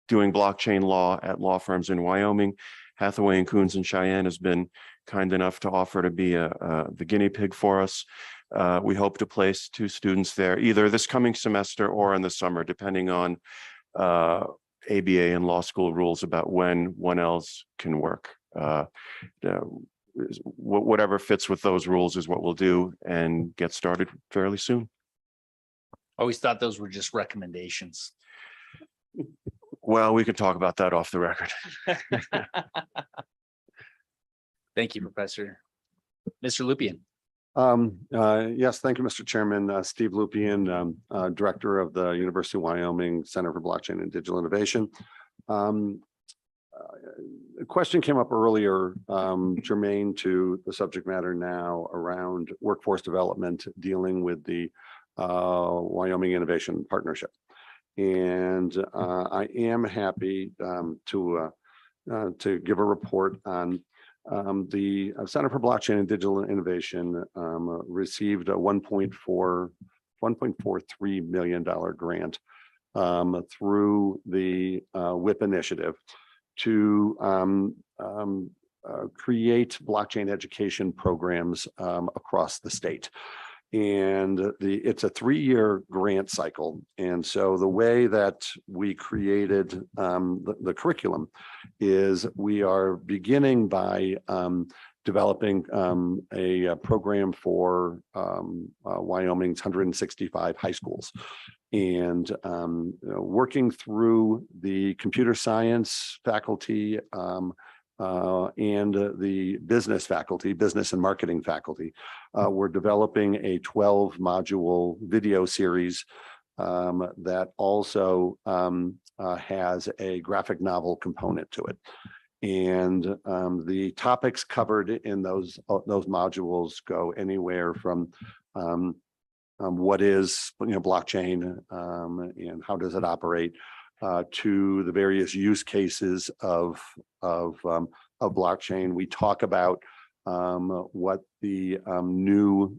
doing blockchain law at law firms in Wyoming. Hathaway and Coons and Cheyenne has been kind enough to offer to be the guinea pig for us. We hope to place 2 students there either this coming semester or in the summer, depending on ABA and law school rules about when one else can work. Whatever fits with those rules is what we'll do and get started fairly soon. Always thought those were just recommendations. Well, we could talk about that off the record. Thank you, Professor. Mr. Lupian. Yes, thank you, Mr. Chairman. Steve Lupian, Director of the University of Wyoming Center for Blockchain and Digital Innovation. A question came up earlier, germane to the subject matter now around workforce development, dealing with the Wyoming Innovation Partnership. And I am happy to give a report on the Center for Blockchain and Digital Innovation received a $1.43 million grant through the WIP initiative to create blockchain education programs across the state. And it's a 3-year grant cycle. And so the way that we created the curriculum is we are beginning by developing a program for Wyoming's 165 high schools. And working through the computer science faculty and the business faculty, business and marketing faculty, we're developing a 12-module video series that also has a graphic novel component to it. And the topics covered in those modules go anywhere from what is blockchain and how does it operate to the various use cases of blockchain. We talk about what the new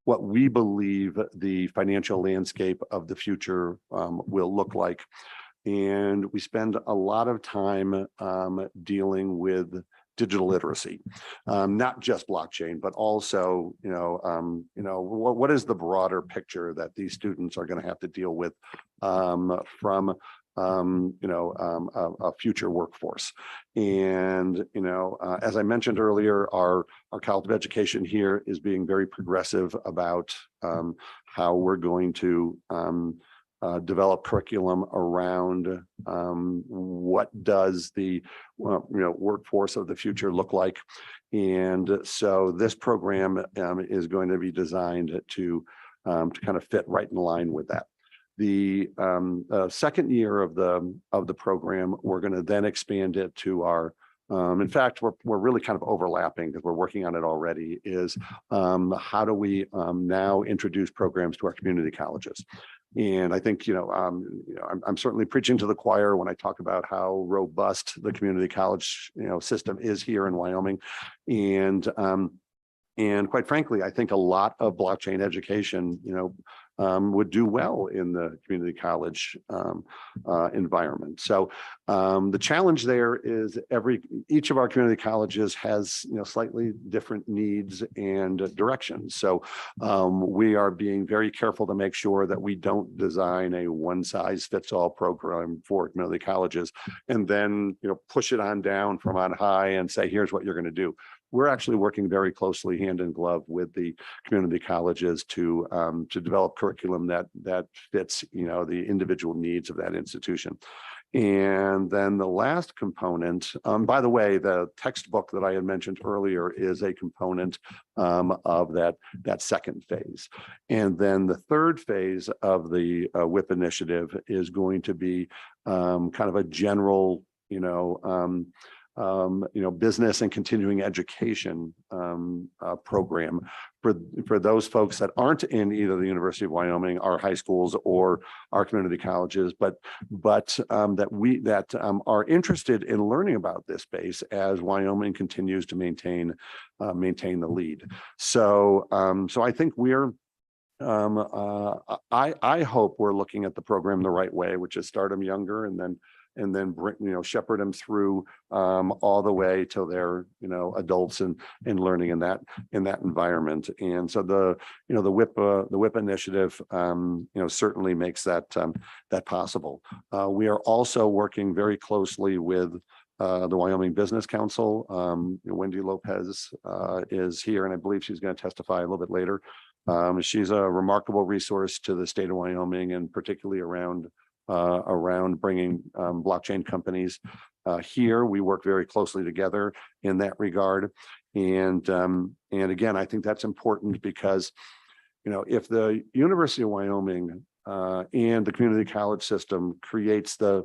what we believe the financial landscape of the future will look like. And we spend a lot of time dealing with digital literacy, not just blockchain, but also, what is the broader picture that these students are going to have to deal with from a future workforce. And, as I mentioned earlier, our College of Education here is being very progressive about how we're going to develop curriculum around what does the workforce of the future look like? And so this program is going to be designed to kind of fit right in line with that. The second year of the program, we're going to then expand it to our in fact, we're really kind of overlapping because we're working on it already, is how do we now introduce programs to our community colleges? And I think, I'm certainly preaching to the choir when I talk about how robust the community college, system is here in Wyoming. And quite frankly, I think a lot of blockchain education, would do well in the community college environment. So the challenge there is each of our community colleges has slightly different needs and directions. So we are being very careful to make sure that we don't design a one-size-fits-all program for community colleges and then push it on down from on high and say, here's what you're going to do. We're actually working very closely hand in glove with the community colleges to develop curriculum that fits, the individual needs of that institution. And then the last component, by the way, the textbook that I had mentioned earlier is a component of that second phase. And then the third phase of the WIP initiative is going to be kind of a general, business and continuing education program for those folks that aren't in either the University of Wyoming, our high schools, or our community colleges, but that are interested in learning about this space as Wyoming continues to maintain the lead. So I think we're I hope we're looking at the program the right way, which is start them younger and then bring, shepherd them through all the way till they're, adults and learning in that environment. And so the WIP initiative, certainly makes that possible. We are also working very closely with the Wyoming Business Council. Wendy Lopez is here, and I believe she's going to testify a little bit later. She's a remarkable resource to the state of Wyoming, and particularly around bringing blockchain companies here. We work very closely together in that regard. And again, I think that's important because, if the University of Wyoming and the community college system creates the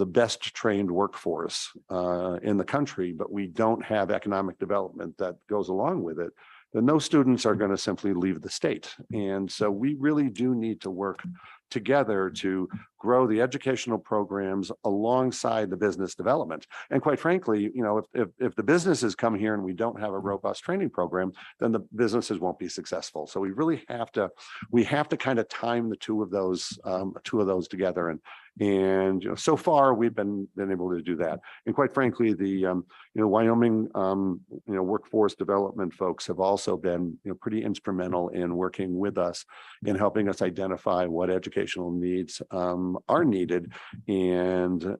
best trained workforce in the country, but we don't have economic development that goes along with it, then those students are going to simply leave the state. And so we really do need to work together to grow the educational programs alongside the business development. And quite frankly, if the businesses come here and we don't have a robust training program, then the businesses won't be successful. So we really have to kind of time the two of those together. And so far we've been able to do that. And quite frankly, the Wyoming workforce development folks have also been pretty instrumental in working with us in helping us identify what educational needs are needed. And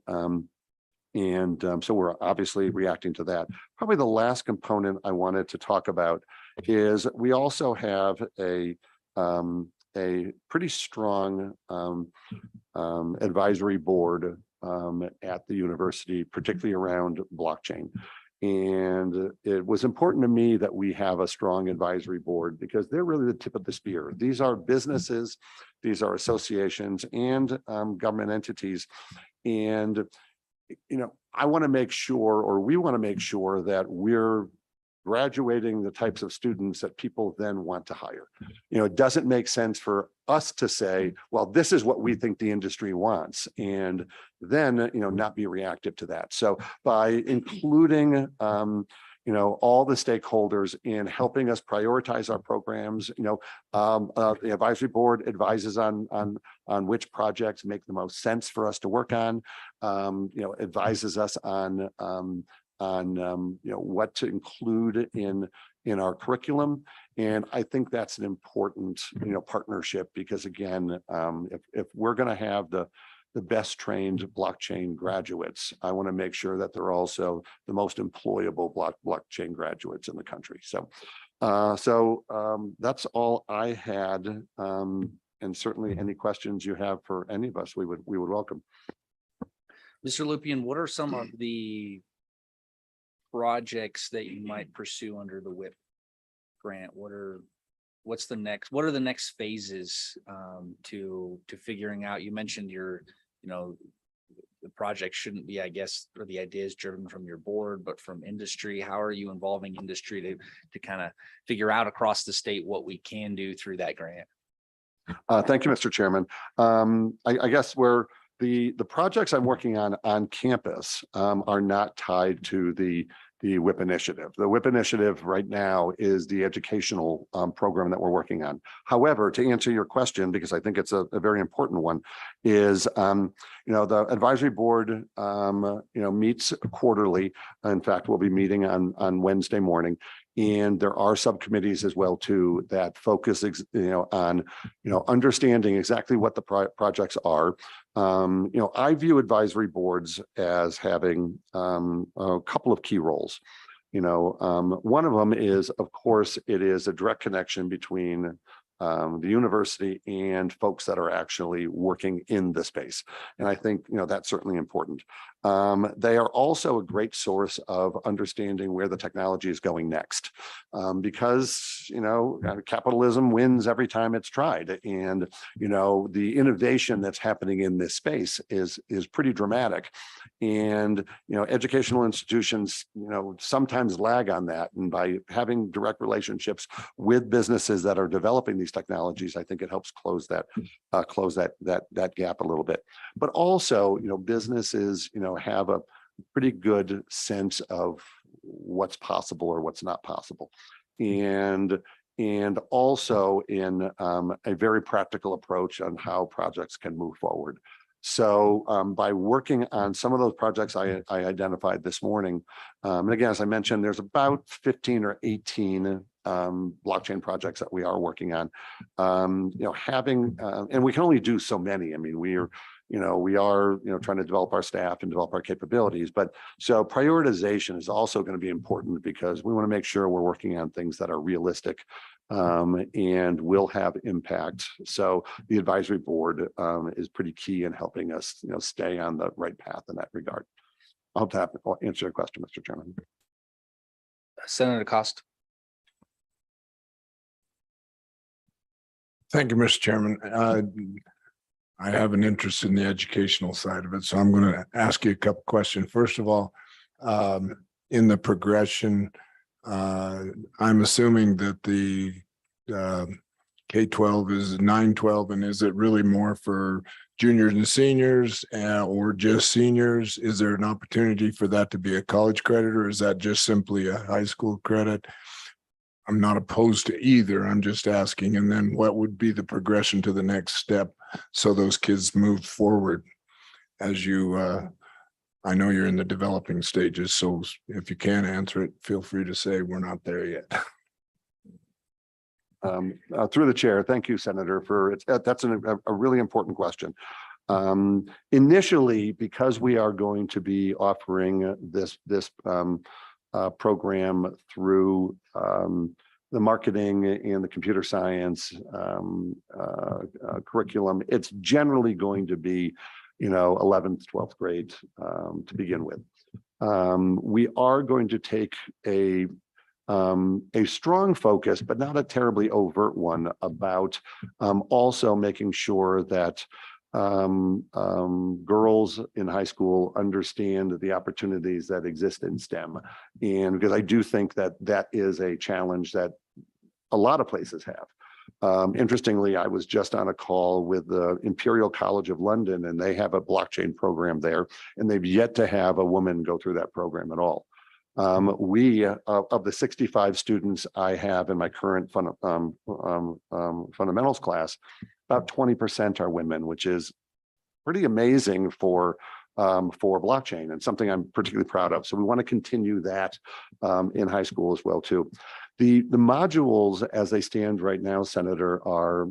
so we're obviously reacting to that. Probably the last component I wanted to talk about is we also have a pretty strong advisory board at the university, particularly around blockchain. And it was important to me that we have a strong advisory board because they're really the tip of the spear. These are businesses, these are associations, and government entities. And, I want to make sure, or we want to make sure, that we're graduating the types of students that people then want to hire. It doesn't make sense for us to say, well, this is what we think the industry wants, and then, not be reactive to that. So by including, all the stakeholders in helping us prioritize our programs, the advisory board advises on which projects make the most sense for us to work on, advises us on what to include in our curriculum. And I think that's an important partnership, because again, if we're going to have the best trained blockchain graduates, I want to make sure that they're also the most employable blockchain graduates in the country. So that's all I had, and certainly any questions you have for any of us, we would welcome. Mr. Lupian, what are some of the projects that you might pursue under the WIP grant? What are the next phases to figuring out? You mentioned the project shouldn't be, I guess, or the idea is driven from your board, but from industry. How are you involving industry to kind of figure out across the state what we can do through that grant? Thank you, Mr. Chairman. I guess the projects I'm working on campus are not tied to the WIP initiative. The WIP initiative right now is the educational program that we're working on. However, to answer your question, because I think it's a very important one, is the advisory board meets quarterly. In fact, we'll be meeting on Wednesday morning. And there are subcommittees as well too that focus on understanding exactly what the projects are. I view advisory boards as having a couple of key roles. One of them is, of course, it is a direct connection between the university and folks that are actually working in the space. And I think, that's certainly important. They are also a great source of understanding where the technology is going next, because, capitalism wins every time it's tried. And, the innovation that's happening in this space is pretty dramatic. And, educational institutions, sometimes lag on that. And by having direct relationships with businesses that are developing these technologies, I think it helps close that gap a little bit. But also, businesses, have a pretty good sense of what's possible or what's not possible. And also in a very practical approach on how projects can move forward. So by working on some of those projects I identified this morning, and again, as I mentioned, there's about 15 or 18 blockchain projects that we are working on, and we can only do so many. I mean, we are trying to develop our staff and develop our capabilities, but so prioritization is also going to be important because we want to make sure we're working on things that are realistic and will have impact. So the advisory board is pretty key in helping us, stay on the right path in that regard. I hope that will answer your question, Mr. Chairman. Senator Cost. Thank you, Mr. Chairman. I have an interest in the educational side of it, so I'm going to ask you a couple questions. First of all, in the progression, I'm assuming that the K-12 is 9-12, and is it really more for juniors and seniors or just seniors? Is there an opportunity for that to be a college credit, or is that just simply a high school credit? I'm not opposed to either. I'm just asking. And then what would be the progression to the next step so those kids move forward? As you, I know you're in the developing stages, so if you can't answer it, feel free to say we're not there yet. Through the chair, thank you, Senator, for that's a really important question. Initially, because we are going to be offering this program through the marketing and the computer science curriculum, it's generally going to be 11th, 12th grade to begin with. We are going to take a strong focus, but not a terribly overt one, about also making sure that girls in high school understand the opportunities that exist in STEM. And because I do think that that is a challenge that a lot of places have. Interestingly, I was just on a call with the Imperial College of London, and they have a blockchain program there, and they've yet to have a woman go through that program at all. We, of the 65 students I have in my current fundamentals class, about 20% are women, which is pretty amazing for blockchain and something I'm particularly proud of. So we want to continue that in high school as well too. The modules as they stand right now, Senator, are,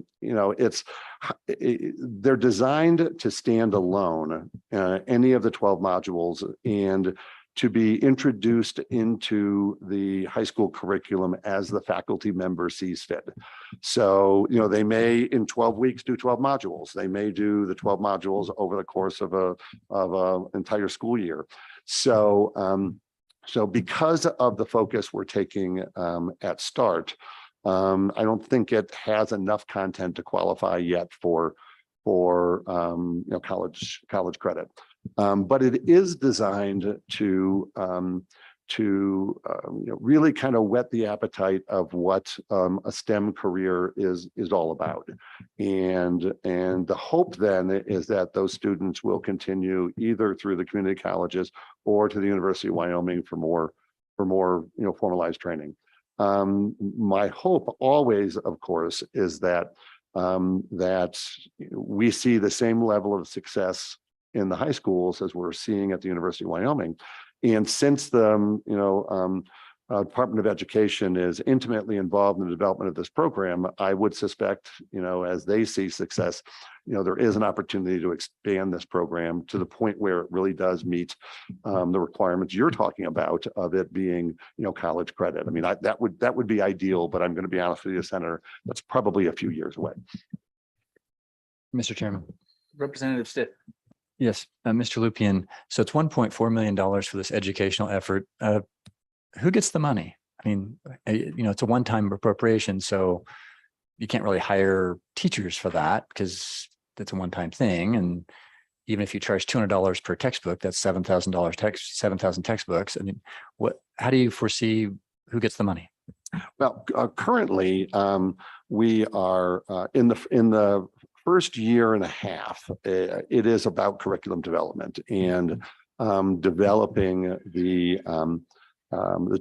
they're designed to stand alone, any of the 12 modules, and to be introduced into the high school curriculum as the faculty member sees fit. So, you know, they may in 12 weeks do 12 modules. They may do the 12 modules over the course of a entire school year. So, so because of the focus we're taking at START, I don't think it has enough content to qualify yet for you know, college credit. But it is designed to you know, really kind of whet the appetite of what a STEM career is all about. And the hope then is that those students will continue either through the community colleges or to the University of Wyoming for more you know, formalized training. My hope always, of course, is that that we see the same level of success in the high schools as we're seeing at the University of Wyoming. And since the you know, Department of Education is intimately involved in the development of this program, I would suspect, you know, as they see success, you know, there is an opportunity to expand this program to the point where it really does meet the requirements you're talking about of it being, you know, college credit. I mean, that would be ideal, but I'm going to be honest with you, Senator, that's probably a few years away. Mr. Chairman. Representative Stitt. Yes, Mr. Lupian. So it's $1.4 million for this educational effort. Who gets the money? I mean, you know, it's a one-time appropriation, so you can't really hire teachers for that because that's a one-time thing. And even if you charge $200 per textbook, that's $7,000 7,000 textbooks. I mean, how do you foresee who gets the money? Well, currently, we are in the first year and a half, it is about curriculum development and developing the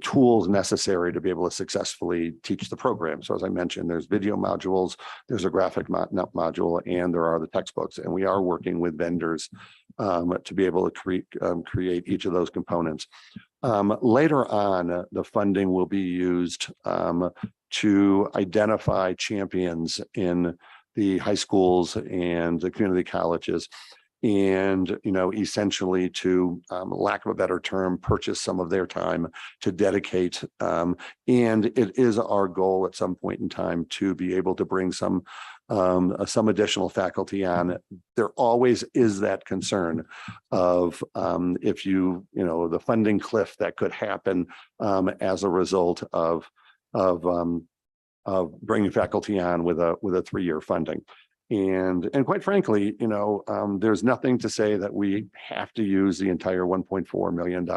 tools necessary to be able to successfully teach the program. So as I mentioned, there's video modules, there's a graphic module, and there are the textbooks. And we are working with vendors to be able to create each of those components. Later on, the funding will be used to identify champions in the high schools and the community colleges, and, you know, essentially to, lack of a better term, purchase some of their time to dedicate. And it is our goal at some point in time to be able to bring some additional faculty on. There always is that concern of if you know, the funding cliff that could happen as a result of bringing faculty on with a 3-year funding. And quite frankly, you know, there's nothing to say that we have to use the entire $1.4 million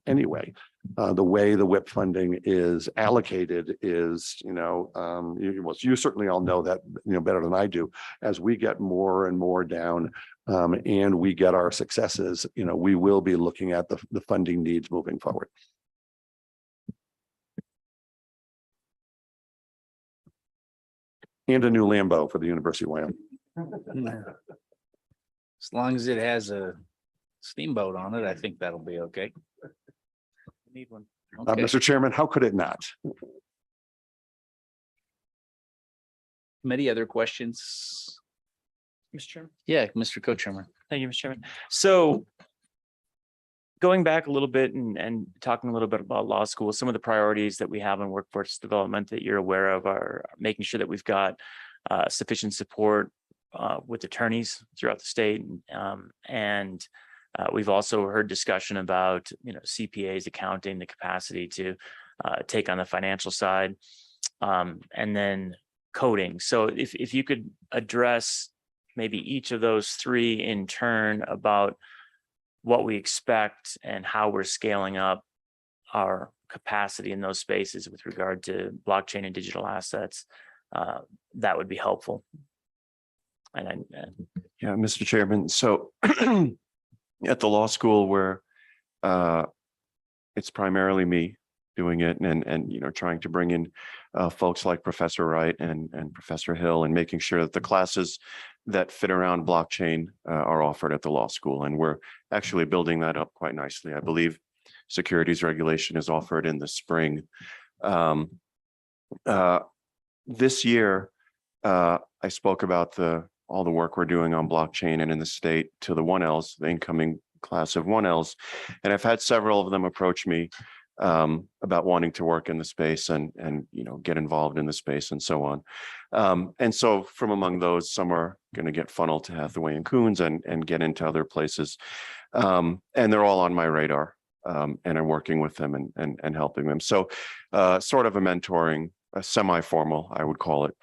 anyway. The way the WIP funding is allocated is, you know, you certainly all know that, you know, better than I do. As we get more and more down and we get our successes, you know, we will be looking at the funding needs moving forward. And a new Lambo for the University of Wyoming. As long as it has a steamboat on it, I think that'll be okay. We need one. Okay. Mr. Chairman, how could it not? Committee, other questions? Mr. Chairman. Yeah, Mr. Co-Chairman. Thank you, Mr. Chairman. So going back a little bit and talking a little bit about law school, some of the priorities that we have in workforce development that you're aware of are making sure that we've got sufficient support with attorneys throughout the state. And we've also heard discussion about, you know, CPAs, accounting, the capacity to take on the financial side, and then coding. So if you could address maybe each of those three in turn about what we expect and how we're scaling up our capacity in those spaces with regard to blockchain and digital assets, that would be helpful. And Yeah, Mr. Chairman. So at the law school where it's primarily me doing it and you know, trying to bring in folks like Professor Wright and Professor Hill and making sure that the classes that fit around blockchain are offered at the law school. And we're actually building that up quite nicely. I believe securities regulation is offered in the spring. This year, I spoke about all the work we're doing on blockchain and in the state to the 1Ls, the incoming class of 1Ls. And I've had several of them approach me about wanting to work in the space and get involved in the space and so on. And so from among those, some are going to get funneled to Hathaway and Coons and get into other places. And they're all on my radar. And I'm working with them and helping them. So sort of a mentoring, a semi-formal, I would call it,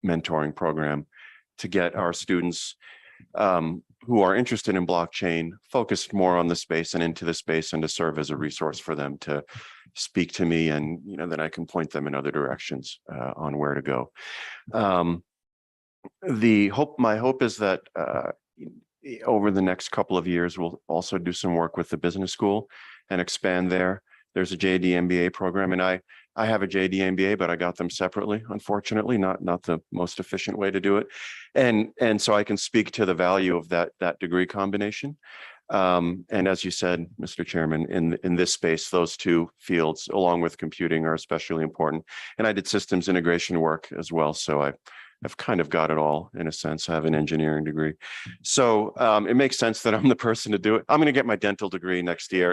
mentoring program to get our students who are interested in blockchain focused more on the space and into the space, and to serve as a resource for them to speak to me, and then I can point them in other directions on where to go. My hope is that over the next couple of years, we'll also do some work with the business school and expand there. There's a JD MBA program, and I have a JD MBA, but I got them separately, unfortunately, not the most efficient way to do it. And so I can speak to the value of that degree combination. And as you said, Mr. Chairman, in this space, those two fields, along with computing, are especially important. And I did systems integration work as well, so I've kind of got it all in a sense. I have an engineering degree. So it makes sense that I'm the person to do it. I'm going to get my dental degree next year,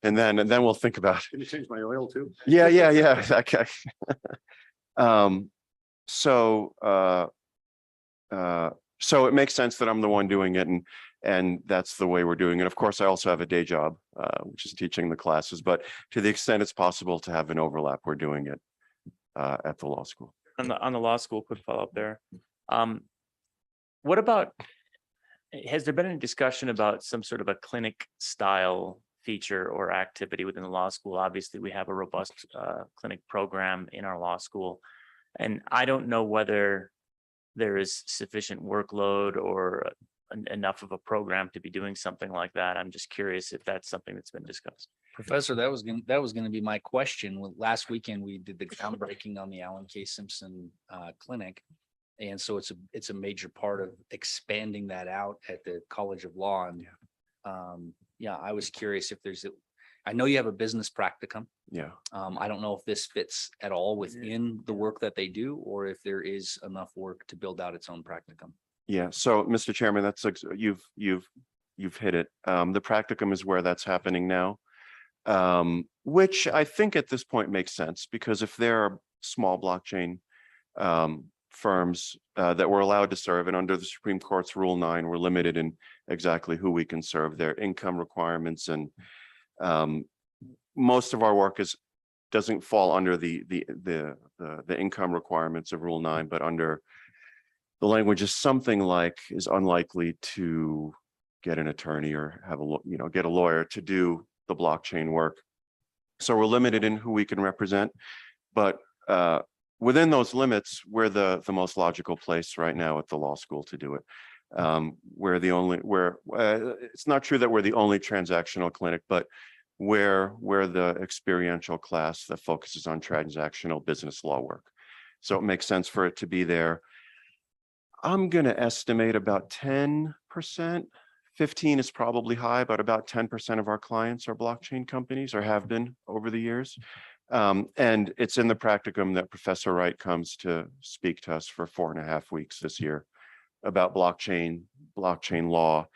and then we'll think about it. Can you change my oil too? Yeah. Okay. So it makes sense that I'm the one doing it, and that's the way we're doing it. Of course, I also have a day job, which is teaching the classes, but to the extent it's possible to have an overlap, we're doing it at the law school. On the law school, quick follow-up there. What about, has there been any discussion about some sort of a clinic style feature or activity within the law school? Obviously, we have a robust clinic program in our law school, and I don't know whether there is sufficient workload or enough of a program to be doing something like that. I'm just curious if that's something that's been discussed. Professor, that was going to be my question. Last weekend, we did the groundbreaking on the Alan K. Simpson clinic. And so it's a major part of expanding that out at the College of Law. And I was curious if I know you have a business practicum. Yeah. I don't know if this fits at all within the work that they do, or if there is enough work to build out its own practicum. Yeah. So, Mr. Chairman, that's you've hit it. The practicum is where that's happening now, which I think at this point makes sense, because if there are small blockchain firms that were allowed to serve, and under the Supreme Court's Rule 9, we're limited in exactly who we can serve, their income requirements, and most of our work doesn't fall under the income requirements of Rule 9, but under the language is something like is unlikely to get an attorney or have get a lawyer to do the blockchain work. So we're limited in who we can represent, but within those limits, we're the most logical place right now at the law school to do it. It's not true that we're the only transactional clinic, but we're the experiential class that focuses on transactional business law work. So it makes sense for it to be there. I'm going to estimate about 10%, 15 is probably high, but about 10% of our clients are blockchain companies, or have been over the years. And it's in the practicum that Professor Wright comes to speak to us for 4.5 weeks this year about blockchain law.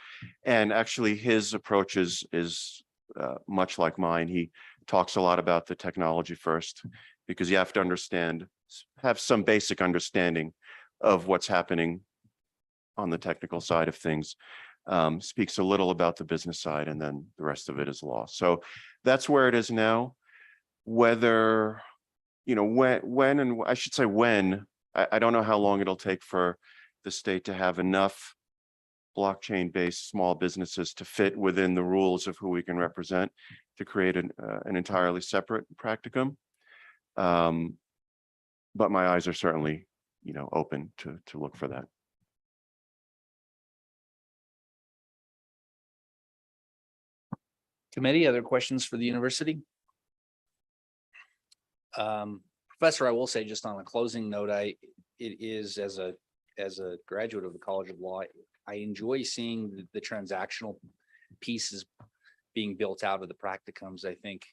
And actually his approach is much like mine. He talks a lot about the technology first, because you have to have some basic understanding of what's happening on the technical side of things, speaks a little about the business side, and then the rest of it is law. So that's where it is now. Whether, when, I don't know how long it'll take for the state to have enough blockchain-based small businesses to fit within the rules of who we can represent to create an entirely separate practicum. But my eyes are certainly open to look for that. Committee, other questions for the university? Professor, I will say, just on a closing note, it is as a graduate of the College of Law, I enjoy seeing the transactional pieces being built out of the practicums. I think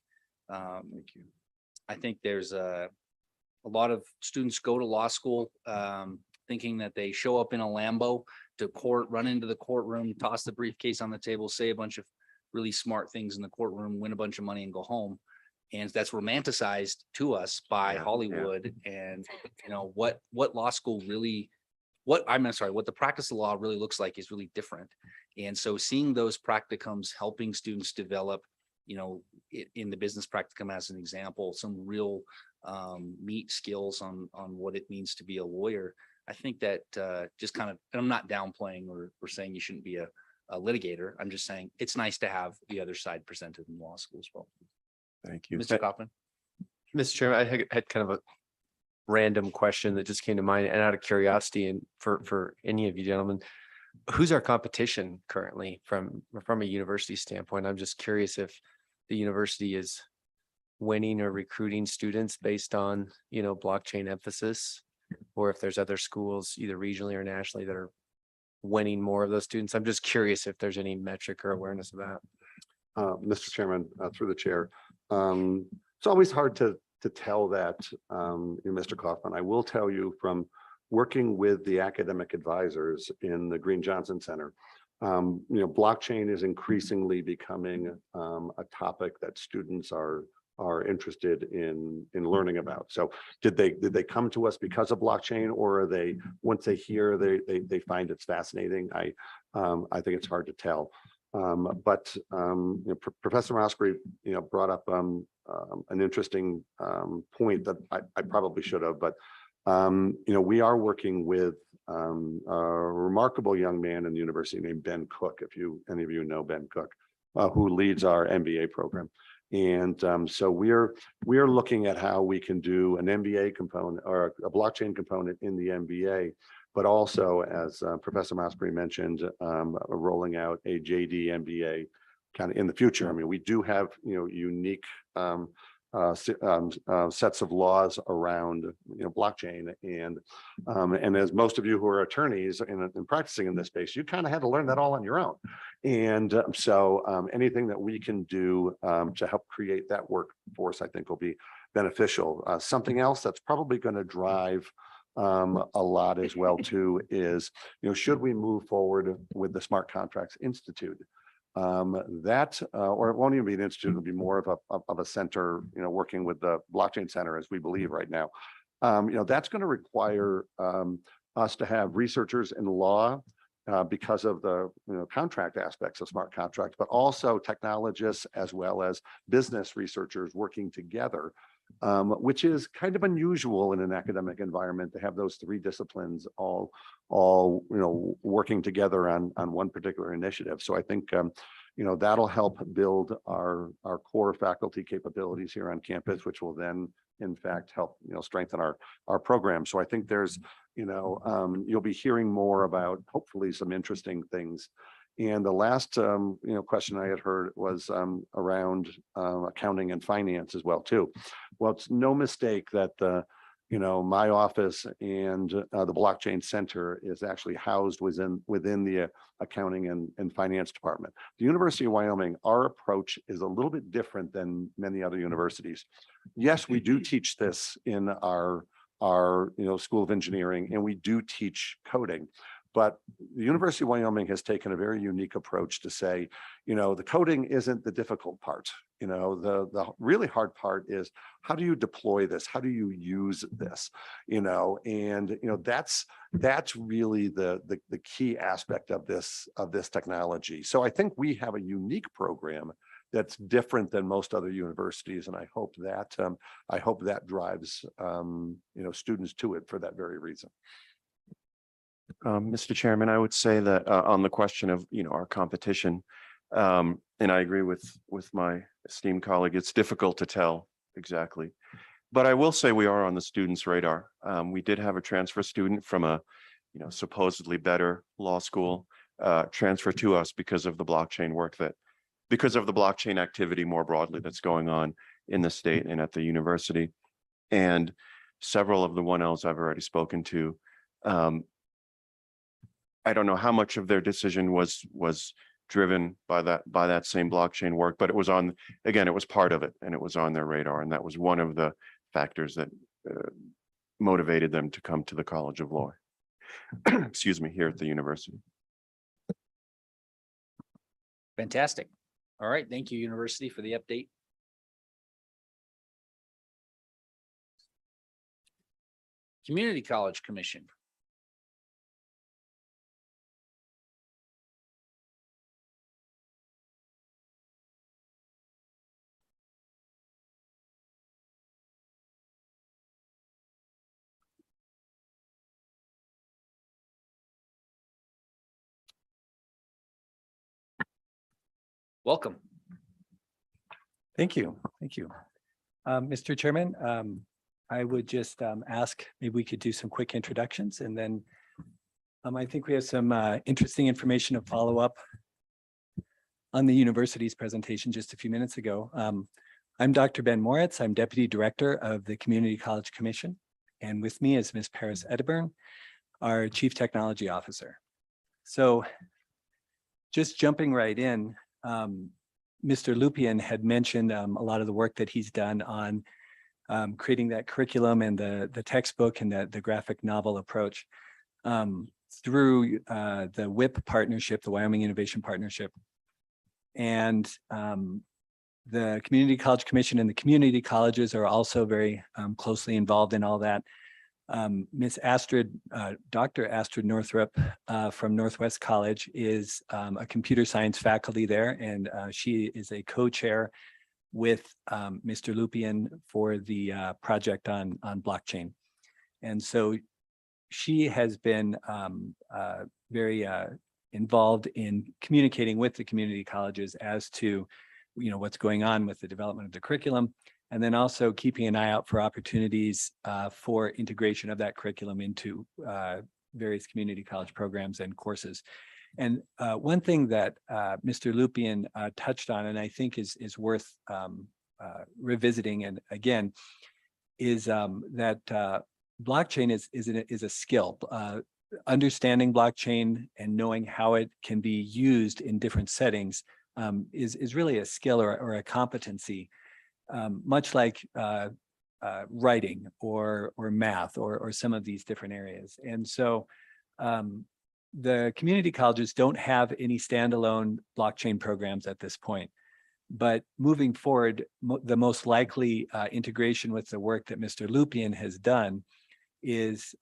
there's a lot of students go to law school thinking that they show up in a Lambo to court, run into the courtroom, toss the briefcase on the table, say a bunch of really smart things in the courtroom, win a bunch of money and go home. And that's romanticized to us by Hollywood. And, you know, what law school really, what the practice of law really looks like is really different. And so seeing those practicums helping students develop, you know, in the business practicum as an example, some real meat skills on what it means to be a lawyer. I think that just kind of, and I'm not downplaying or saying you shouldn't be a litigator. I'm just saying it's nice to have the other side presented in law school as well. Thank you. Mr. Kaufman. Mr. Chairman, I had kind of a random question that just came to mind, and out of curiosity, and for any of you gentlemen, who's our competition currently from a university standpoint? I'm just curious if the university is winning or recruiting students based on, you know, blockchain emphasis, or if there's other schools either regionally or nationally that are winning more of those students. I'm just curious if there's any metric or awareness of that. Mr. Chairman, through the chair, it's always hard to tell that, Mr. Kaufman. I will tell you from working with the academic advisors in the Green Johnson Center, you know, blockchain is increasingly becoming a topic that students are interested in learning about. So did they come to us because of blockchain, or are they, once they hear, they find it's fascinating? I think it's hard to tell. But you know, Professor Osprey, you know, brought up an interesting point that I probably should have, but you know, we are working with a remarkable young man in the university named Ben Cook, if any of you know Ben Cook, who leads our MBA program. And so we're looking at how we can do an MBA component or a blockchain component in the MBA, but also, as Professor Osprey mentioned, rolling out a JD MBA kind of in the future. I mean, we do have, you know, unique sets of laws around, you know, blockchain, and as most of you who are attorneys and practicing in this space, you kind of had to learn that all on your own. And so anything that we can do to help create that workforce, I think will be beneficial. Something else that's probably going to drive a lot as well too is, you know, should we move forward with the Smart Contracts Institute? That or it won't even be an institute, it'll be more of a center, you know, working with the blockchain center as we believe right now. You know, that's going to require us to have researchers in law because of the, you know, contract aspects of smart contracts, but also technologists as well as business researchers working together, which is kind of unusual in an academic environment to have those three disciplines all you know, working together on one particular initiative. So I think you know, that'll help build our core faculty capabilities here on campus, which will then in fact help, you know, strengthen our program. So I think there's, you know, you'll be hearing more about hopefully some interesting things. And the last you know, question I had heard was around accounting and finance as well too. Well, it's no mistake that you know, my office and the blockchain center is actually housed within the accounting and finance department. The University of Wyoming, our approach is a little bit different than many other universities. Yes, we do teach this in our you know, School of Engineering, and we do teach coding. But the University of Wyoming has taken a very unique approach to say, you know, the coding isn't the difficult part. You know, the really hard part is how do you deploy this? How do you use this? You know, and you know, that's really the key aspect of this technology. So I think we have a unique program that's different than most other universities, and I hope that drives you know, students to it for that very reason. Mr. Chairman, I would say that on the question of, you know, our competition, and I agree with my esteemed colleague, it's difficult to tell exactly, but I will say we are on the students' radar. We did have a transfer student from a, you know, supposedly better law school transfer to us because of the blockchain work because of the blockchain activity more broadly that's going on in the state and at the university. And several of the 1Ls I've already spoken to, I don't know how much of their decision was driven by that same blockchain work, but it was again, it was part of it, and it was on their radar, and that was one of the factors that motivated them to come to the College of Law. excuse me, here at the university. Fantastic. All right. Thank you, University, for the update. Community College Commission. Welcome. Thank you. Thank you. Mr. Chairman, I would just ask, maybe we could do some quick introductions and then I think we have some interesting information to follow up on the university's presentation just a few minutes ago. I'm Dr. Ben Moritz. I'm Deputy Director of the Community College Commission. And with me is Ms. Paris Edburn, our Chief Technology Officer. So just jumping right in, Mr. Lupian had mentioned a lot of the work that he's done on creating that curriculum and the textbook and the graphic novel approach through the WIP partnership, the Wyoming Innovation Partnership. And the Community College Commission and the community colleges are also very closely involved in all that. Ms. Astrid, Dr. Astrid Northrup from Northwest College is a computer science faculty there, and she is a co-chair with Mr. Lupian for the project on blockchain. And so she has been very involved in communicating with the community colleges as to what's going on with the development of the curriculum, and then also keeping an eye out for opportunities for integration of that curriculum into various community college programs and courses. And one thing that Mr. Lupian touched on, and I think is worth revisiting, and again, is that blockchain is a skill. Understanding blockchain and knowing how it can be used in different settings is really a skill or a competency. Much like writing or math or some of these different areas. And so the community colleges don't have any standalone blockchain programs at this point. But moving forward, the most likely integration with the work that Mr. Lupian has done is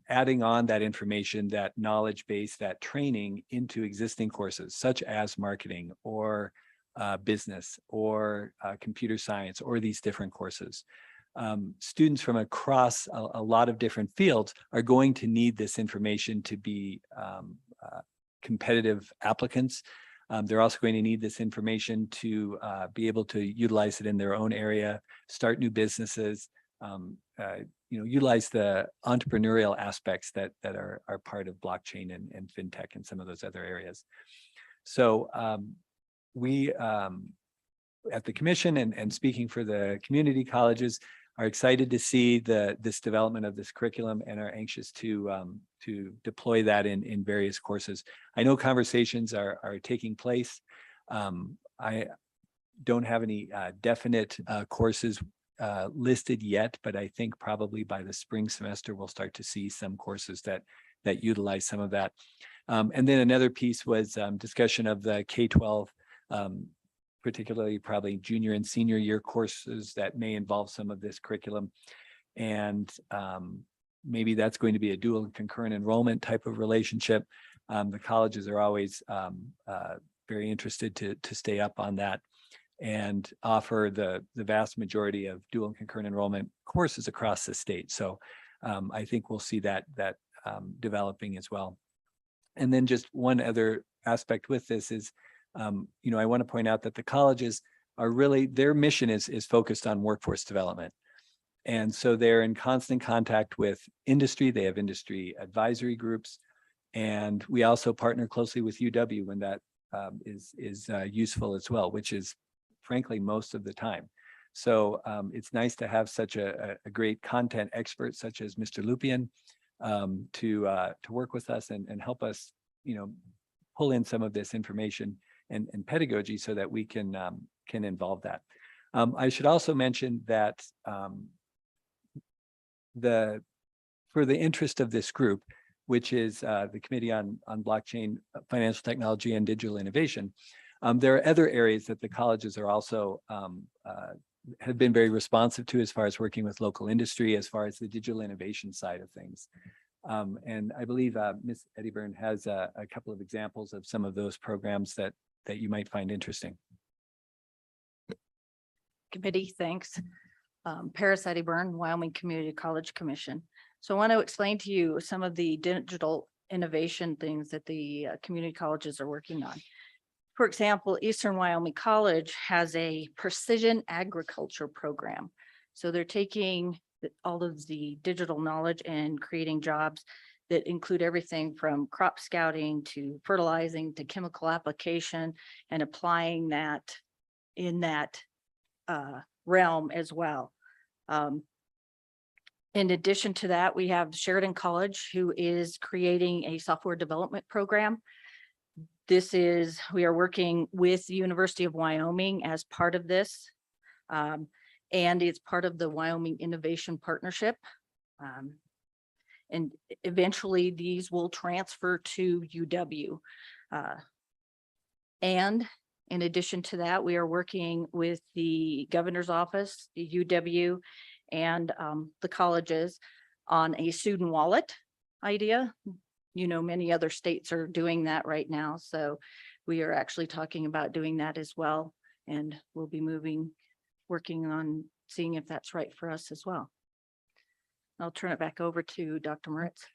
adding on that information, that knowledge base, that training into existing courses, such as marketing or business or computer science or these different courses. Students from across a lot of different fields are going to need this information to be competitive applicants. They're also going to need this information to be able to utilize it in their own area, start new businesses, utilize the entrepreneurial aspects that are part of blockchain and fintech and some of those other areas. So we at the commission and speaking for the community colleges are excited to see this development of this curriculum and are anxious to deploy that in various courses. I know conversations are taking place. I don't have any definite courses listed yet, but I think probably by the spring semester we'll start to see some courses that utilize some of that. And then another piece was discussion of the K-12, particularly probably junior and senior year courses that may involve some of this curriculum. And maybe that's going to be a dual and concurrent enrollment type of relationship. The colleges are always very interested to stay up on that and offer the vast majority of dual and concurrent enrollment courses across the state. So I think we'll see that developing as well. And then just one other aspect with this is, I want to point out that the colleges are really, their mission is focused on workforce development. And so they're in constant contact with industry. They have industry advisory groups. And we also partner closely with UW when that is useful as well, which is frankly most of the time. So it's nice to have such a great content expert such as Mr. Lupian to work with us and help us, pull in some of this information and pedagogy so that we can involve that. I should also mention that for the interest of this group, which is the Committee on Blockchain, Financial Technology and Digital Innovation. There are other areas that the colleges are also have been very responsive to as far as working with local industry, as far as the digital innovation side of things. And I believe Ms. Eddyburn has a couple of examples of some of those programs that you might find interesting. Committee, thanks. Paris Eddyburn, Wyoming Community College Commission. So I want to explain to you some of the digital innovation things that the community colleges are working on. For example, Eastern Wyoming College has a precision agriculture program. So they're taking all of the digital knowledge and creating jobs that include everything from crop scouting to fertilizing to chemical application and applying that in that realm as well. In addition to that, we have Sheridan College, who is creating a software development program. We are working with the University of Wyoming as part of this. And it's part of the Wyoming Innovation Partnership. And eventually these will transfer to UW. And in addition to that, we are working with the governor's office, the UW, and the colleges on a student wallet idea. You know, many other states are doing that right now. So we are actually talking about doing that as well. And we'll be working on seeing if that's right for us as well. I'll turn it back over to Dr. Moritz.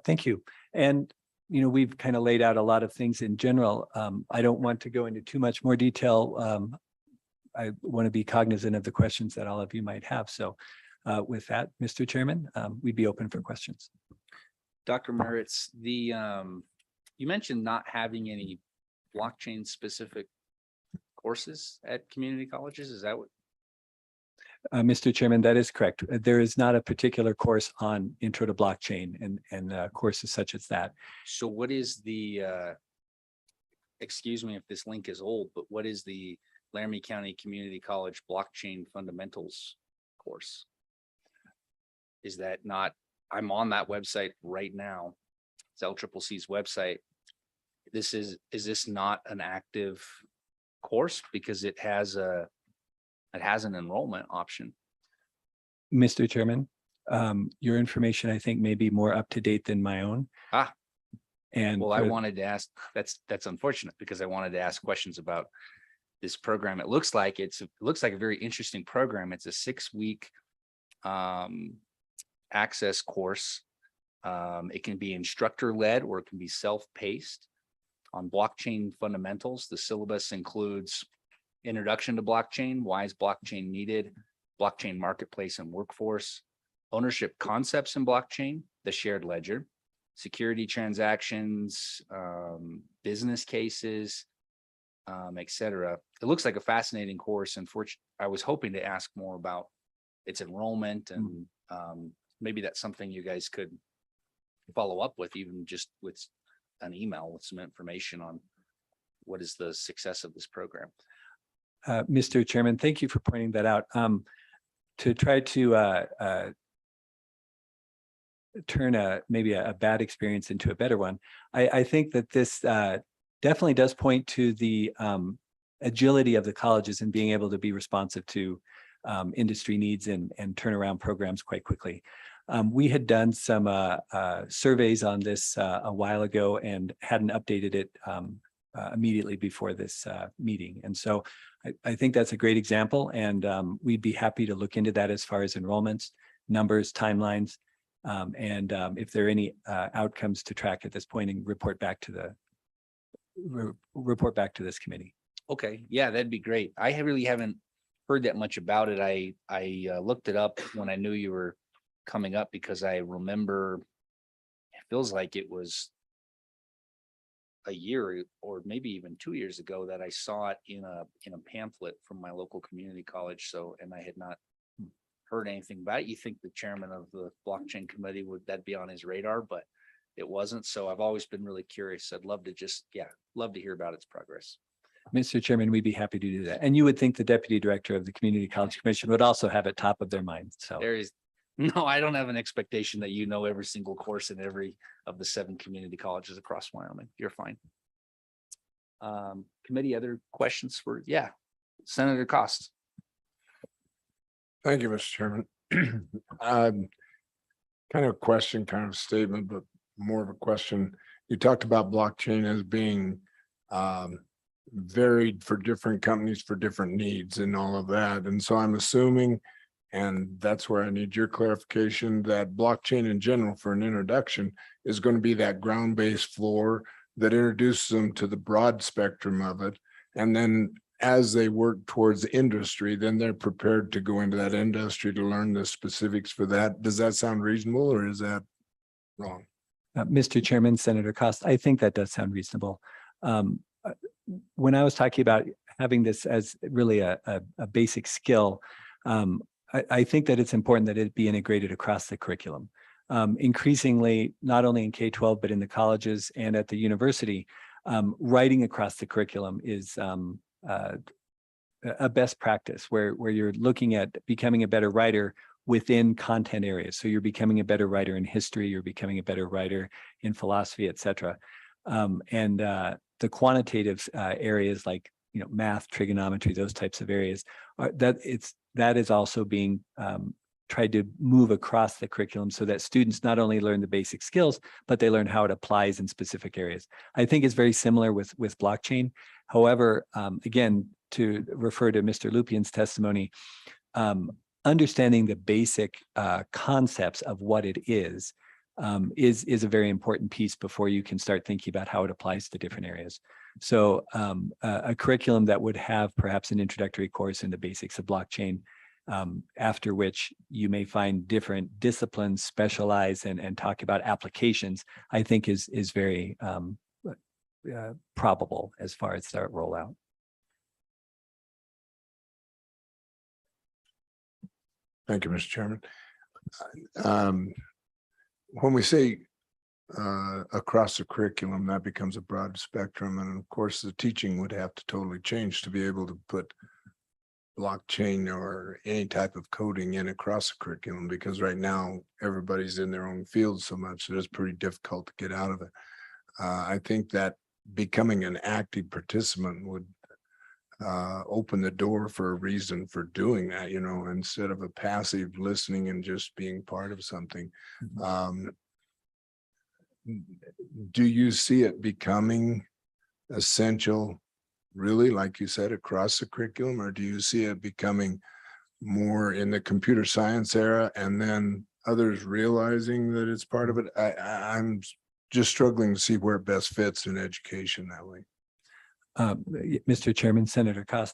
Thank you. And you know, we've kind of laid out a lot of things in general. I don't want to go into too much more detail. I want to be cognizant of the questions that all of you might have. So with that, Mr. Chairman, we'd be open for questions. Dr. Moritz, you mentioned not having any blockchain specific courses at community colleges. Is that what? Mr. Chairman, that is correct. There is not a particular course on intro to blockchain and courses such as that. So what is the, excuse me if this link is old, but what is the Laramie County Community College Blockchain Fundamentals course? Is that not, I'm on that website right now. It's LCCC's website. Is this not an active course because it has an enrollment option? Mr. Chairman, your information, I think, may be more up to date than my own. And well, I wanted to ask, that's unfortunate because I wanted to ask questions about this program. It looks like a very interesting program. It's a 6-week access course. It can be instructor led or it can be self-paced on blockchain fundamentals. The syllabus includes introduction to blockchain, why is blockchain needed, blockchain marketplace and workforce, ownership concepts in blockchain, the shared ledger, security transactions, business cases, etc. It looks like a fascinating course. Unfortunately, I was hoping to ask more about its enrollment and maybe that's something you guys could follow up with, even just with an email with some information on what is the success of this program. Mr. Chairman, thank you for pointing that out. To try to turn maybe a bad experience into a better one, I think that this definitely does point to the agility of the colleges and being able to be responsive to industry needs and turn around programs quite quickly. We had done some surveys on this a while ago and hadn't updated it immediately before this meeting. And so I think that's a great example, and we'd be happy to look into that as far as enrollments, numbers, timelines, and if there are any outcomes to track at this point and report back to this committee. Okay, yeah, that'd be great. I really haven't heard that much about it. I looked it up when I knew you were coming up because I remember it feels like it was a year or maybe even 2 years ago that I saw it in a pamphlet from my local community college. So, and I had not heard anything about it. You think the chairman of the blockchain committee, would that be on his radar? But it wasn't. So I've always been really curious. I'd love to love to hear about its progress. Mr. Chairman, we'd be happy to do that. And you would think the deputy director of the Community College Commission would also have it top of their mind. So No, I don't have an expectation that you know every single course in every of the 7 community colleges across Wyoming. You're fine. Committee, other questions for, yeah, Senator Cost. Thank you, Mr. Chairman. Kind of a question, kind of statement, but more of a question. You talked about blockchain as being varied for different companies for different needs and all of that. And so I'm assuming, and that's where I need your clarification, that blockchain in general for an introduction is going to be that ground-based floor that introduces them to the broad spectrum of it. And then as they work towards industry, then they're prepared to go into that industry to learn the specifics for that. Does that sound reasonable or is that wrong? Mr. Chairman, Senator Cost, I think that does sound reasonable. When I was talking about having this as really a basic skill, I think that it's important that it be integrated across the curriculum. Increasingly, not only in K-12, but in the colleges and at the university, writing across the curriculum is a best practice where you're looking at becoming a better writer within content areas. So you're becoming a better writer in history, you're becoming a better writer in philosophy, et cetera. And the quantitative areas like, you know, math, trigonometry, those types of areas, that is also being tried to move across the curriculum so that students not only learn the basic skills, but they learn how it applies in specific areas. I think it's very similar with blockchain. However, again, to refer to Mr. Lupian's testimony, understanding the basic concepts of what it is a very important piece before you can start thinking about how it applies to different areas. So a curriculum that would have perhaps an introductory course in the basics of blockchain, after which you may find different disciplines specialize and talk about applications, I think is very probable as far as that rollout. Thank you, Mr. Chairman. When we say across the curriculum, that becomes a broad spectrum. And of course, the teaching would have to totally change to be able to put blockchain or any type of coding in across the curriculum, because right now everybody's in their own field so much that it's pretty difficult to get out of it. I think that becoming an active participant would open the door for a reason for doing that, you know, instead of a passive listening and just being part of something. Do you see it becoming essential, really, like you said, across the curriculum, or do you see it becoming more in the computer science era and then others realizing that it's part of it? I'm just struggling to see where it best fits in education that way. Mr. Chairman, Senator Cost,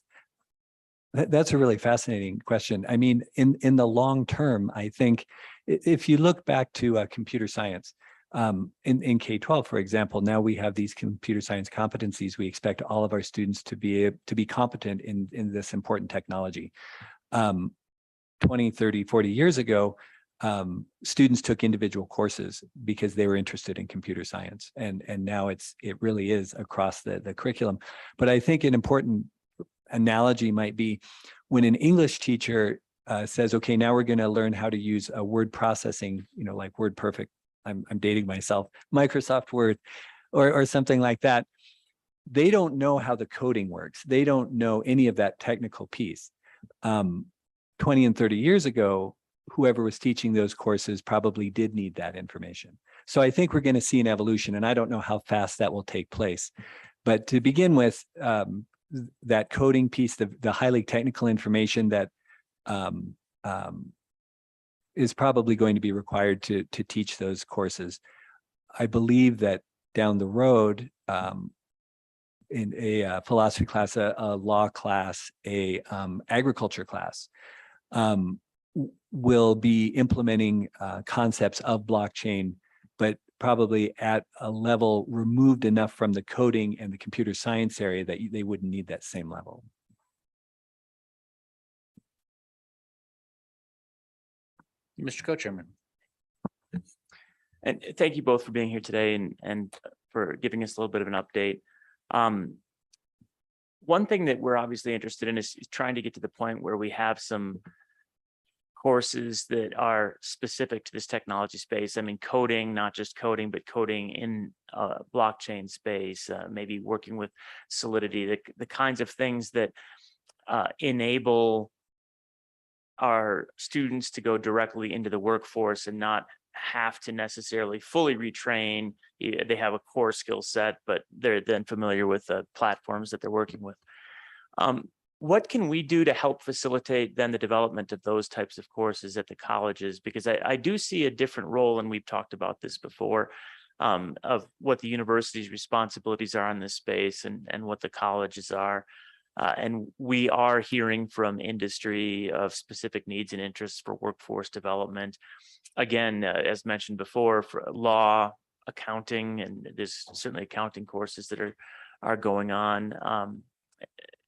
that's a really fascinating question. I mean, in the long term, I think if you look back to computer science, in K-12, for example, now we have these computer science competencies. We expect all of our students to be competent in this important technology. 20, 30, 40 years ago, students took individual courses because they were interested in computer science. And now it really is across the curriculum. But I think an important analogy might be when an English teacher says, okay, now we're going to learn how to use a word processing, you know, like WordPerfect. I'm dating myself, Microsoft Word, or something like that. They don't know how the coding works. They don't know any of that technical piece. 20 and 30 years ago, whoever was teaching those courses probably did need that information. So I think we're going to see an evolution, and I don't know how fast that will take place. But to begin with, that coding piece, the highly technical information that is probably going to be required to teach those courses. I believe that down the road, in a philosophy class, a law class, a agriculture class, will be implementing concepts of blockchain, but probably at a level removed enough from the coding and the computer science area that they wouldn't need that same level. Mr. Co-Chairman. And thank you both for being here today and for giving us a little bit of an update. One thing that we're obviously interested in is trying to get to the point where we have some courses that are specific to this technology space. I mean, coding, not just coding, but coding in blockchain space, maybe working with Solidity, the kinds of things that enable our students to go directly into the workforce and not have to necessarily fully retrain. They have a core skill set, but they're then familiar with the platforms that they're working with. What can we do to help facilitate then the development of those types of courses at the colleges? Because I do see a different role, and we've talked about this before, of what the university's responsibilities are in this space and what the colleges are. And we are hearing from industry of specific needs and interests for workforce development. Again, as mentioned before, for law, accounting, and there's certainly accounting courses that are going on,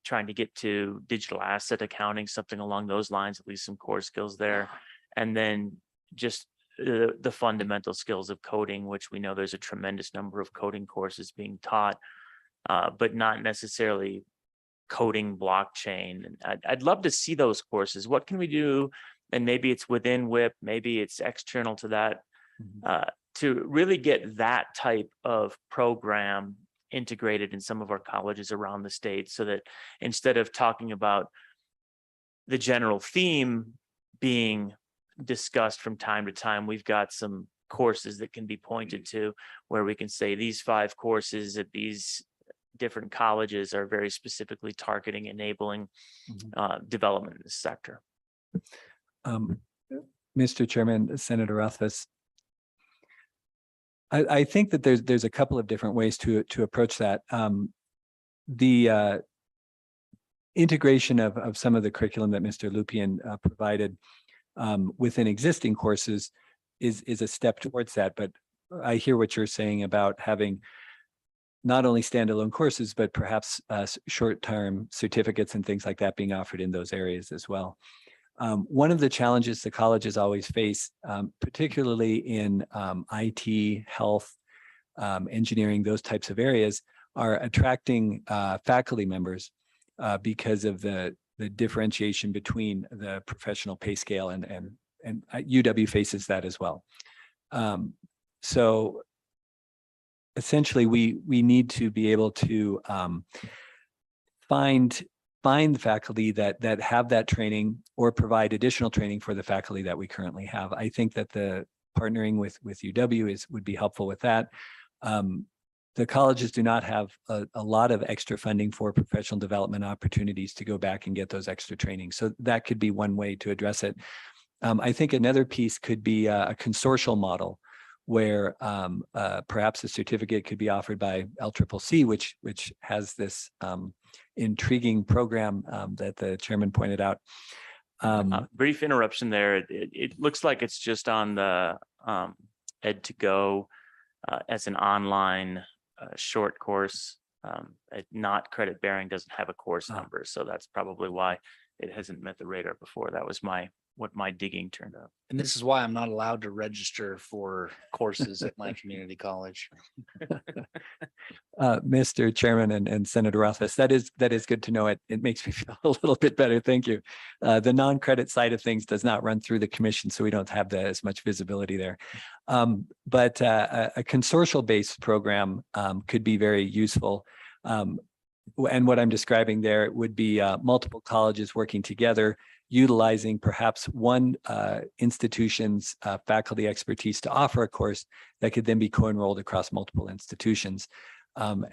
trying to get to digital asset accounting, something along those lines, at least some core skills there. And then just the fundamental skills of coding, which we know there's a tremendous number of coding courses being taught, but not necessarily coding blockchain. And I'd love to see those courses. What can we do? And maybe it's within WIP, maybe it's external to that, to really get that type of program integrated in some of our colleges around the state, so that instead of talking about the general theme being discussed from time to time, we've got some courses that can be pointed to where we can say these 5 courses at these different colleges are very specifically targeting enabling development in this sector. Mr. Chairman, Senator Rothfuss, I think that there's a couple of different ways to approach that. The integration of some of the curriculum that Mr. Lupian provided within existing courses is a step towards that. But I hear what you're saying about having not only standalone courses, but perhaps short-term certificates and things like that being offered in those areas as well. One of the challenges the colleges always face, particularly in IT, health, engineering, those types of areas, are attracting faculty members because of the differentiation between the professional pay scale, and UW faces that as well. So essentially, we need to be able to find the faculty that have that training, or provide additional training for the faculty that we currently have. I think that the partnering with UW would be helpful with that. The colleges do not have a lot of extra funding for professional development opportunities to go back and get those extra training. So that could be one way to address it. I think another piece could be a consortial model, where perhaps a certificate could be offered by LCCC, which has this intriguing program that the chairman pointed out. Brief interruption there. It looks like it's just on the Ed2Go as an online short course. Not credit bearing, doesn't have a course number, so that's probably why it hasn't met the radar before. That was what my digging turned up. And this is why I'm not allowed to register for courses at my community college. Mr. Chairman and Senator Rothfuss, that is good to know. It makes me feel a little bit better. Thank you. The non-credit side of things does not run through the commission, so we don't have as much visibility there. But a consortial-based program could be very useful. And what I'm describing there would be multiple colleges working together, utilizing perhaps one institution's faculty expertise to offer a course that could then be co-enrolled across multiple institutions.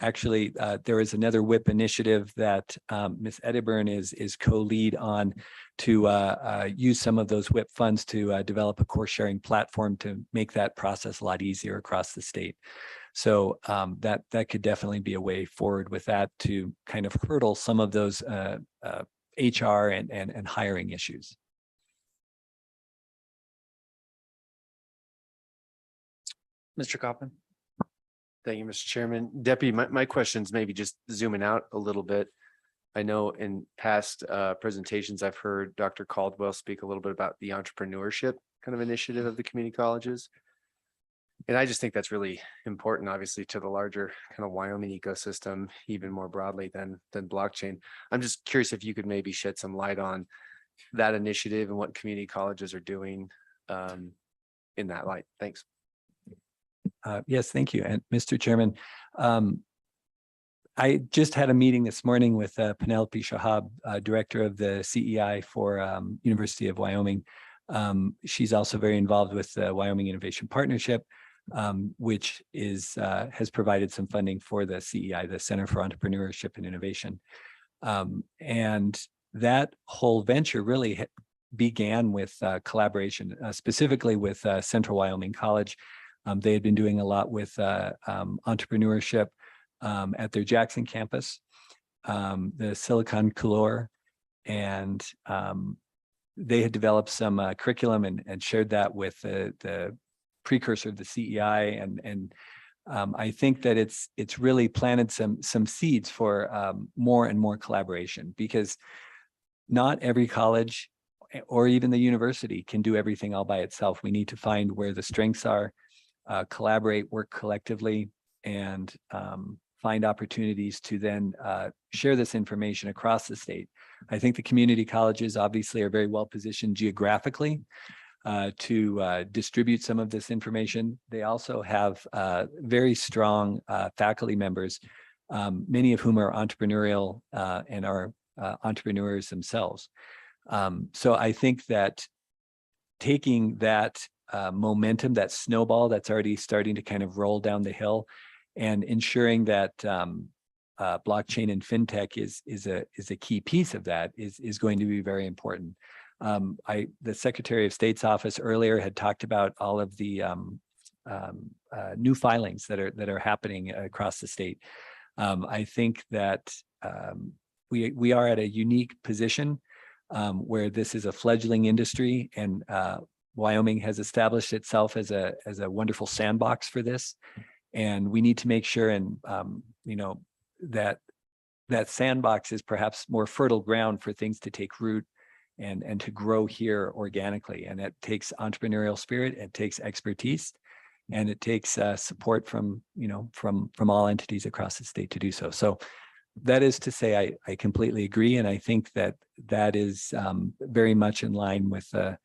Actually, there is another WIP initiative that Ms. Ediburn is co-lead on to use some of those WIP funds to develop a course sharing platform to make that process a lot easier across the state. So that could definitely be a way forward with that, to kind of hurdle some of those HR and hiring issues. Mr. Coppin. Thank you, Mr. Chairman. Deputy, my question's maybe just zooming out a little bit. I know in past presentations, I've heard Dr. Caldwell speak a little bit about the entrepreneurship kind of initiative of the community colleges. And I just think that's really important, obviously, to the larger kind of Wyoming ecosystem, even more broadly than blockchain. I'm just curious if you could maybe shed some light on that initiative and what community colleges are doing in that light. Thanks. Yes, thank you. And Mr. Chairman, I just had a meeting this morning with Penelope Shahab, Director of the CEI for University of Wyoming. She's also very involved with the Wyoming Innovation Partnership, which has provided some funding for the CEI, the Center for Entrepreneurship and Innovation. And that whole venture really began with collaboration, specifically with Central Wyoming College. They had been doing a lot with entrepreneurship at their Jackson campus, the Silicon Couloir, and they had developed some curriculum and shared that with the precursor of the CEI, and I think that it's really planted some seeds for more and more collaboration, because not every college or even the university can do everything all by itself. We need to find where the strengths are, collaborate, work collectively, and find opportunities to then share this information across the state. I think the community colleges obviously are very well positioned geographically to distribute some of this information. They also have very strong faculty members, many of whom are entrepreneurial and are entrepreneurs themselves. So I think that taking that momentum, that snowball that's already starting to kind of roll down the hill, and ensuring that blockchain and fintech is a key piece of that is going to be very important. The Secretary of State's office earlier had talked about all of the new filings that are happening across the state. I think that we are at a unique position where this is a fledgling industry, and Wyoming has established itself as a wonderful sandbox for this. And we need to make sure that sandbox is perhaps more fertile ground for things to take root and to grow here organically. And it takes entrepreneurial spirit, it takes expertise, and it takes support from all entities across the state to do so. So that is to say, I completely agree. And I think that is very much in line with the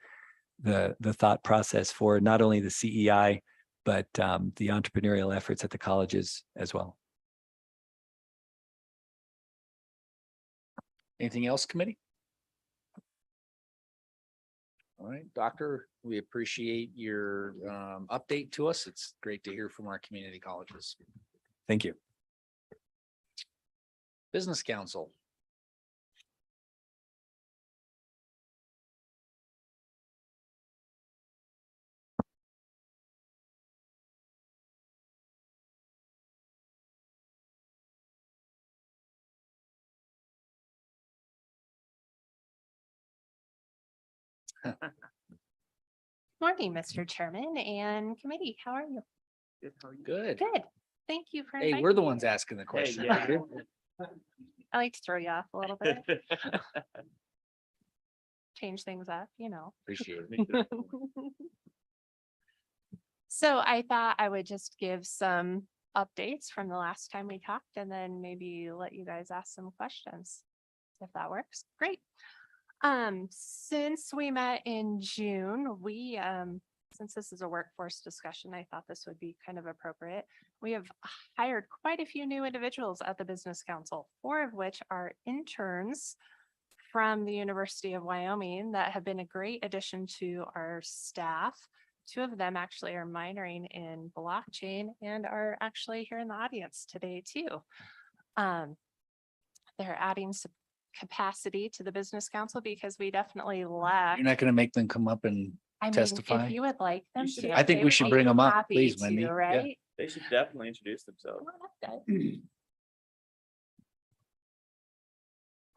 thought process for not only the CEI, but the entrepreneurial efforts at the colleges as well. Anything else, committee? All right, Doctor, we appreciate your update to us. It's great to hear from our community colleges. Thank you. Business Council. Morning, Mr. Chairman and committee. How are you? Good. Good. Thank you for Hey, inviting we're the me. ones asking the question. I like to throw you off a little bit. Change things up, Appreciate it. So I thought I would just give some updates from the last time we talked, and then maybe let you guys ask some questions. If that works, great. Since we met in June, since this is a workforce discussion, I thought this would be kind of appropriate. We have hired quite a few new individuals at the Business Council, 4 of which are interns from the University of Wyoming that have been a great addition to our staff. 2 of them actually are minoring in blockchain and are actually here in the audience today too. They're adding some capacity to the Business Council because we definitely lack. You're not going to make them come up and testify? If you would like them to. I think we should bring them up, please, Wendy. Yeah. Right? They should definitely introduce themselves.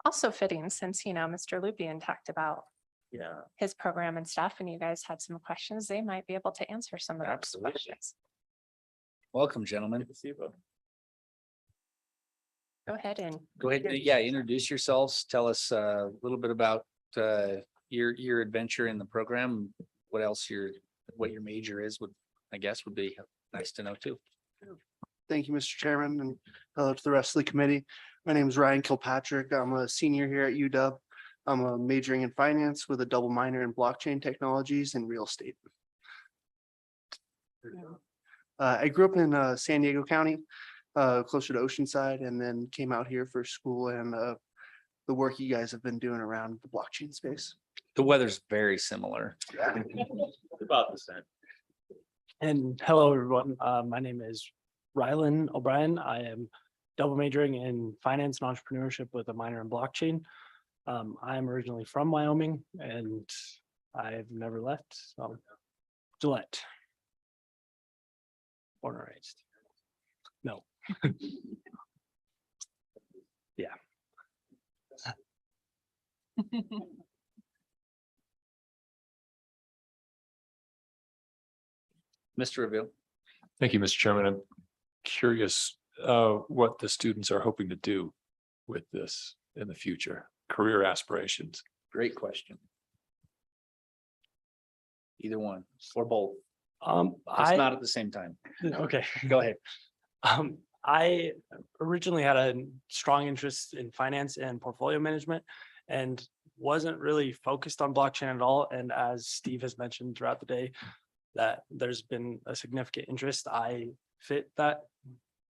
Also fitting since, Mr. Lupian talked about his program and stuff, and you guys had some questions, they might be able to answer some of those questions. Welcome, gentlemen. Good to see you both. Go ahead and. Go ahead. Yeah, introduce yourselves. Tell us a little bit about your adventure in the program. What your major is would be nice to know too. Thank you, Mr. Chairman, and hello to the rest of the committee. My name is Ryan Kilpatrick. I'm a senior here at UW. I'm majoring in finance with a double minor in blockchain technologies and real estate. I grew up in San Diego County, closer to Oceanside, and then came out here for school and the work you guys have been doing around the blockchain space. The weather's very similar. About the same. And hello, everyone. My name is Rylan O'Brien. I am double majoring in finance and entrepreneurship with a minor in blockchain. I am originally from Wyoming and I've never left. So Gillette. Born and raised. No. Yeah. Mr. Reveal. Thank you, Mr. Chairman. I'm curious what the students are hoping to do with this in the future, career aspirations. Great question. Either one or both. I Not at the same time. Okay. Go ahead. I originally had a strong interest in finance and portfolio management and wasn't really focused on blockchain at all. And as Steve has mentioned throughout the day, that there's been a significant interest. I fit that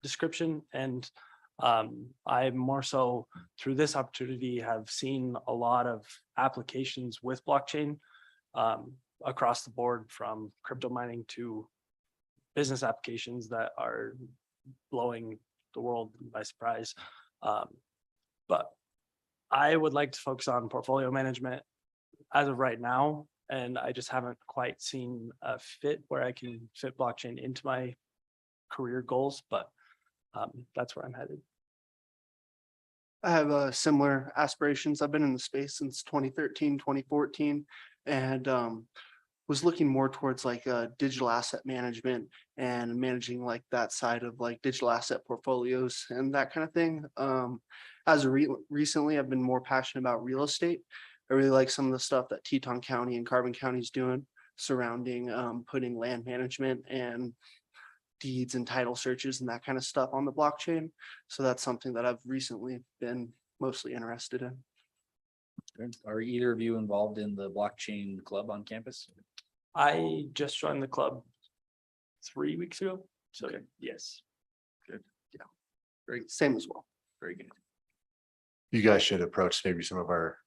description, and I more so through this opportunity have seen a lot of applications with blockchain across the board, from crypto mining to business applications that are blowing the world by surprise. But I would like to focus on portfolio management as of right now, and I just haven't quite seen a fit where I can fit blockchain into my career goals, but that's where I'm headed. I have similar aspirations. I've been in the space since 2013, 2014, and was looking more towards like digital asset management and managing like that side of like digital asset portfolios and that kind of thing. As of recently, I've been more passionate about real estate. I really like some of the stuff that Teton County and Carbon County is doing surrounding putting land management and deeds and title searches and that kind of stuff on the blockchain. So that's something that I've recently been mostly interested in. Good. Are either of you involved in the blockchain club on campus? I just joined the club 3 weeks ago. So Okay. yes. Good. Yeah. Great. Same as well. Very good. You guys should approach maybe some of our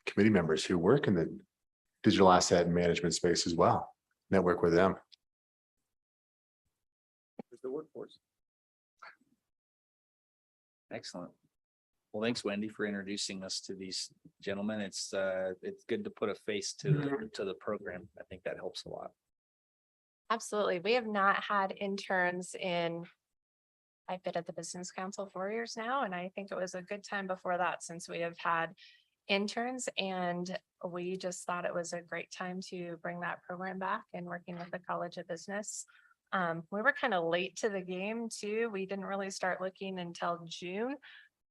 committee members who work in the digital asset management space as well. Network with them. The workforce. Excellent. Well, thanks, Wendy, for introducing us to these gentlemen. It's good to put a face to the program. I think that helps a lot. Absolutely. We have not had interns in, I've been at the Business Council 4 years now, and I think it was a good time before that since we have had interns, and we just thought it was a great time to bring that program back and working with the College of Business. We were kind of late to the game too. We didn't really start looking until June.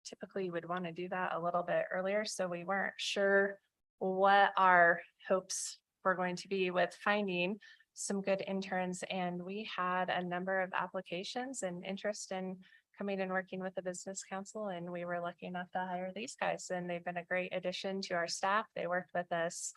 Typically, you would want to do that a little bit earlier, so we weren't sure what our hopes were going to be with finding some good interns, and we had a number of applications and interest in coming and working with the Business Council, and we were lucky enough to hire these guys, and they've been a great addition to our staff. They worked with us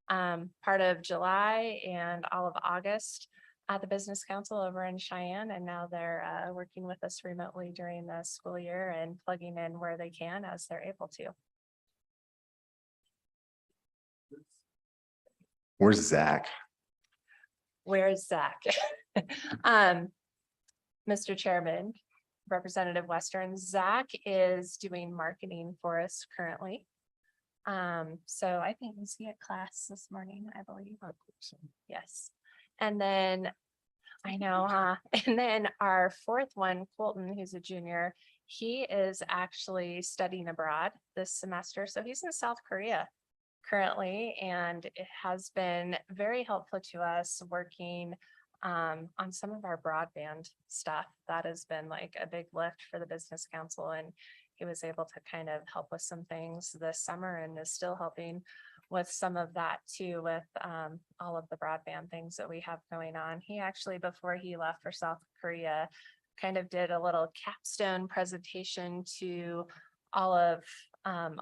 part of July and all of August at the Business Council over in Cheyenne, and now they're working with us remotely during the school year and plugging in where they can as they're able to. Where's Zach? Where's Zach? Mr. Chairman, Representative Western, Zach is doing marketing for us currently. So I think he's at class this morning, I believe. Yes. And then I know, and then our fourth one, Colton, who's a junior, he is actually studying abroad this semester. So he's in South Korea currently, and it has been very helpful to us working on some of our broadband stuff. That has been like a big lift for the Business Council, and he was able to kind of help with some things this summer and is still helping with some of that too, with all of the broadband things that we have going on. He actually, before he left for South Korea, kind of did a little capstone presentation to all of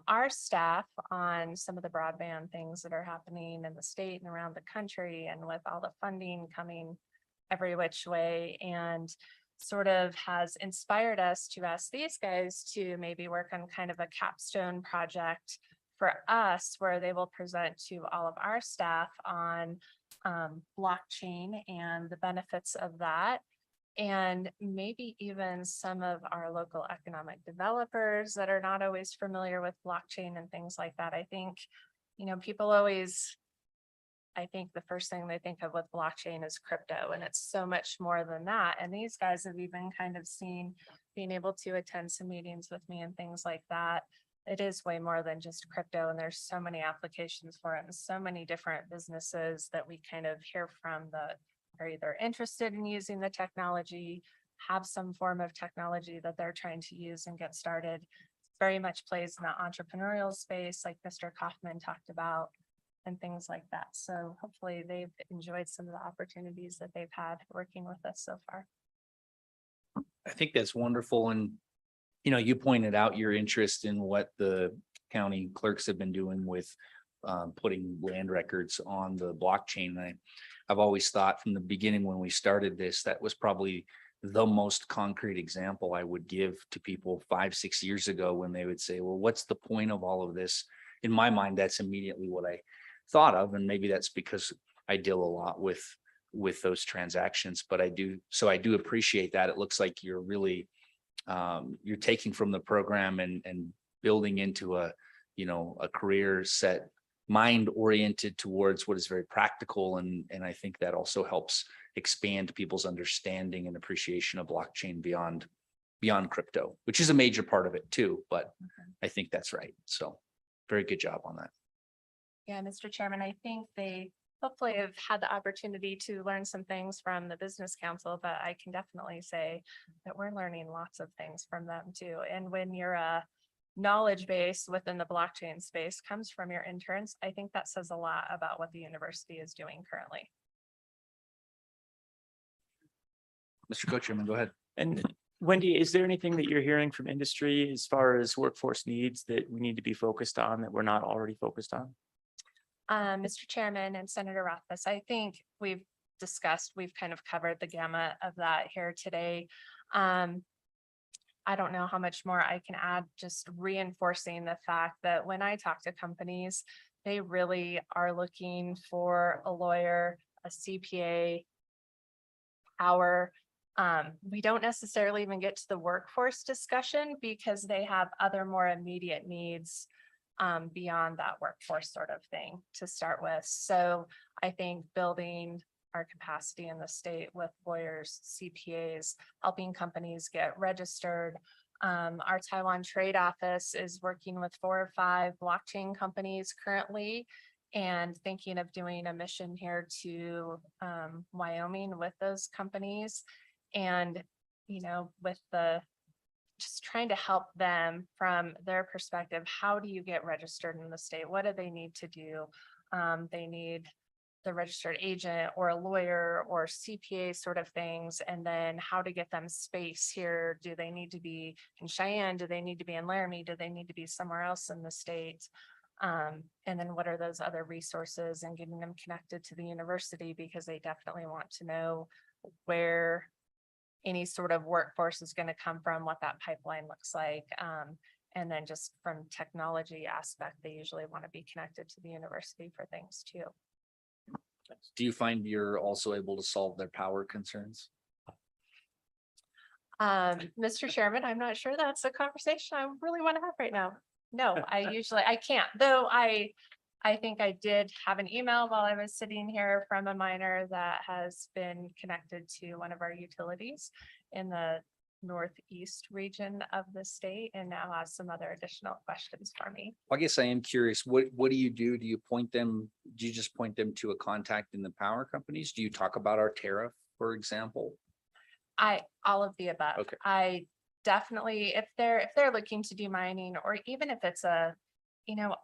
our staff on some of the broadband things that are happening in the state and around the country, and with all the funding coming every which way, and sort of has inspired us to ask these guys to maybe work on kind of a capstone project for us, where they will present to all of our staff on blockchain and the benefits of that. And maybe even some of our local economic developers that are not always familiar with blockchain and things like that. I think, people always, I think the first thing they think of with blockchain is crypto, and it's so much more than that. And these guys have even kind of seen, being able to attend some meetings with me and things like that. It is way more than just crypto, and there's so many applications for it and so many different businesses that we kind of hear from that are either interested in using the technology, have some form of technology that they're trying to use and get started. Very much plays in the entrepreneurial space, like Mr. Kaufman talked about, and things like that. So hopefully they've enjoyed some of the opportunities that they've had working with us so far. I think that's wonderful. And, you pointed out your interest in what the county clerks have been doing with putting land records on the blockchain. I've always thought from the beginning when we started this, that was probably the most concrete example I would give to people 5-6 years ago when they would say, well, what's the point of all of this? In my mind, that's immediately what I thought of. And maybe that's because I deal a lot with those transactions, but I do appreciate that. It looks like you're really, you're taking from the program and building into a career set, mind oriented towards what is very practical. And I think that also helps expand people's understanding and appreciation of blockchain beyond crypto, which is a major part of it too. But I think that's right. So very good job on that. Yeah, Mr. Chairman, I think they hopefully have had the opportunity to learn some things from the Business Council, but I can definitely say that we're learning lots of things from them too. And when you're knowledge base within the blockchain space comes from your interns, I think that says a lot about what the university is doing currently. Mr. Co-Chairman, go ahead. And Wendy, is there anything that you're hearing from industry as far as workforce needs that we need to be focused on that we're not already focused on? Mr. Chairman and Senator Rothfuss, I think we've kind of covered the gamut of that here today. I don't know how much more I can add, just reinforcing the fact that when I talk to companies, they really are looking for a lawyer, a CPA, we don't necessarily even get to the workforce discussion because they have other more immediate needs beyond that workforce sort of thing to start with. So I think building our capacity in the state with lawyers, CPAs, helping companies get registered. Our Taiwan Trade Office is working with 4 or 5 blockchain companies currently and thinking of doing a mission here to Wyoming with those companies. And, with just trying to help them from their perspective, how do you get registered in the state? What do they need to do? They need the registered agent or a lawyer or CPA sort of things. And then how to get them space here. Do they need to be in Cheyenne? Do they need to be in Laramie? Do they need to be somewhere else in the state? And then what are those other resources and getting them connected to the university, because they definitely want to know where any sort of workforce is going to come from, what that pipeline looks like. And then just from technology aspect, they usually want to be connected to the university for things too. Do you find you're also able to solve their power concerns? Mr. Chairman, I'm not sure that's a conversation I really want to have right now. No, I can't, though I think I did have an email while I was sitting here from a miner that has been connected to one of our utilities in the northeast region of the state and now has some other additional questions for me. I guess I am curious, what do you do? Do you just point them to a contact in the power companies? Do you talk about our tariff, for example? All of the above. Okay. I definitely, if they're looking to do mining, or even if it's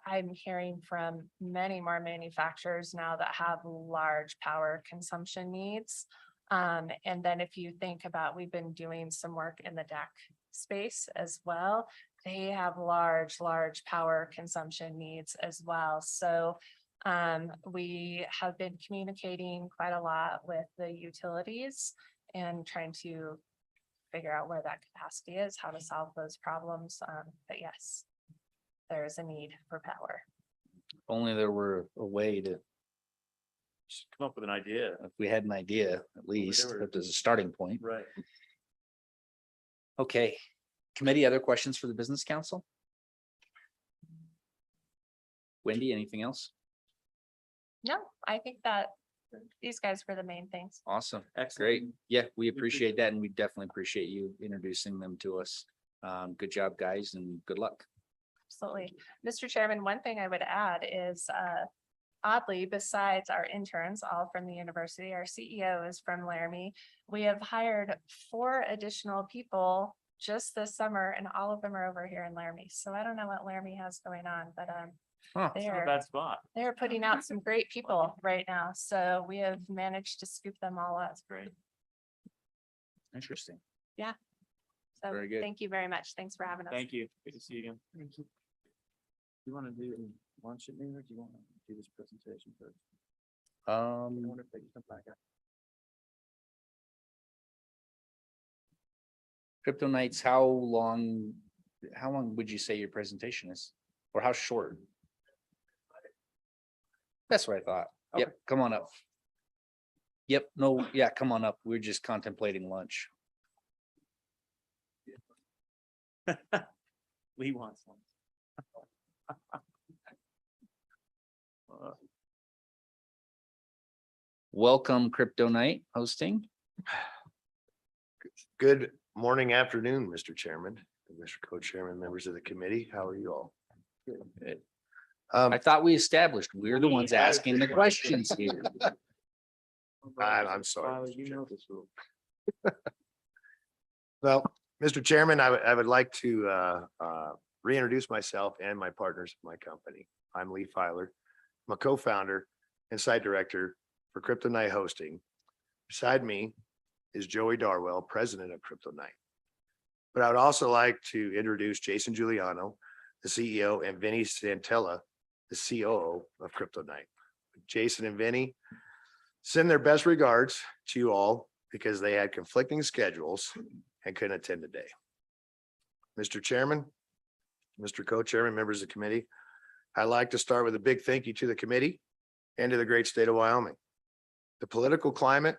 I'm hearing from many more manufacturers now that have large power consumption needs. And then if you think about, we've been doing some work in the DAC space as well. they have large power consumption needs as well. So we have been communicating quite a lot with the utilities and trying to figure out where that capacity is, how to solve those problems. But yes, there is a need for power. If only there were a way to, Just come up with an idea. if we had an idea, at least, Whatever. if there's a starting point. Right. Okay. Committee, other questions for the business council? Wendy, anything else? No, I think that these guys were the main things. Awesome. Excellent. Great. Yeah, we appreciate that, and we definitely appreciate you introducing them to us. Good job, guys, and good luck. Absolutely. Mr. Chairman, one thing I would add is oddly, besides our interns, all from the university, our CEO is from Laramie. We have hired 4 additional people just this summer, and all of them are over here in Laramie. So I don't know what Laramie has going on, but It's not a bad spot. they're putting out some great people right now. So we have managed to scoop them all up. That's great. Interesting. Yeah. So Very good. thank you very much. Thanks for having us. Thank you. Good to see you again. Thank you. You want to do lunch at noon, or do you want to do this presentation first? Crypto Nights, how long would you say your presentation is? Or how short? That's what I thought. Yep, come on up. Yep, no, yeah, come on up. We're just contemplating lunch. Lee wants one. Welcome, Crypto Night hosting. Good morning, afternoon, Mr. Chairman, and Mr. Co-Chairman, members of the committee. How are you all? Good. I thought we established we're the ones asking the questions here. I'm sorry. You know this rule. Well, Mr. Chairman, I would like to reintroduce myself and my partners in my company. I'm Lee Filer. I'm a co-founder and site director for Crypto Night Hosting. Beside me is Joey Darwell, president of Crypto Night. But I would also like to introduce Jason Giuliano, the CEO, and Vinny Santella, the COO of Crypto Night. Jason and Vinny send their best regards to you all because they had conflicting schedules and couldn't attend today. Mr. Chairman, Mr. Co-Chairman, members of the committee, I'd like to start with a big thank you to the committee and to the great state of Wyoming. The political climate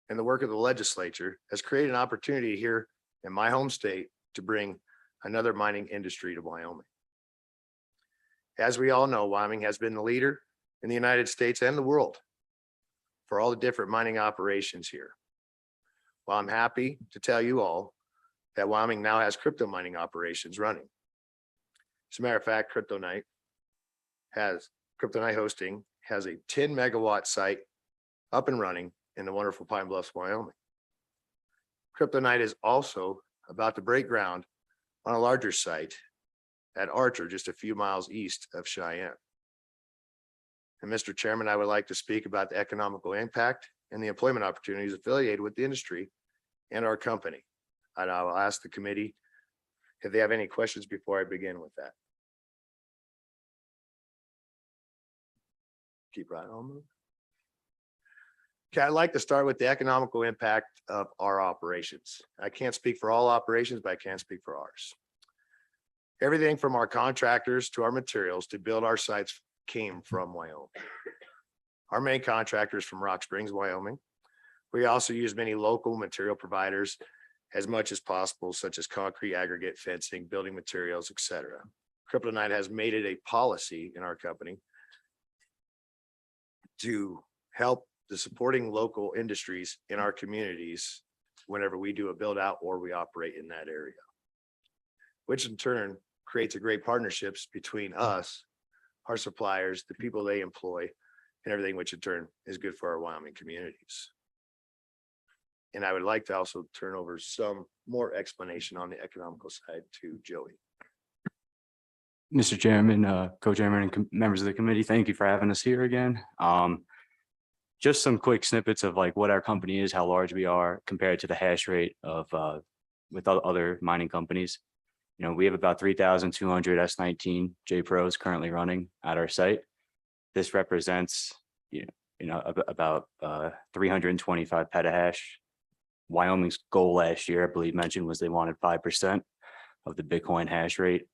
and the work of the legislature has created an opportunity here in my home state to bring another mining industry to Wyoming. As we all know, Wyoming has been the leader in the United States and the world for all the different mining operations here. Well, I'm happy to tell you all that Wyoming now has crypto mining operations running. As a matter of fact, Crypto Night Hosting has a 10 megawatt site up and running in the wonderful Pine Bluffs, Wyoming. Crypto Night is also about to break ground on a larger site at Archer, just a few miles east of Cheyenne. And Mr. Chairman, I would like to speak about the economical impact and the employment opportunities affiliated with the industry and our company. And I will ask the committee if they have any questions before I begin with that. Keep right on moving. Okay, I'd like to start with the economical impact of our operations. I can't speak for all operations, but I can speak for ours. Everything from our contractors to our materials to build our sites came from Wyoming. Our main contractor is from Rock Springs, Wyoming. We also use many local material providers as much as possible, such as concrete, aggregate, fencing, building materials, etc. Crypto Night has made it a policy in our company to help the supporting local industries in our communities whenever we do a build out or we operate in that area, which in turn creates a great partnerships between us, our suppliers, the people they employ, and everything, which in turn is good for our Wyoming communities. And I would like to also turn over some more explanation on the economical side to Joey. Mr. Chairman, Co-Chairman and members of the committee, thank you for having us here again. Just some quick snippets of like what our company is, how large we are compared to the hash rate of with other mining companies. we have about 3,200 S19 J Pros currently running at our site. This represents, about 325 petahash. Wyoming's goal last year, I believe mentioned, was they wanted 5% of the Bitcoin hash rate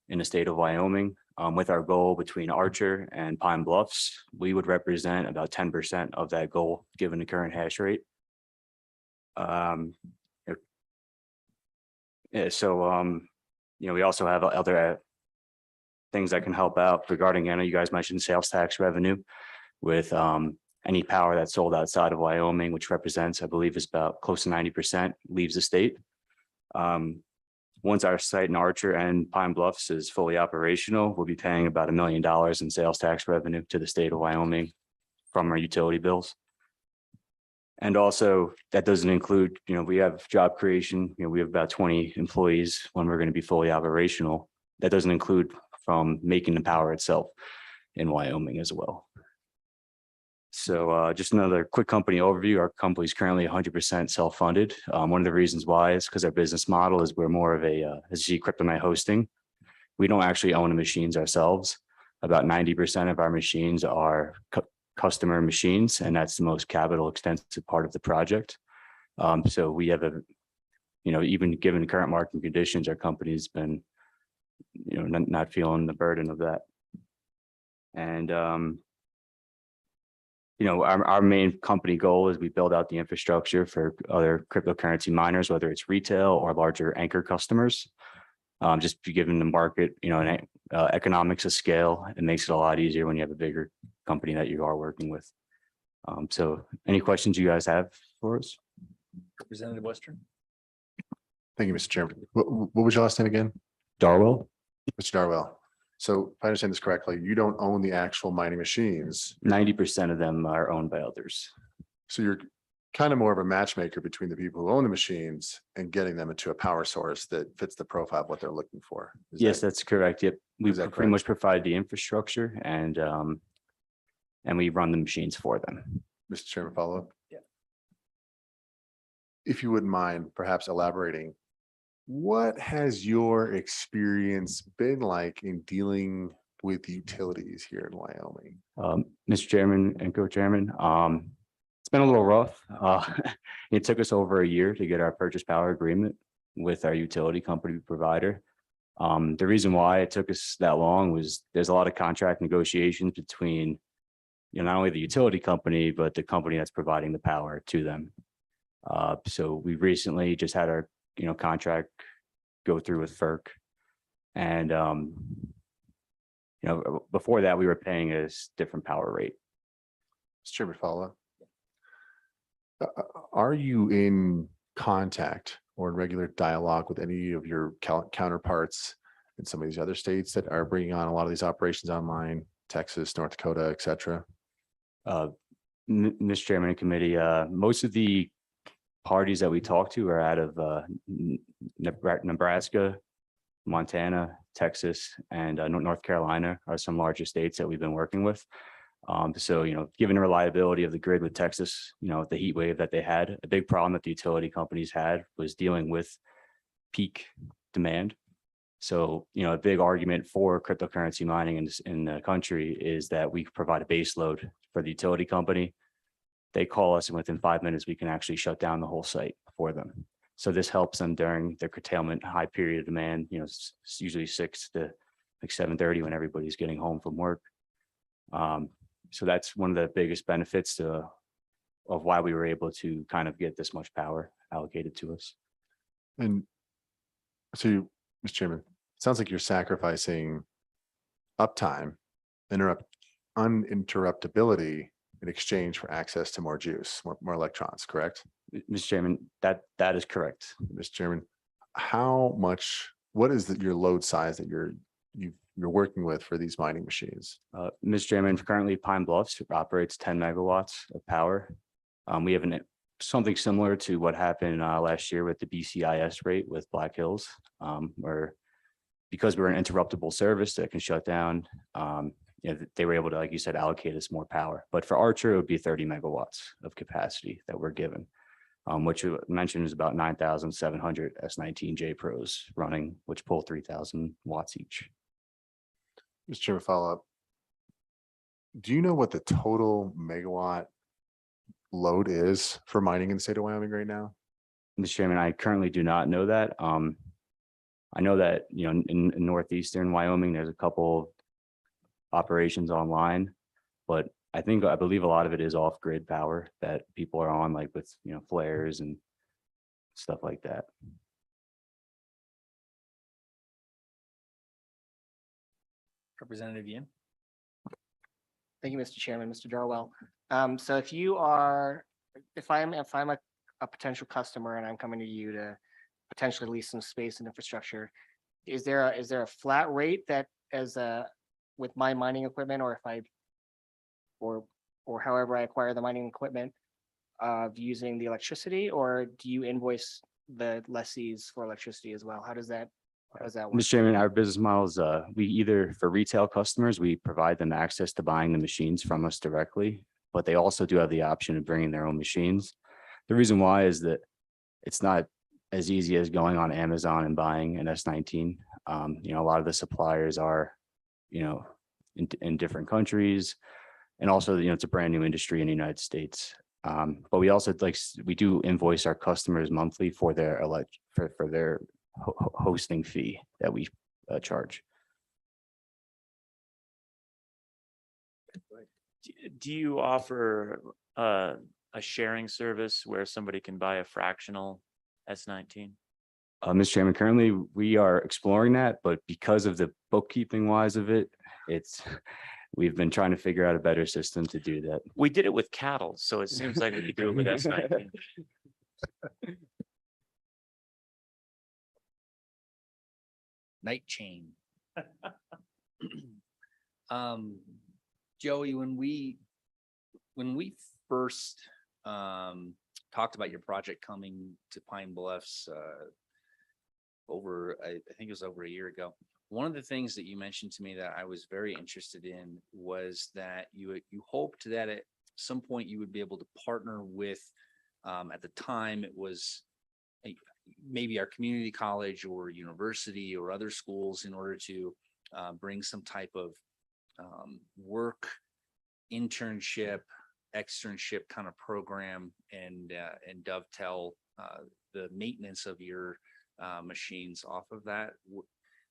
in the state of Wyoming. With our goal between Archer and Pine Bluffs, we would represent about 10% of that goal, given the current hash rate. We also have other things that can help out regarding, I know you guys mentioned sales tax revenue with any power that's sold outside of Wyoming, which represents, I believe, is about close to 90% leaves the state. Once our site in Archer and Pine Bluffs is fully operational, we'll be paying about $1 million in sales tax revenue to the state of Wyoming from our utility bills. And also that doesn't include, we have job creation, we have about 20 employees when we're going to be fully operational. That doesn't include from making the power itself in Wyoming as well. So just another quick company overview. Our company is currently 100% self-funded. One of the reasons why is because our business model is we're more of a kryptonite hosting. We don't actually own the machines ourselves. About 90% of our machines are customer machines, and that's the most capital extensive part of the project. So we have even given the current market conditions, our company's been, not feeling the burden of that. And our main company goal is we build out the infrastructure for other cryptocurrency miners, whether it's retail or larger anchor customers. Just given the market, economics of scale, it makes it a lot easier when you have a bigger company that you are working with. So any questions you guys have for us? Representative Western. Thank you, Mr. Chairman. What was your last name again? Darwell. Mr. Darwell. So if I understand this correctly, you don't own the actual mining machines. 90% of them are owned by others. So you're kind of more of a matchmaker between the people who own the machines and getting them into a power source that fits the profile of what they're looking for. Yes, that's correct. Yep. We pretty much provide the infrastructure and we run the machines for them. Mr. Chairman, follow up? Yeah. If you wouldn't mind perhaps elaborating, what has your experience been like in dealing with utilities here in Wyoming? Mr. Chairman and co-chairman, it's been a little rough. It took us over a year to get our purchase power agreement with our utility company provider. The reason why it took us that long was there's a lot of contract negotiations between, not only the utility company, but the company that's providing the power to them. So we recently just had our, contract go through with FERC. And, before that, we were paying a different power rate. Mr. Chairman, follow up. Are you in contact or in regular dialogue with any of your counterparts in some of these other states that are bringing on a lot of these operations online, Texas, North Dakota, et cetera? Mr. Chairman and committee, most of the parties that we talk to are out of Nebraska, Montana, Texas, and North Carolina are some larger states that we've been working with. So, given the reliability of the grid with Texas, the heat wave that they had, a big problem that the utility companies had was dealing with peak demand. So, a big argument for cryptocurrency mining in the country is that we provide a base load for the utility company. They call us and within 5 minutes, we can actually shut down the whole site for them. So this helps them during their curtailment high period of demand, it's usually 6 to 7:30 when everybody's getting home from work. So that's one of the biggest benefits of why we were able to kind of get this much power allocated to us. And so, Mr. Chairman, it sounds like you're sacrificing uptime, uninterruptibility in exchange for access to more juice, more electrons, correct? Mr. Chairman, that is correct. Mr. Chairman, what is your load size that you're working with for these mining machines? Mr. Chairman, currently Pine Bluffs operates 10 megawatts of power. We have something similar to what happened last year with the BCIS rate with Black Hills, where because we're an interruptible service that can shut down, they were able to, like you said, allocate us more power. But for Archer, it would be 30 megawatts of capacity that we're given. which you mentioned is about 9,700 S19J Pros running, which pull 3,000 watts each. Mr. Chairman, follow up. Do you know what the total megawatt load is for mining in the state of Wyoming right now? Mr. Chairman, I currently do not know that. I know that, in northeastern Wyoming, there's a couple operations online, but I believe a lot of it is off grid power that people are on, like with, flares and stuff like that. Representative Yin. Thank you, Mr. Chairman, Mr. Darwell. So if I'm a potential customer and I'm coming to you to potentially lease some space and infrastructure, is there a flat rate that with my mining equipment, or or however I acquire the mining equipment of using the electricity, or do you invoice the lessees for electricity as well? How does that work? Mr. Chairman, our business model is, we either, for retail customers, we provide them access to buying the machines from us directly, but they also do have the option of bringing their own machines. The reason why is that it's not as easy as going on Amazon and buying an S19. A lot of the suppliers are, in different countries. And also, it's a brand new industry in the United States. But we also we do invoice our customers monthly for their for their hosting fee that we charge. Do you offer a sharing service where somebody can buy a fractional S19? Mr. Chairman, currently we are exploring that, but because of the bookkeeping wise of it, we've been trying to figure out a better system to do that. We did it with cattle, so it seems like we could do it with S19. Night chain. Joey, when we first talked about your project coming to Pine Bluffs I think it was over a year ago, one of the things that you mentioned to me that I was very interested in was that you hoped that at some point you would be able to partner with, at the time it was maybe our community college or university or other schools, in order to bring some type of work, internship, externship kind of program and dovetail the maintenance of your machines off of that.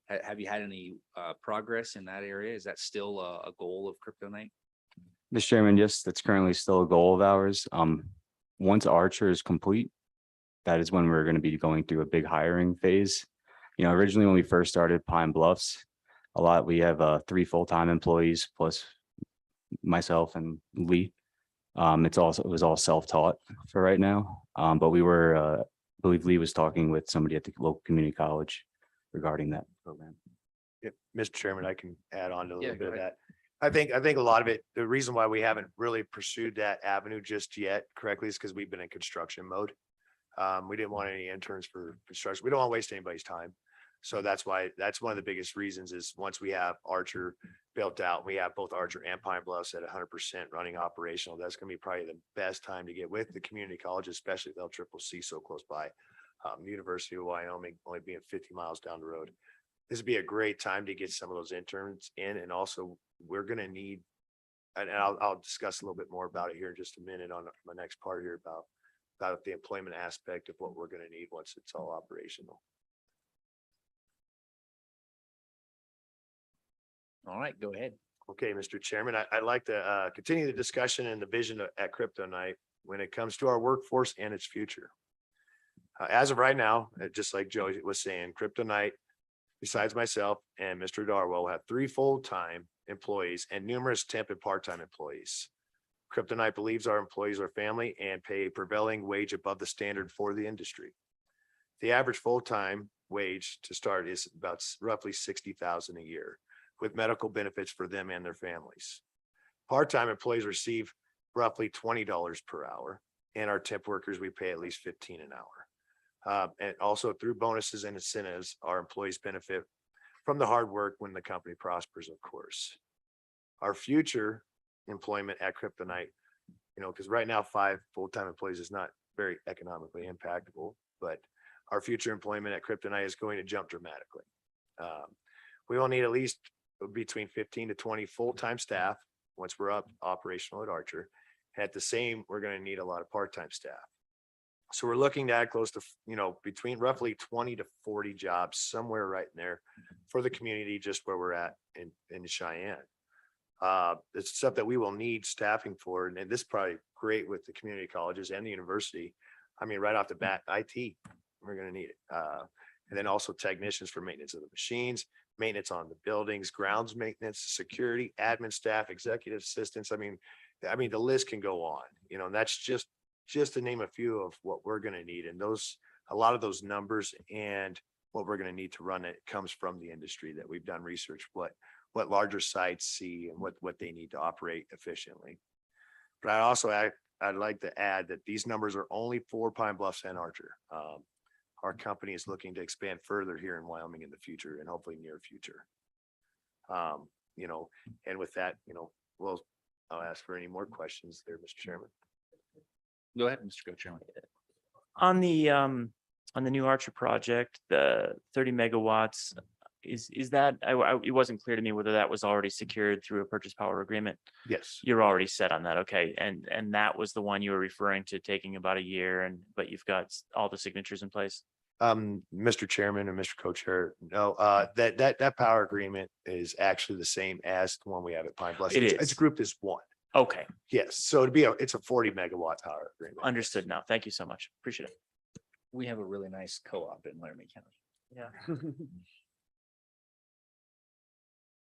Have you had any progress in that area? Is that still a goal of CryptoNight? Mr. Chairman, yes, that's currently still a goal of ours. Once Archer is complete, that is when we're going to be going through a big hiring phase. Originally when we first started Pine Bluffs, we have 3 full-time employees plus myself and Lee. It was all self-taught for right now. But we were, I believe Lee was talking with somebody at the local community college regarding that program. If Mr. Chairman, I can add on to a little bit of go ahead. that. I think a lot of it, the reason why we haven't really pursued that avenue just yet correctly is because we've been in construction mode. We didn't want any interns for construction. We don't want to waste anybody's time. So that's one of the biggest reasons is once we have Archer built out, we have both Archer and Pine Bluffs at 100% running operational. That's going to be probably the best time to get with the community college, especially if LCCC so close by. The University of Wyoming only being 50 miles down the road. This would be a great time to get some of those interns in. And also we're going to need, and I'll discuss a little bit more about it here in just a minute on my next part here about the employment aspect of what we're going to need once it's all operational. All right, go ahead. Okay, Mr. Chairman, I'd like to continue the discussion and the vision at CryptoNight when it comes to our workforce and its future. As of right now, just like Joey was saying, CryptoNight, besides myself and Mr. Darwell, will have 3 full-time employees and numerous temp and part-time employees. CryptoNight believes our employees are family and pay a prevailing wage above the standard for the industry. The average full-time wage to start is about roughly $60,000 a year, with medical benefits for them and their families. Part-time employees receive roughly $20 per hour, and our temp workers, we pay at least $15 an hour. And also through bonuses and incentives, our employees benefit from the hard work when the company prospers, of course. Our future employment at CryptoNight, because right now 5 full-time employees is not very economically impactable, but our future employment at Kryptonite is going to jump dramatically. We will need at least between 15 to 20 full-time staff once we're up operational at Archer. At the same, we're going to need a lot of part-time staff. So we're looking to add close to, between roughly 20 to 40 jobs, somewhere right in there for the community, just where we're at in Cheyenne. It's stuff that we will need staffing for, and this is probably great with the community colleges and the university. I mean, right off the bat, IT, we're going to need it. And then also technicians for maintenance of the machines, maintenance on the buildings, grounds maintenance, security, admin staff, executive assistants. I mean, the list can go on, and that's just to name a few of what we're going to need. And a lot of those numbers and what we're going to need to run it comes from the industry that we've done research, what larger sites see and what they need to operate efficiently. But I'd like to add that these numbers are only for Pine Bluffs and Archer. Our company is looking to expand further here in Wyoming in the future and hopefully near future. And with that, I'll ask for any more questions there, Mr. Chairman. Go ahead, Mr. Co-Chairman. On the new Archer project, the 30 megawatts, is that, it wasn't clear to me whether that was already secured through a purchase power agreement. Yes. You're already set on that. Okay. And that was the one you were referring to taking about a year, but you've got all the signatures in place. Mr. Chairman and Mr. Co-Chair, no, that power agreement is actually the same as the one we have at Pine Bluffs. It's grouped as one. Okay. Yes. So it's a 40 megawatt power agreement. Understood now. Thank you so much. Appreciate it. We have a really nice co-op in Laramie County. Yeah.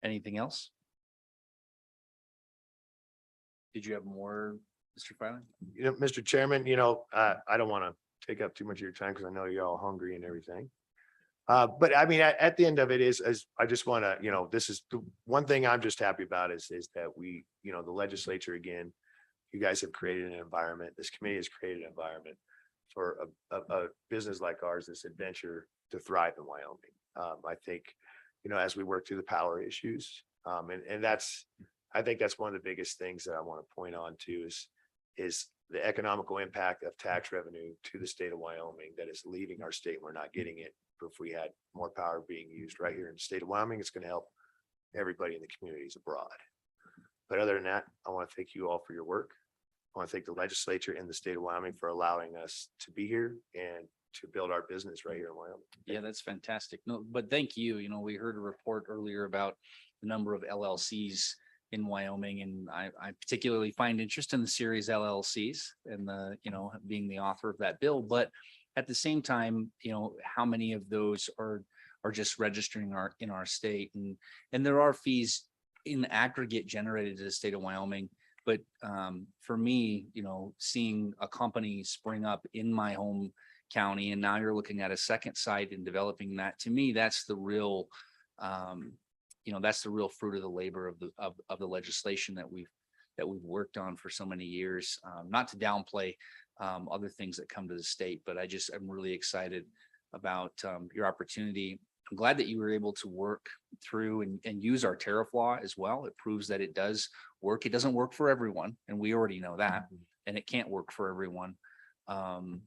Anything else? Did you have more, Mr. Filing? Mr. Chairman, I don't want to take up too much of your time because I know you're all hungry and everything. But I mean, at the end of it is I just want to, this is the one thing I'm just happy about is that we, the legislature, again, you guys have created an environment, this committee has created an environment for a business like ours, this adventure to thrive in Wyoming. I think, as we work through the power issues, and I think that's one of the biggest things that I want to point on to is the economical impact of tax revenue to the state of Wyoming that is leaving our state. We're not getting it. If we had more power being used right here in the state of Wyoming, it's going to help everybody in the communities abroad. But other than that, I want to thank you all for your work. I want to thank the legislature in the state of Wyoming for allowing us to be here and to build our business right here in Wyoming. Yeah, that's fantastic. No, but thank you. We heard a report earlier about the number of LLCs in Wyoming, and I particularly find interest in the series LLCs and being the author of that bill. But at the same time, how many of those are just registering in our state, and there are fees in aggregate generated to the state of Wyoming. But for me, seeing a company spring up in my home county, and now you're looking at a second site and developing that, to me, that's the real, that's the real fruit of the labor of the legislation that we've worked on for so many years. Not to downplay other things that come to the state, but I'm really excited about your opportunity. I'm glad that you were able to work through and use our tariff law as well. It proves that it does work. It doesn't work for everyone, and we already know that, and it can't work for everyone.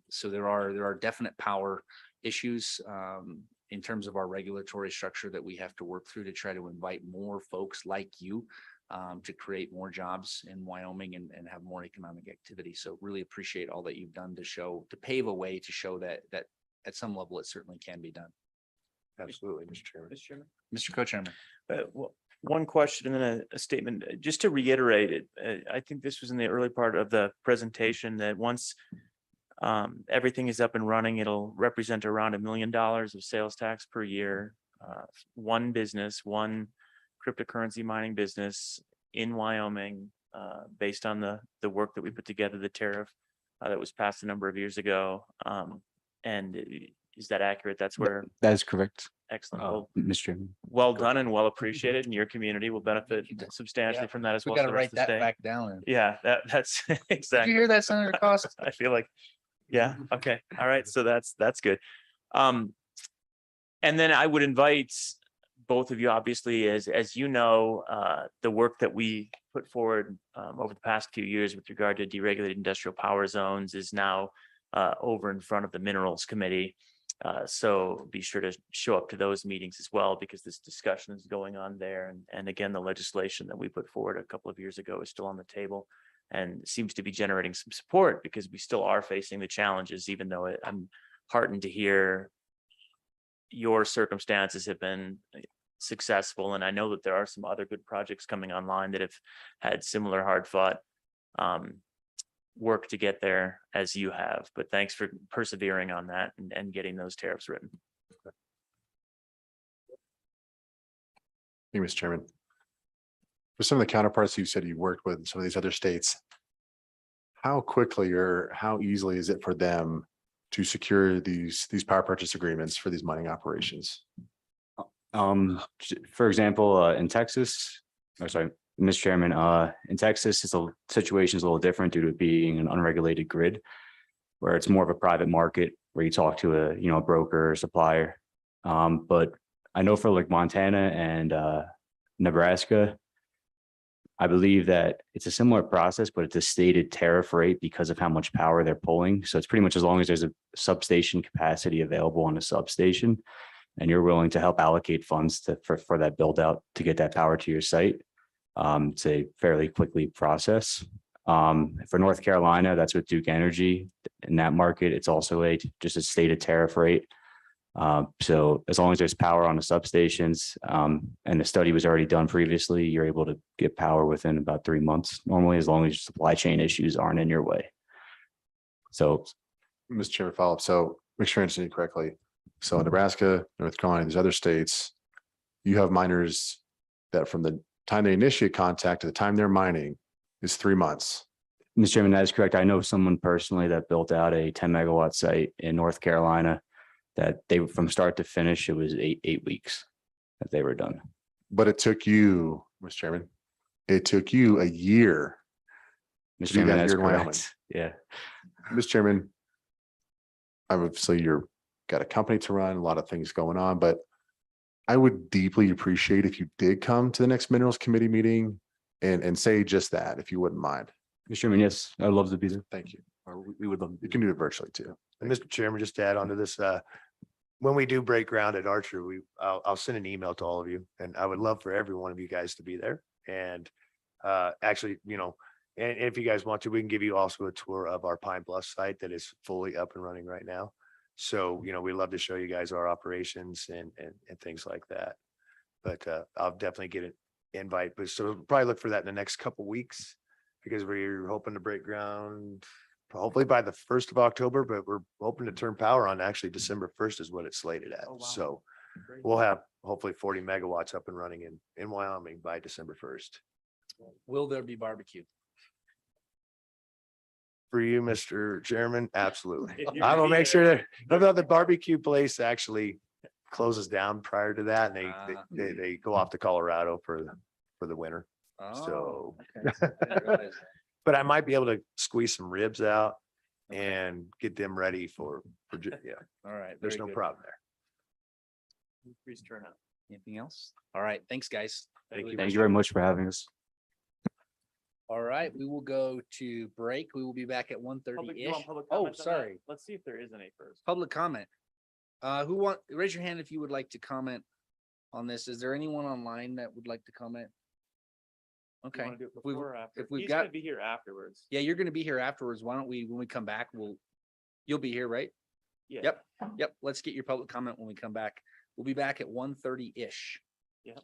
So there are definite power issues in terms of our regulatory structure that we have to work through to try to invite more folks like you to create more jobs in Wyoming and have more economic activity. So really appreciate all that you've done to pave a way to show that at some level it certainly can be done. Absolutely, Mr. Chairman. Mr. Chairman. Mr. Co-Chairman. One question and then a statement, just to reiterate it. I think this was in the early part of the presentation that once everything is up and running, it'll represent around $1 million of sales tax per year. One business, one cryptocurrency mining business in Wyoming, based on the work that we put together, the tariff that was passed a number of years ago. And is that accurate? That's where. That is correct. Excellent. Well, Mr. Chairman. well done and well appreciated, and your community will benefit substantially from that as well. We got to as the rest write of the that state. back down. Yeah, that's Did exactly. you hear that, Senator Cost? I feel like, yeah, okay, all right, so that's good. And then I would invite both of you, obviously, as the work that we put forward over the past few years with regard to deregulated industrial power zones is now over in front of the Minerals Committee. So be sure to show up to those meetings as well, because this discussion is going on there. And again, the legislation that we put forward a couple of years ago is still on the table and seems to be generating some support, because we still are facing the challenges, even though I'm heartened to hear your circumstances have been successful. And I know that there are some other good projects coming online that have had similar hard fought work to get there as you have. But thanks for persevering on that and getting those tariffs written. Thank you, Mr. Chairman. For some of the counterparts you said you worked with in some of these other states, how quickly or how easily is it for them to secure these power purchase agreements for these mining operations? For example, in Texas, or sorry, Mr. Chairman, in Texas, the situation is a little different due to it being an unregulated grid, where it's more of a private market where you talk to a broker or supplier. But I know for like Montana and Nebraska, I believe that it's a similar process, but it's a stated tariff rate because of how much power they're pulling. So it's pretty much as long as there's a substation capacity available on a substation, and you're willing to help allocate funds for that build out to get that power to your site. It's a fairly quickly process. For North Carolina, that's with Duke Energy. In that market, it's also just a stated tariff rate. So as long as there's power on the substations, and the study was already done previously, you're able to get power within about 3 months, normally, as long as your supply chain issues aren't in your way. So, Mr. Chairman, follow up. So make sure I understand you correctly. So in Nebraska, North Carolina, these other states, you have miners that from the time they initiate contact to the time they're mining is 3 months. Mr. Chairman, that is correct. I know someone personally that built out a 10 megawatt site in North Carolina that they, from start to finish, it was eight weeks that they were done. But it took you, Mr. Chairman, it took you a year. Mr. to do Chairman, that that's here in Wyoming. correct. Yeah. Mr. Chairman, obviously you're got a company to run, a lot of things going on, but I would deeply appreciate if you did come to the next Minerals Committee meeting and say just that, if you wouldn't mind. Mr. Chairman, yes, I'd love to be there. Thank you. Or we would love to. You can do it virtually too. And Mr. Chairman, just to add on to this, when we do break ground at Archer, I'll send an email to all of you, and I would love for every one of you guys to be there. And actually, and if you guys want to, we can give you also a tour of our Pine Bluff site that is fully up and running right now. So, we love to show you guys our operations and things like that. But I'll definitely get an invite, but so probably look for that in the next couple weeks, because we're hoping to break ground hopefully by the 1st of October, but we're hoping to turn power on actually December 1st is what it's slated at. Oh, wow. So we'll have hopefully 40 megawatts up and running in Wyoming by December 1st. Will there be barbecue? For you, Mr. Chairman, absolutely. If you're I will gonna be make sure that, although the barbecue place actually closes down prior to that, and they go off to Colorado for the winter. So, okay. I didn't realize that. but I might be able to squeeze some ribs out and get them ready for yeah. All right. There's very no good. problem there. Please turn up. Anything else? All right. Thanks, guys. Thank you. Thank you very much for having us. All right, we will go to break. We will be back at 1:30-ish. Oh, sorry. Let's see if there is any first. Public comment. Raise your hand if you would like to comment on this. Is there anyone online that would like to comment? Okay. If we've got, be here afterwards. yeah, you're gonna be here afterwards. Why don't we, when we come back, you'll be here, right? Yeah. Yep. Let's get your public comment when we come back. We'll be back at 1:30-ish. Yeah.